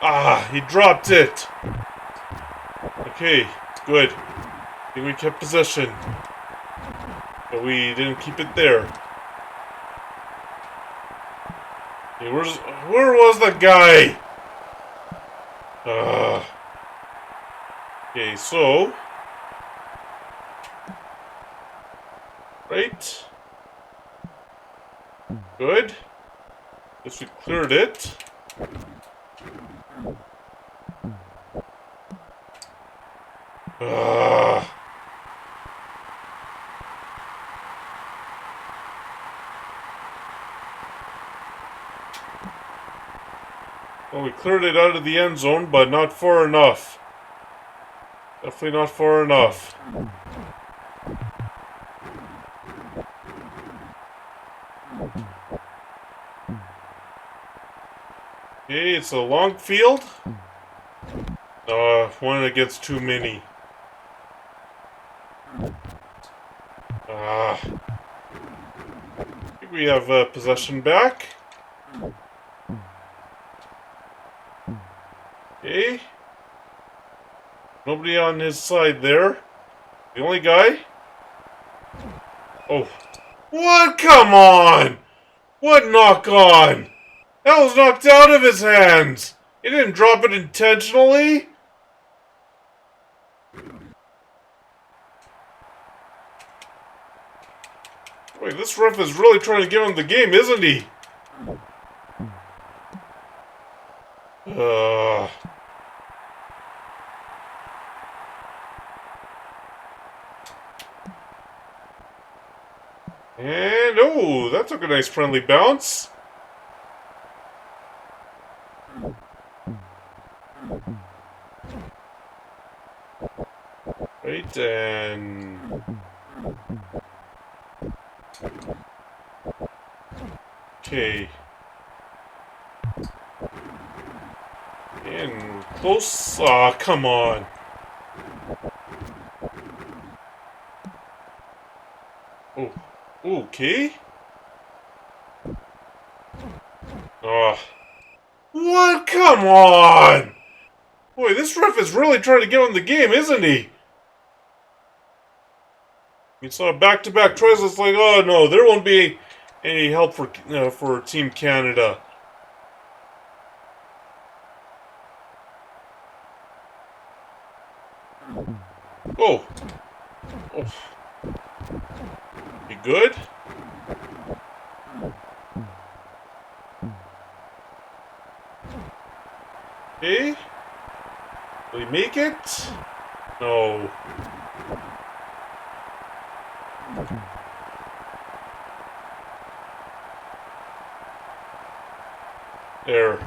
Ah, he dropped it! Okay, good. I think we kept possession. But we didn't keep it there. Okay, where was the guy? Okay, so... Right. Good. Guess we cleared it. Well, we cleared it out of the end zone, but not far enough. Definitely not far enough. Okay, it's a long field. One against too many. I think we have possession back. Okay. Nobody on his side there. The only guy? Oh. What? Come on! What knock on? That was knocked out of his hands! He didn't drop it intentionally? Wait, this ref is really trying to give him the game, isn't he? And, oh, that took a nice friendly bounce. Right, and... Okay. And close. Aw, come on. Oh, okay. Ah. What? Come on! Boy, this ref is really trying to give him the game, isn't he? You saw back-to-back tries. It's like, oh no, there won't be any help for Team Canada. Oh. Oh. You good? Okay. Will he make it? No. There.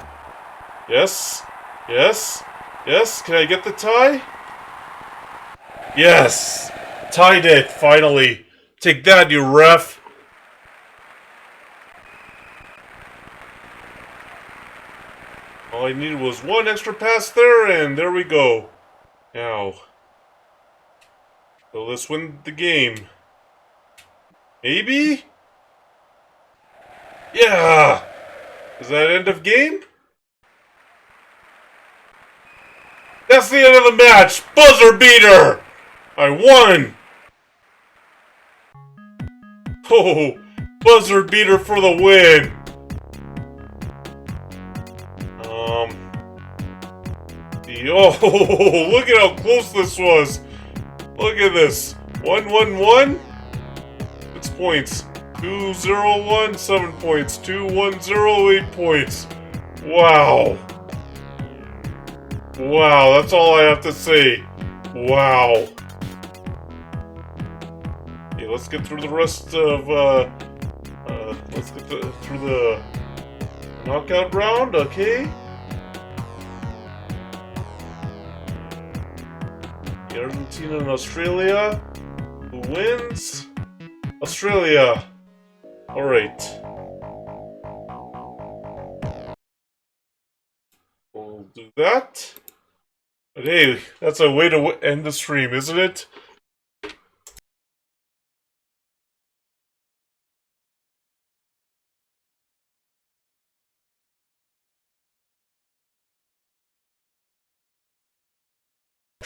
Yes. Yes. Yes. Can I get the tie? Yes! Tied it, finally. Take that, you ref. All I needed was one extra pass there, and there we go. Now, will this win the game? Maybe? Yeah! Is that end of game? That's the end of the match! Buzzer beater! I won! Oh, buzzer beater for the win! Oh, look at how close this was! Look at this. 1-1-1? 6 points. 2-0-1, 7 points. 2-1-0, 8 points. Wow. Wow, that's all I have to say. Wow. Okay, let's get through the rest of, let's get through the knockout round, okay? Argentina and Australia. Who wins? Australia. Alright. We'll do that. But hey, that's a way to end the stream, isn't it?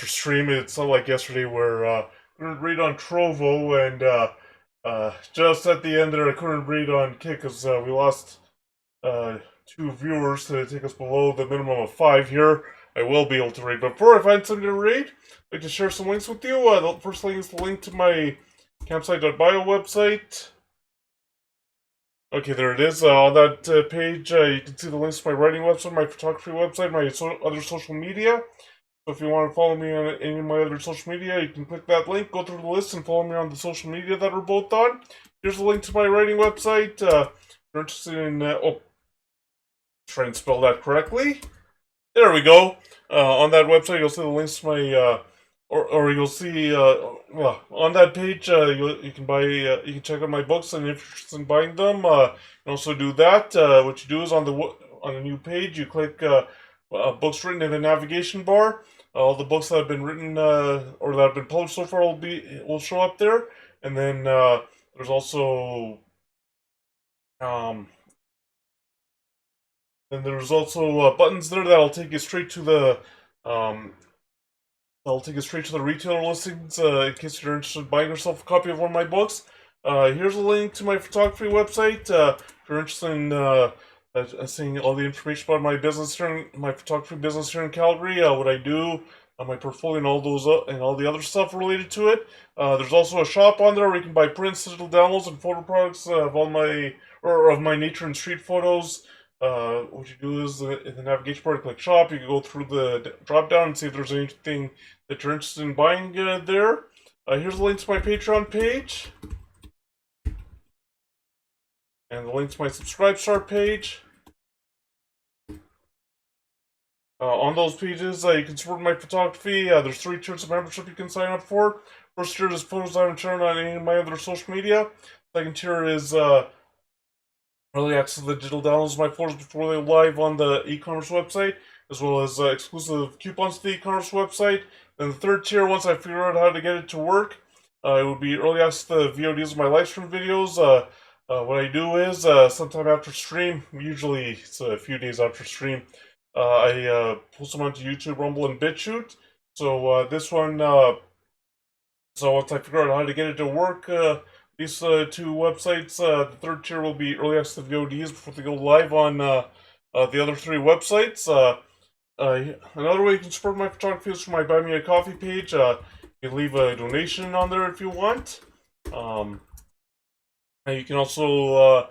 Stream, it's not like yesterday where I couldn't read on Trovo and just at the end there I couldn't read on Kick because we lost 2 viewers to take us below the minimum of 5 here. I will be able to read. But before I find something to read, I'd like to share some links with you. The first link is the link to my campsite.bio website. Okay, there it is. On that page, you can see the links to my writing website, my photography website, my other social media. So if you want to follow me on any of my other social media, you can click that link, go through the list, and follow me on the social media that we're both on. Here's a link to my writing website. If you're interested in... try and spell that correctly. There we go. On that website, you'll see the links to my... or you'll see... on that page, you can buy... you can check out my books, and if you're interested in buying them, you can also do that. What you do is on the new page, you click... books written in the navigation bar. All the books that have been written or that have been published so far will show up there, and then there's also um, buttons there that'll take you straight to the um, retailer listings in case you're interested in buying yourself a copy of one of my books. Here's a link to my photography website if you're interested in seeing all the information about my business here, my photography business here in Calgary, what I do, my portfolio, and all those and all the other stuff related to it. There's also a shop on there where you can buy prints, digital downloads, and photo products of all my of my nature and street photos. What you do is in the navigation bar, click shop. You can go through the drop down and see if there's anything that you're interested in buying there. Here's a link to my Patreon page and the link to my Subscribe Star page. On those pages, you can support my photography. There's 3 tiers of membership you can sign up for. First tier is photos I haven't shared on any of my other social media. Second tier is early access to the digital downloads of my photos before they live on the e-commerce website, as well as exclusive coupons to the e-commerce website. Then the third tier, once I figure out how to get it to work, it would be early access to the VODs of my live stream videos. What I do is, sometime after stream, usually it's a few days after stream, I post them onto YouTube, Rumble, and BitChute. So this one, so once I figure out how to get it to work, these 2 websites, the third tier will be early access to VODs before they go live on the other 3 websites. Another way you can support my photography is from my Buy Me a Coffee page. You can leave a donation on there if you want. And you can also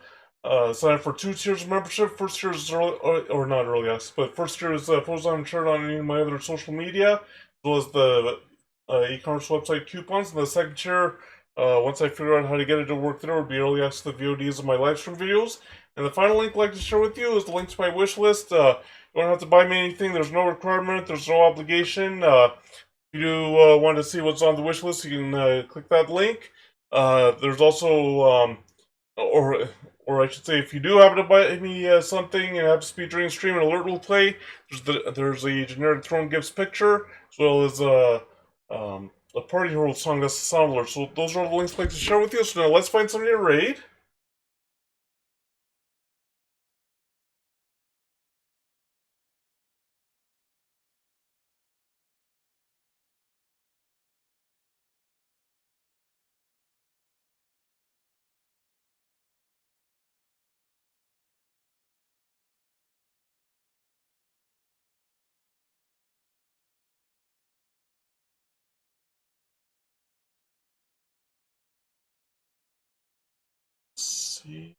sign up for 2 tiers of membership. First tier is early, or not early access, but first tier is photos I haven't shared on any of my other social media, as well as the e-commerce website coupons. And the second tier, once I figure out how to get it to work there, would be early access to the VODs of my live stream videos. And the final link I'd like to share with you is the link to my wish list. You don't have to buy me anything. There's no requirement. There's no obligation. If you do want to see what's on the wish list, you can click that link. There's also, or I should say, if you do happen to buy me something and it happens to be during stream, an alert will play. There's a generic Throne Gifts picture, as well as a Party World song that's a sound alert. So those are the links I'd like to share with you. So now let's find somebody to raid. Let's see.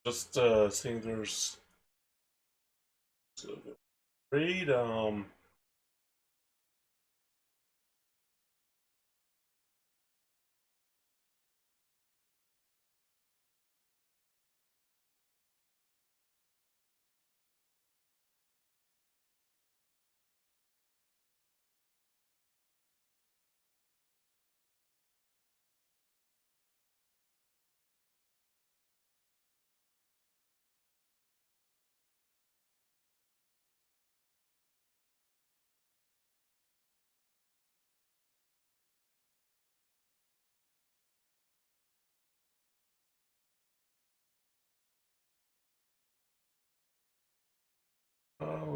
Just seeing there's raid.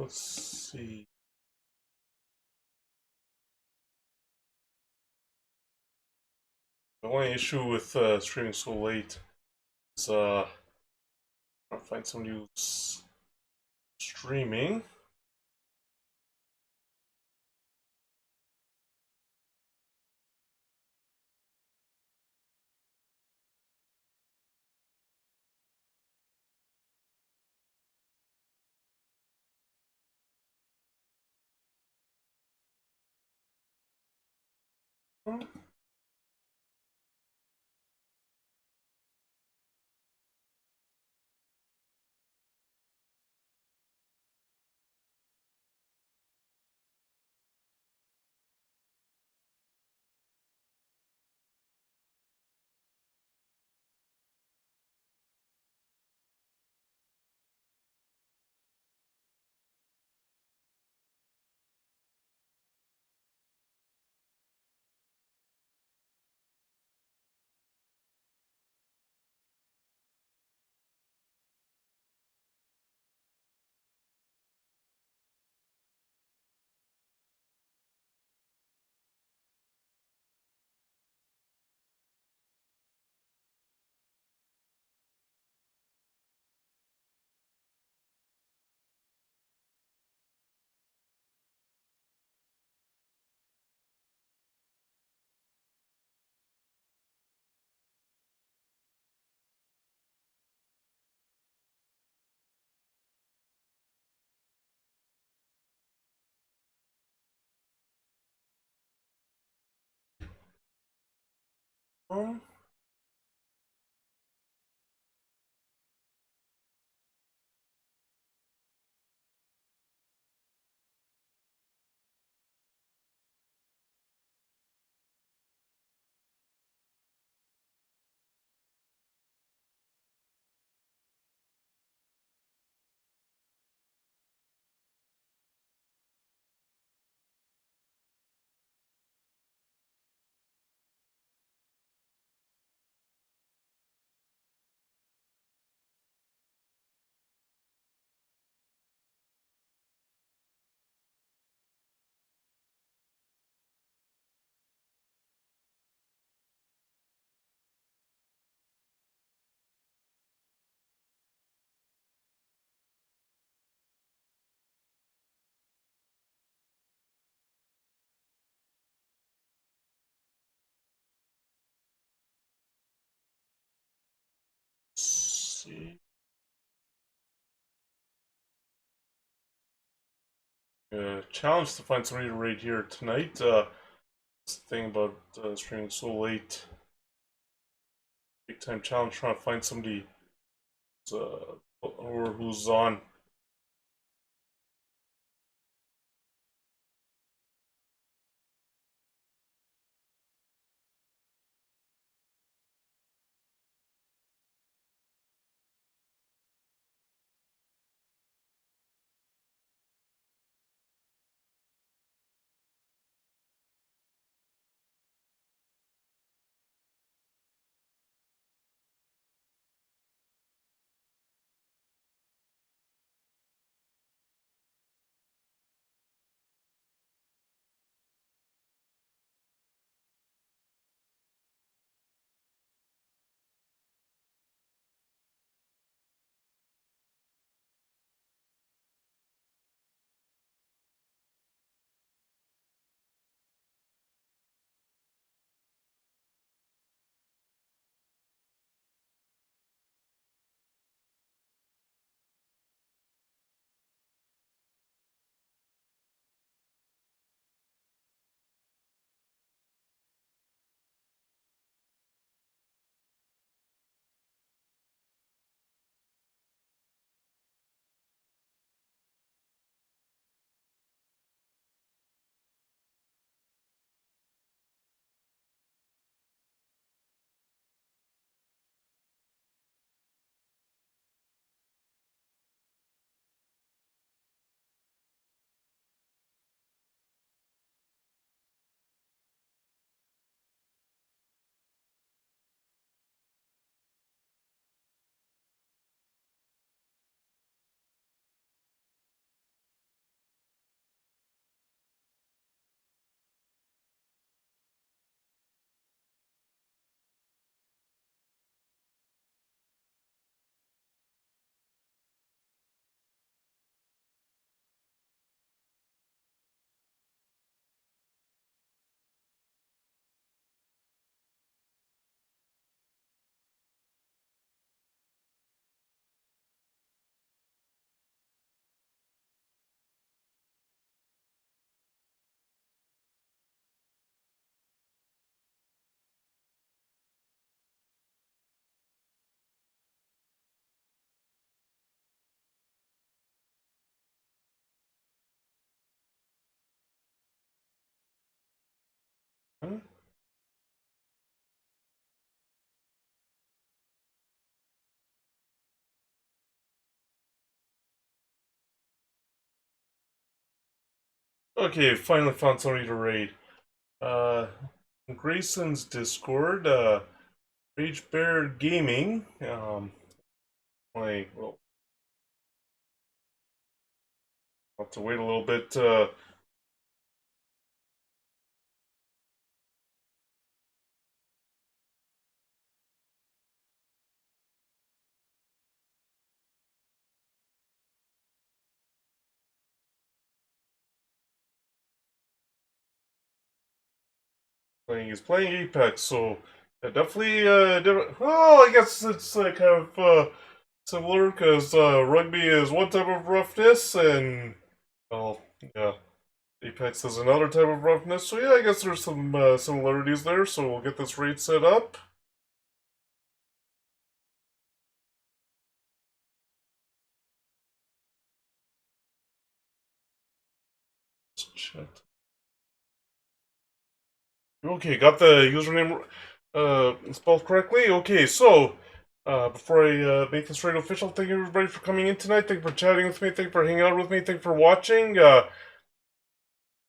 Let's see. The only issue with streaming so late is trying to find somebody who's streaming. Um, let's see. Challenge to find somebody to raid here tonight. This thing about streaming so late. Big time challenge trying to find somebody or who's on. Okay, finally found somebody to raid. Uh, Grayson's Discord, Rage Bear Gaming. Well, I'll have to wait a little bit. He's playing Apex, so definitely different. Well, I guess it's kind of similar because rugby is one type of roughness, and well, yeah, Apex is another type of roughness. So yeah, I guess there's some similarities there. So we'll get this raid set up. Let's check. Okay, got the username spelled correctly. Okay, so before I make this raid official, thank you everybody for coming in tonight. Thank you for chatting with me. Thank you for hanging out with me. Thank you for watching.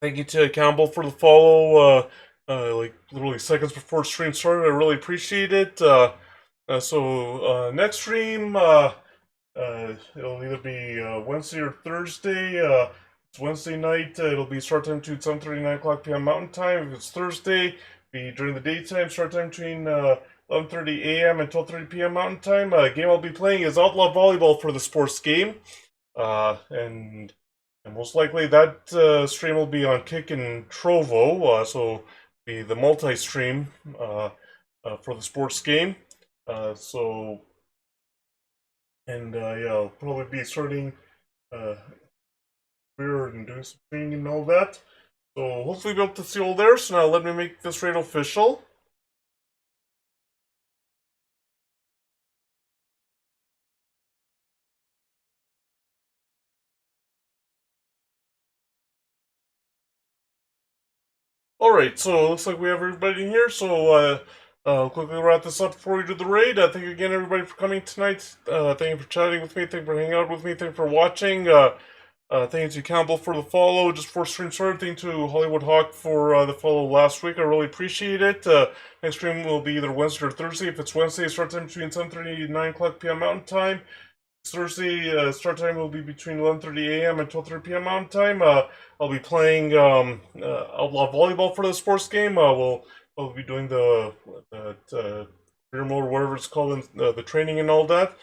Thank you to Campbell for the follow. Like literally seconds before stream started, I really appreciate it. Next stream, it'll either be Wednesday or Thursday. It's Wednesday night. It'll be start time between 7:30 9 o'clock p.m. Mountain Time. If it's Thursday, be during the daytime. Start time between 11:30 a.m. and 12:30 p.m. Mountain Time. Game I'll be playing is Outlaw Volleyball for the sports game, and most likely that stream will be on Kick and Trovo. So be the multi-stream for the sports game. So and yeah, I'll probably be starting weird and doing some training and all that. So hopefully be able to see you all there. So now let me make this raid official. Alright, so it looks like we have everybody in here, so I'll quickly wrap this up before we do the raid. Thank you again, everybody, for coming tonight. Thank you for chatting with me, thank you for hanging out with me, thank you for watching. Thank you to Campbell for the follow just before stream started. Thank you to Hollywood Hawk for the follow last week. I really appreciate it. Next stream will be either Wednesday or Thursday. If it's Wednesday, start time between 7:30 and 9 o'clock p.m. Mountain Time. Thursday, start time will be between 11:30 a.m. and 12:30 p.m. Mountain Time. I'll be playing Outlaw Volleyball for the sports game. We'll be doing the career mode or whatever it's called, the training and all that.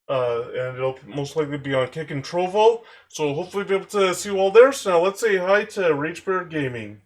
And it'll most likely be on Kick and Trovo. So hopefully be able to see you all there. So now let's say hi to Rage Bear Gaming.